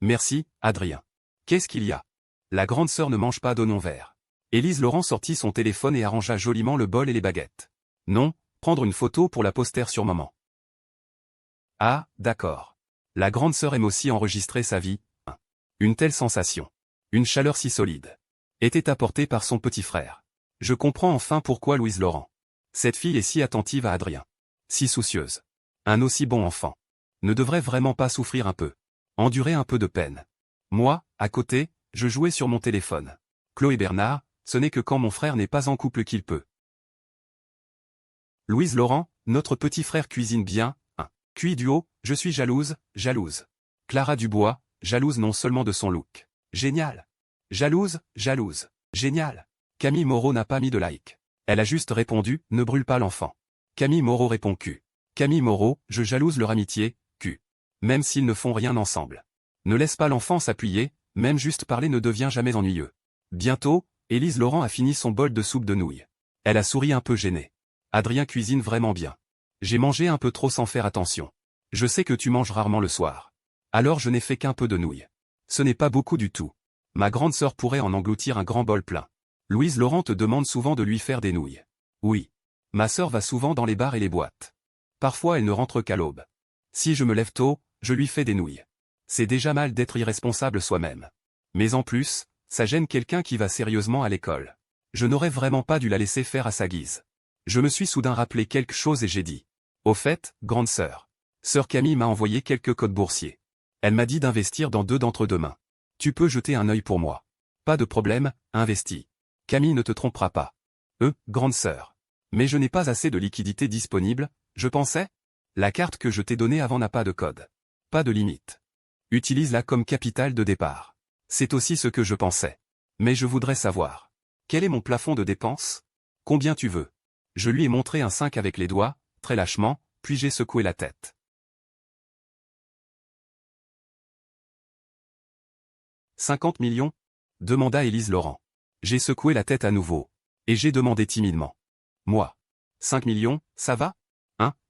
Merci, Adrien. Qu'est-ce qu'il y a? La grande sœur ne mange pas d'oignons verts. Élise Laurent sortit son téléphone et arrangea joliment le bol et les baguettes. Non, prendre une photo pour la poster sur maman. Ah, d'accord. La grande sœur aime aussi enregistrer sa vie. Une telle sensation, une chaleur si solide, était apportée par son petit frère. Je comprends enfin pourquoi Louise Laurent. Cette fille est si attentive à Adrien. Si soucieuse. Un aussi bon enfant. Ne devrait vraiment pas souffrir un peu. Endurer un peu de peine. Moi, à côté, je jouais sur mon téléphone. Chloé Bernard, ce n'est que quand mon frère n'est pas en couple qu'il peut. Louise Laurent, notre petit frère cuisine bien, cuit du haut, je suis jalouse, jalouse. Clara Dubois, jalouse non seulement de son look. Génial. Jalouse, jalouse. Génial. Camille Moreau n'a pas mis de like. Elle a juste répondu, ne brûle pas l'enfant. Camille Moreau répond Q. Camille Moreau, je jalouse leur amitié, Q. Même s'ils ne font rien ensemble. Ne laisse pas l'enfant s'appuyer, même juste parler ne devient jamais ennuyeux. Bientôt, Élise Laurent a fini son bol de soupe de nouilles. Elle a souri un peu gênée. Adrien cuisine vraiment bien. J'ai mangé un peu trop sans faire attention. Je sais que tu manges rarement le soir. Alors je n'ai fait qu'un peu de nouilles. Ce n'est pas beaucoup du tout. Ma grande sœur pourrait en engloutir un grand bol plein. Louise Laurent te demande souvent de lui faire des nouilles. Oui. Ma sœur va souvent dans les bars et les boîtes. Parfois elle ne rentre qu'à l'aube. Si je me lève tôt, je lui fais des nouilles. C'est déjà mal d'être irresponsable soi-même. Mais en plus, ça gêne quelqu'un qui va sérieusement à l'école. Je n'aurais vraiment pas dû la laisser faire à sa guise. Je me suis soudain rappelé quelque chose et j'ai dit. Au fait, grande sœur. Sœur Camille m'a envoyé quelques codes boursiers. Elle m'a dit d'investir dans 2 d'entre demain. Tu peux jeter un œil pour moi. Pas de problème, investis. Camille ne te trompera pas. Grande sœur. Mais je n'ai pas assez de liquidité disponible, je pensais? La carte que je t'ai donnée avant n'a pas de code. Pas de limite. Utilise-la comme capital de départ. C'est aussi ce que je pensais. Mais je voudrais savoir. Quel est mon plafond de dépenses? Combien tu veux? Je lui ai montré un 5 avec les doigts, très lâchement, puis j'ai secoué la tête. 50 millions? Demanda Élise Laurent. J'ai secoué la tête à nouveau. Et j'ai demandé timidement. Moi. 5 millions, ça va?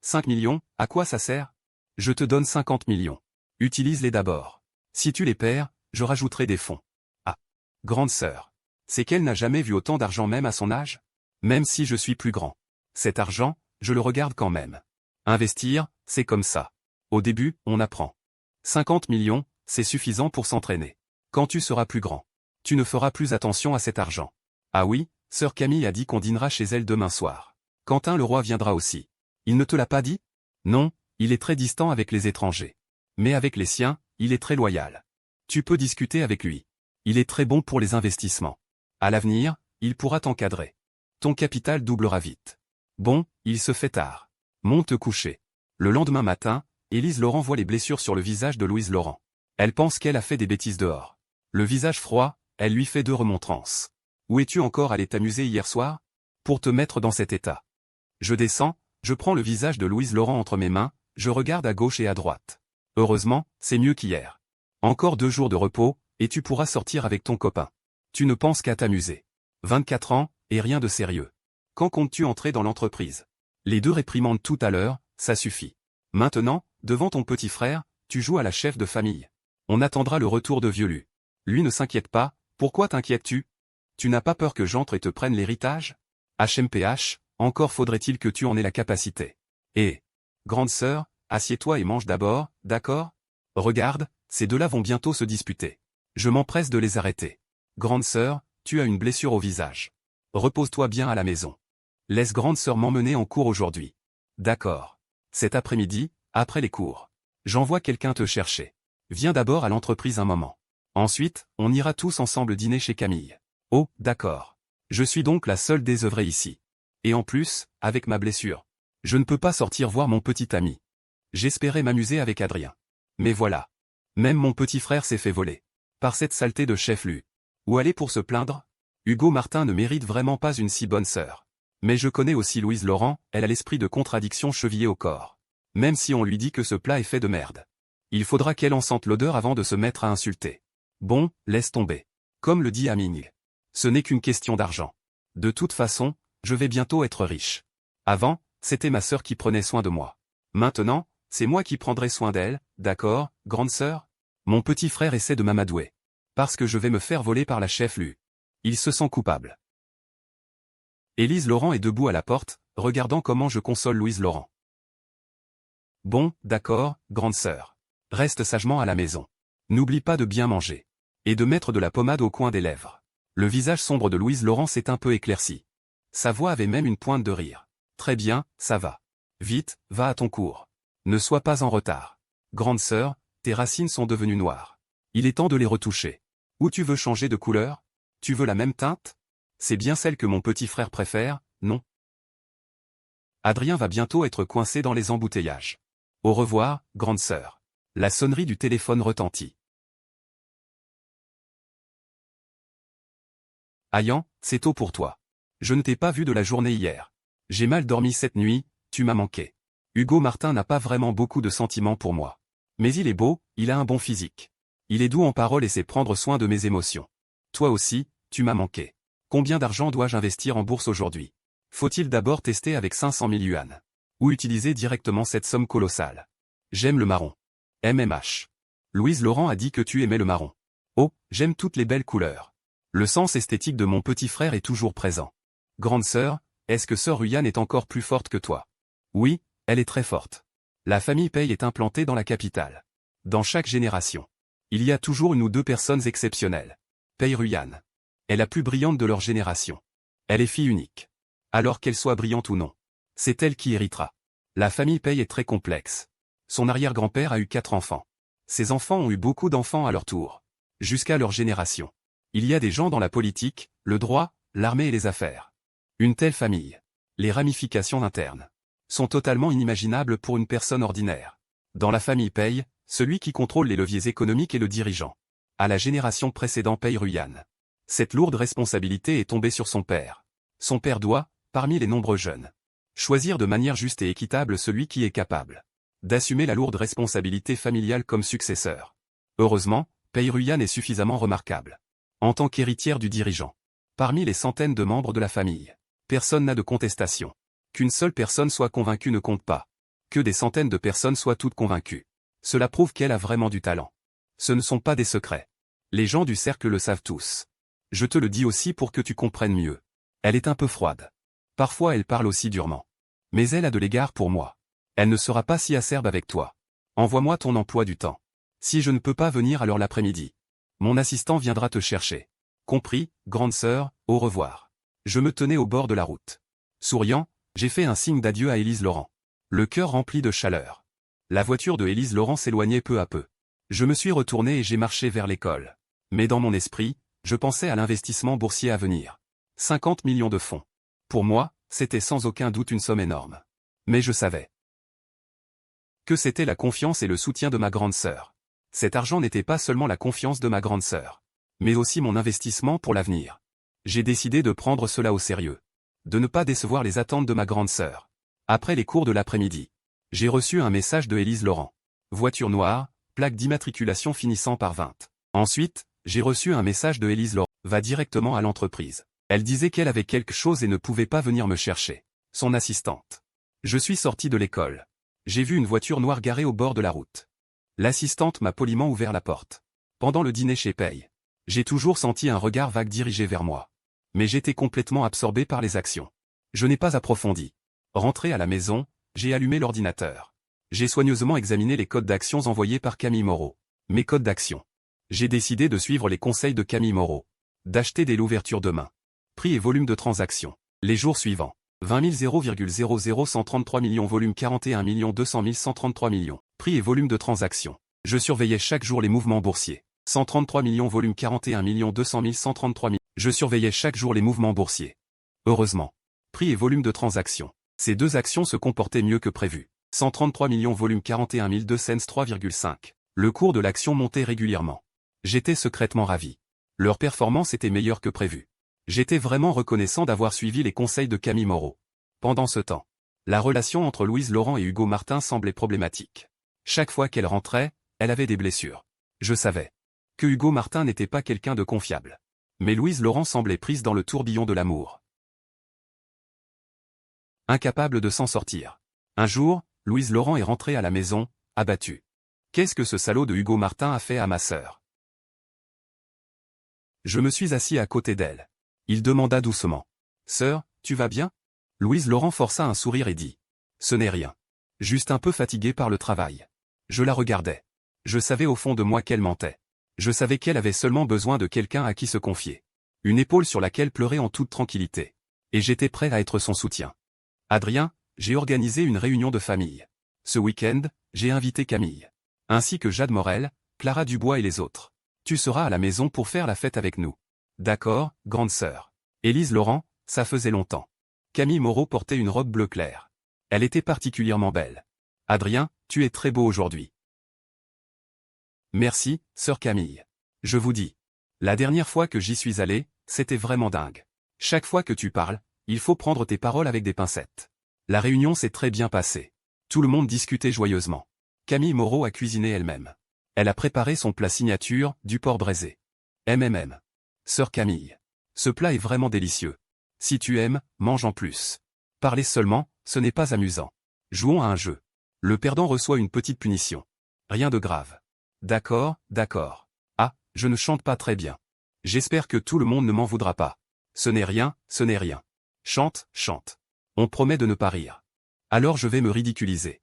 5 millions, à quoi ça sert? Je te donne 50 millions. Utilise-les d'abord. Si tu les perds, je rajouterai des fonds. Ah. Grande sœur. C'est qu'elle n'a jamais vu autant d'argent même à son âge? Même si je suis plus grand. Cet argent, je le regarde quand même. Investir, c'est comme ça. Au début, on apprend. 50 millions, c'est suffisant pour s'entraîner. Quand tu seras plus grand, tu ne feras plus attention à cet argent. Ah oui, sœur Camille a dit qu'on dînera chez elle demain soir. Quentin le roi viendra aussi. Il ne te l'a pas dit? Non, il est très distant avec les étrangers. Mais avec les siens, il est très loyal. Tu peux discuter avec lui. Il est très bon pour les investissements. À l'avenir, il pourra t'encadrer. Ton capital doublera vite. Bon, il se fait tard. Monte te coucher. Le lendemain matin, Élise Laurent voit les blessures sur le visage de Louise Laurent. Elle pense qu'elle a fait des bêtises dehors. Le visage froid, elle lui fait 2 remontrances. Où es-tu encore allé t'amuser hier soir? Pour te mettre dans cet état. Je descends, je prends le visage de Louise Laurent entre mes mains, je regarde à gauche et à droite. Heureusement, c'est mieux qu'hier. Encore 2 jours de repos, et tu pourras sortir avec ton copain. Tu ne penses qu'à t'amuser. 24 ans, et rien de sérieux. Quand comptes-tu entrer dans l'entreprise? Les 2 réprimandes tout à l'heure, ça suffit. Maintenant, devant ton petit frère, tu joues à la chef de famille. On attendra le retour de Violu. Lui ne s'inquiète pas, pourquoi t'inquiètes-tu? Tu n'as pas peur que j'entre et te prenne l'héritage? HMPH, encore faudrait-il que tu en aies la capacité. Et, grande sœur, assieds-toi et mange d'abord, d'accord? Regarde, ces 2-là vont bientôt se disputer. Je m'empresse de les arrêter. Grande sœur, tu as une blessure au visage. Repose-toi bien à la maison. Laisse grande sœur m'emmener en cours aujourd'hui. D'accord. Cet après-midi, après les cours. J'envoie quelqu'un te chercher. Viens d'abord à l'entreprise un moment. Ensuite, on ira tous ensemble dîner chez Camille. Oh, d'accord. Je suis donc la seule désœuvrée ici. Et en plus, avec ma blessure, je ne peux pas sortir voir mon petit ami. J'espérais m'amuser avec Adrien. Mais voilà. Même mon petit frère s'est fait voler. Par cette saleté de chef Lu. Où aller pour se plaindre? Hugo Martin ne mérite vraiment pas une si bonne sœur. Mais je connais aussi Louise Laurent, elle a l'esprit de contradiction chevillé au corps. Même si on lui dit que ce plat est fait de merde. Il faudra qu'elle en sente l'odeur avant de se mettre à insulter. Bon, laisse tomber. Comme le dit Aming. Ce n'est qu'une question d'argent. De toute façon, je vais bientôt être riche. Avant, c'était ma sœur qui prenait soin de moi. Maintenant, c'est moi qui prendrai soin d'elle, d'accord, grande sœur? Mon petit frère essaie de m'amadouer. Parce que je vais me faire voler par la chef Lu. Il se sent coupable. Élise Laurent est debout à la porte, regardant comment je console Louise Laurent. Bon, d'accord, grande sœur. Reste sagement à la maison. N'oublie pas de bien manger. Et de mettre de la pommade au coin des lèvres. Le visage sombre de Louise Laurent s'est un peu éclairci. Sa voix avait même une pointe de rire. Très bien, ça va. Vite, va à ton cours. Ne sois pas en retard. Grande sœur, tes racines sont devenues noires. Il est temps de les retoucher. Ou tu veux changer de couleur? Tu veux la même teinte? C'est bien celle que mon petit frère préfère, non? Adrien va bientôt être coincé dans les embouteillages. Au revoir, grande sœur. La sonnerie du téléphone retentit. Ayan, c'est tôt pour toi. Je ne t'ai pas vu de la journée hier. J'ai mal dormi cette nuit, tu m'as manqué. Hugo Martin n'a pas vraiment beaucoup de sentiments pour moi. Mais il est beau, il a un bon physique. Il est doux en parole et sait prendre soin de mes émotions. Toi aussi, tu m'as manqué. Combien d'argent dois-je investir en bourse aujourd'hui? Faut-il d'abord tester avec 500 000 yuan? Ou utiliser directement cette somme colossale? J'aime le marron. MMH. Louise Laurent a dit que tu aimais le marron. Oh, j'aime toutes les belles couleurs. Le sens esthétique de mon petit frère est toujours présent. Grande sœur, est-ce que sœur Ruyan est encore plus forte que toi? Oui, elle est très forte. La famille Paye est implantée dans la capitale. Dans chaque génération, il y a toujours 1 ou 2 personnes exceptionnelles. Paye Ruyan est la plus brillante de leur génération. Elle est fille unique. Alors qu'elle soit brillante ou non, c'est elle qui héritera. La famille Paye est très complexe. Son arrière-grand-père a eu 4 enfants. Ses enfants ont eu beaucoup d'enfants à leur tour. Jusqu'à leur génération. Il y a des gens dans la politique, le droit, l'armée et les affaires. Une telle famille. Les ramifications internes sont totalement inimaginables pour une personne ordinaire. Dans la famille Paye, celui qui contrôle les leviers économiques est le dirigeant. À la génération précédente Paye Ruyan. Cette lourde responsabilité est tombée sur son père. Son père doit, parmi les nombreux jeunes, choisir de manière juste et équitable celui qui est capable d'assumer la lourde responsabilité familiale comme successeur. Heureusement, Paye Ruyan est suffisamment remarquable. En tant qu'héritière du dirigeant. Parmi les centaines de membres de la famille, personne n'a de contestation. Qu'une seule personne soit convaincue ne compte pas. Que des centaines de personnes soient toutes convaincues. Cela prouve qu'elle a vraiment du talent. Ce ne sont pas des secrets. Les gens du cercle le savent tous. Je te le dis aussi pour que tu comprennes mieux. Elle est un peu froide. Parfois elle parle aussi durement. Mais elle a de l'égard pour moi. Elle ne sera pas si acerbe avec toi. Envoie-moi ton emploi du temps. Si je ne peux pas venir alors l'après-midi, mon assistant viendra te chercher. Compris, grande sœur, au revoir. Je me tenais au bord de la route. Souriant, j'ai fait un signe d'adieu à Élise Laurent. Le cœur rempli de chaleur. La voiture de Élise Laurent s'éloignait peu à peu. Je me suis retourné et j'ai marché vers l'école. Mais dans mon esprit, je pensais à l'investissement boursier à venir. 50 millions de fonds. Pour moi, c'était sans aucun doute une somme énorme. Mais je savais que c'était la confiance et le soutien de ma grande sœur. Cet argent n'était pas seulement la confiance de ma grande sœur, mais aussi mon investissement pour l'avenir. J'ai décidé de prendre cela au sérieux. De ne pas décevoir les attentes de ma grande sœur. Après les cours de l'après-midi, j'ai reçu un message de Élise Laurent. Voiture noire, plaque d'immatriculation finissant par 20. Ensuite, j'ai reçu un message de Élise Laurent. Va directement à l'entreprise. Elle disait qu'elle avait quelque chose et ne pouvait pas venir me chercher. Son assistante. Je suis sorti de l'école. J'ai vu une voiture noire garée au bord de la route. L'assistante m'a poliment ouvert la porte. Pendant le dîner chez Paye, j'ai toujours senti un regard vague dirigé vers moi. Mais j'étais complètement absorbé par les actions. Je n'ai pas approfondi. Rentré à la maison, j'ai allumé l'ordinateur. J'ai soigneusement examiné les codes d'actions envoyés par Camille Moreau. Mes codes d'action. J'ai décidé de suivre les conseils de Camille Moreau. D'acheter dès l'ouverture demain. Prix et volume de transaction. Les jours suivants. 20 0,00133 millions volume 41 200 133 millions. Prix et volume de transaction. Je surveillais chaque jour les mouvements boursiers. 133 millions volume 41 200 133 millions. Je surveillais chaque jour les mouvements boursiers. Heureusement. Prix et volume de transaction. Ces deux actions se comportaient mieux que prévu. 133 millions volume 41 200 3,5. Le cours de l'action montait régulièrement. J'étais secrètement ravi. Leur performance était meilleure que prévu. J'étais vraiment reconnaissant d'avoir suivi les conseils de Camille Moreau. Pendant ce temps, la relation entre Louise Laurent et Hugo Martin semblait problématique. Chaque fois qu'elle rentrait, elle avait des blessures. Je savais que Hugo Martin n'était pas quelqu'un de confiable. Mais Louise Laurent semblait prise dans le tourbillon de l'amour. Incapable de s'en sortir. Un jour, Louise Laurent est rentrée à la maison, abattue. Qu'est-ce que ce salaud de Hugo Martin a fait à ma sœur? Je me suis assis à côté d'elle. Il demanda doucement. Sœur, tu vas bien? Louise Laurent força un sourire et dit. Ce n'est rien. Juste un peu fatiguée par le travail. Je la regardais. Je savais au fond de moi qu'elle mentait. Je savais qu'elle avait seulement besoin de quelqu'un à qui se confier. Une épaule sur laquelle pleurer en toute tranquillité. Et j'étais prêt à être son soutien. Adrien, j'ai organisé une réunion de famille. Ce week-end, j'ai invité Camille. Ainsi que Jade Morel, Clara Dubois et les autres. Tu seras à la maison pour faire la fête avec nous. D'accord, grande sœur. Élise Laurent, ça faisait longtemps. Camille Moreau portait une robe bleu clair. Elle était particulièrement belle. Adrien, tu es très beau aujourd'hui. Merci, sœur Camille. Je vous dis. La dernière fois que j'y suis allé, c'était vraiment dingue. Chaque fois que tu parles, il faut prendre tes paroles avec des pincettes. La réunion s'est très bien passée. Tout le monde discutait joyeusement. Camille Moreau a cuisiné elle-même. Elle a préparé son plat signature, du porc braisé. Sœur Camille. Ce plat est vraiment délicieux. Si tu aimes, mange en plus. Parler seulement, ce n'est pas amusant. Jouons à un jeu. Le perdant reçoit une petite punition. Rien de grave. D'accord, d'accord. Ah, je ne chante pas très bien. J'espère que tout le monde ne m'en voudra pas. Ce n'est rien, ce n'est rien. Chante, chante. On promet de ne pas rire. Alors je vais me ridiculiser.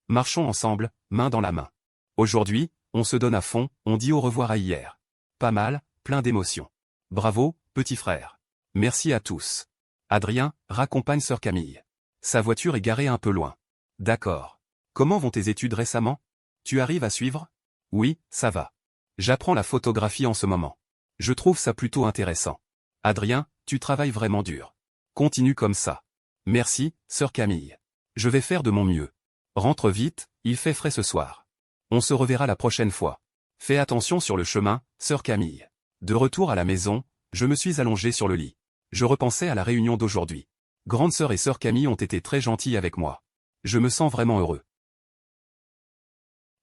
Marchons ensemble, main dans la main. Aujourd'hui, on se donne à fond, on dit au revoir à hier. Pas mal, plein d'émotions. Bravo, petit frère. Merci à tous. Adrien, raccompagne sœur Camille. Sa voiture est garée un peu loin. D'accord. Comment vont tes études récemment? Tu arrives à suivre? Oui, ça va. J'apprends la photographie en ce moment. Je trouve ça plutôt intéressant. Adrien, tu travailles vraiment dur. Continue comme ça. Merci, sœur Camille. Je vais faire de mon mieux. Rentre vite, il fait frais ce soir. On se reverra la prochaine fois. Fais attention sur le chemin, sœur Camille. De retour à la maison, je me suis allongé sur le lit. Je repensais à la réunion d'aujourd'hui. Grande sœur et sœur Camille ont été très gentilles avec moi. Je me sens vraiment heureux.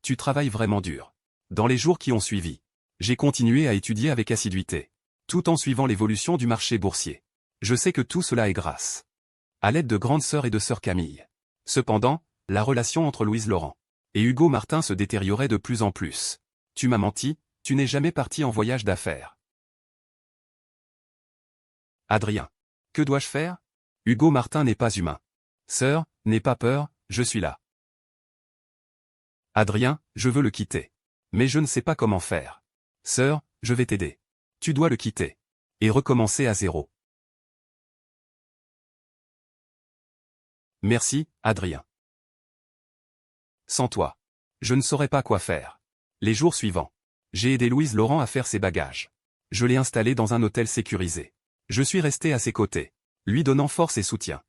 Tu travailles vraiment dur. Dans les jours qui ont suivi, j'ai continué à étudier avec assiduité, tout en suivant l'évolution du marché boursier. Je sais que tout cela est grâce à l'aide de grande sœur et de sœur Camille. Cependant, la relation entre Louise Laurent et Hugo Martin se détériorait de plus en plus. Tu m'as menti, tu n'es jamais parti en voyage d'affaires. Adrien. Que dois-je faire? Hugo Martin n'est pas humain. Sœur, n'aie pas peur, je suis là. Adrien, je veux le quitter. Mais je ne sais pas comment faire. Sœur, je vais t'aider. Tu dois le quitter. Et recommencer à zéro. Merci, Adrien. Sans toi, je ne saurais pas quoi faire. Les jours suivants, j'ai aidé Louise Laurent à faire ses bagages. Je l'ai installée dans un hôtel sécurisé. Je suis resté à ses côtés, lui donnant force et soutien.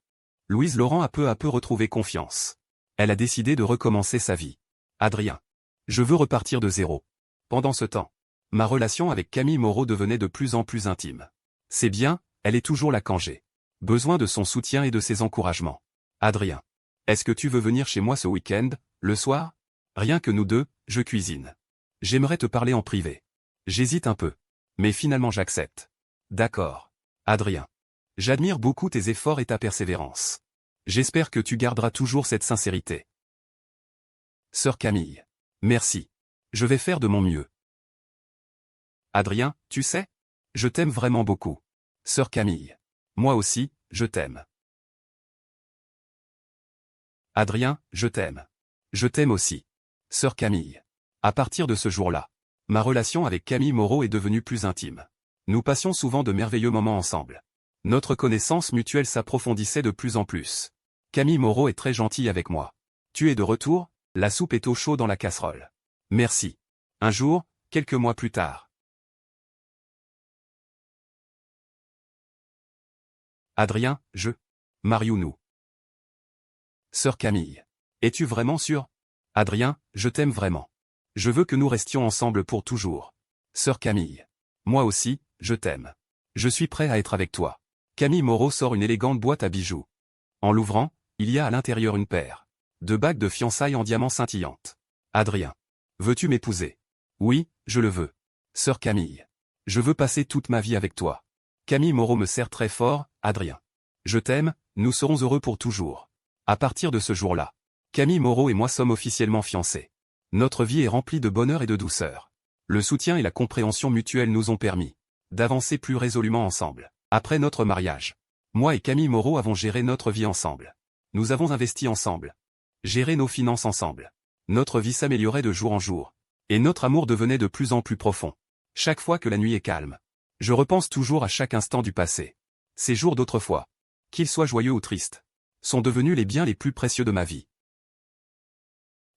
Louise Laurent a peu à peu retrouvé confiance. Elle a décidé de recommencer sa vie. Adrien. Je veux repartir de zéro. Pendant ce temps, ma relation avec Camille Moreau devenait de plus en plus intime. C'est bien, elle est toujours là quand j'ai besoin de son soutien et de ses encouragements. Adrien. Est-ce que tu veux venir chez moi ce week-end, le soir? Rien que nous deux, je cuisine. J'aimerais te parler en privé. J'hésite un peu. Mais finalement j'accepte. D'accord. Adrien. J'admire beaucoup tes efforts et ta persévérance. J'espère que tu garderas toujours cette sincérité. Sœur Camille. Merci. Je vais faire de mon mieux. Adrien, tu sais, je t'aime vraiment beaucoup. Sœur Camille. Moi aussi, je t'aime. Adrien, je t'aime. Je t'aime aussi. Sœur Camille. À partir de ce jour-là, ma relation avec Camille Moreau est devenue plus intime. Nous passions souvent de merveilleux moments ensemble. Notre connaissance mutuelle s'approfondissait de plus en plus. Camille Moreau est très gentille avec moi. Tu es de retour, la soupe est au chaud dans la casserole. Merci. Un jour, quelques mois plus tard. Adrien, je. Marions-nous. Sœur Camille. Es-tu vraiment sûre? Adrien, je t'aime vraiment. Je veux que nous restions ensemble pour toujours. Sœur Camille. Moi aussi, je t'aime. Je suis prêt à être avec toi. Camille Moreau sort une élégante boîte à bijoux. En l'ouvrant, il y a à l'intérieur une paire de bagues de fiançailles en diamants scintillantes. Adrien. Veux-tu m'épouser? Oui, je le veux. Sœur Camille. Je veux passer toute ma vie avec toi. Camille Moreau me serre très fort, Adrien. Je t'aime, nous serons heureux pour toujours. À partir de ce jour-là, Camille Moreau et moi sommes officiellement fiancés. Notre vie est remplie de bonheur et de douceur. Le soutien et la compréhension mutuelle nous ont permis d'avancer plus résolument ensemble. Après notre mariage, moi et Camille Moreau avons géré notre vie ensemble. Nous avons investi ensemble. Géré nos finances ensemble. Notre vie s'améliorait de jour en jour. Et notre amour devenait de plus en plus profond. Chaque fois que la nuit est calme, je repense toujours à chaque instant du passé. Ces jours d'autrefois, qu'ils soient joyeux ou tristes, sont devenus les biens les plus précieux de ma vie.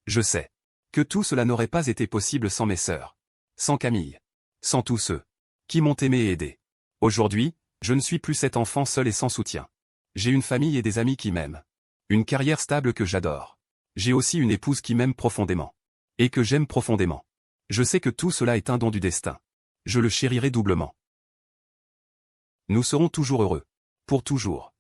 Je sais que tout cela n'aurait pas été possible sans mes sœurs, sans Camille, sans tous ceux qui m'ont aimé et aidé. Aujourd'hui, je ne suis plus cet enfant seul et sans soutien. J'ai une famille et des amis qui m'aiment. Une carrière stable que j'adore. J'ai aussi une épouse qui m'aime profondément. Et que j'aime profondément. Je sais que tout cela est un don du destin. Je le chérirai doublement. Nous serons toujours heureux. Pour toujours.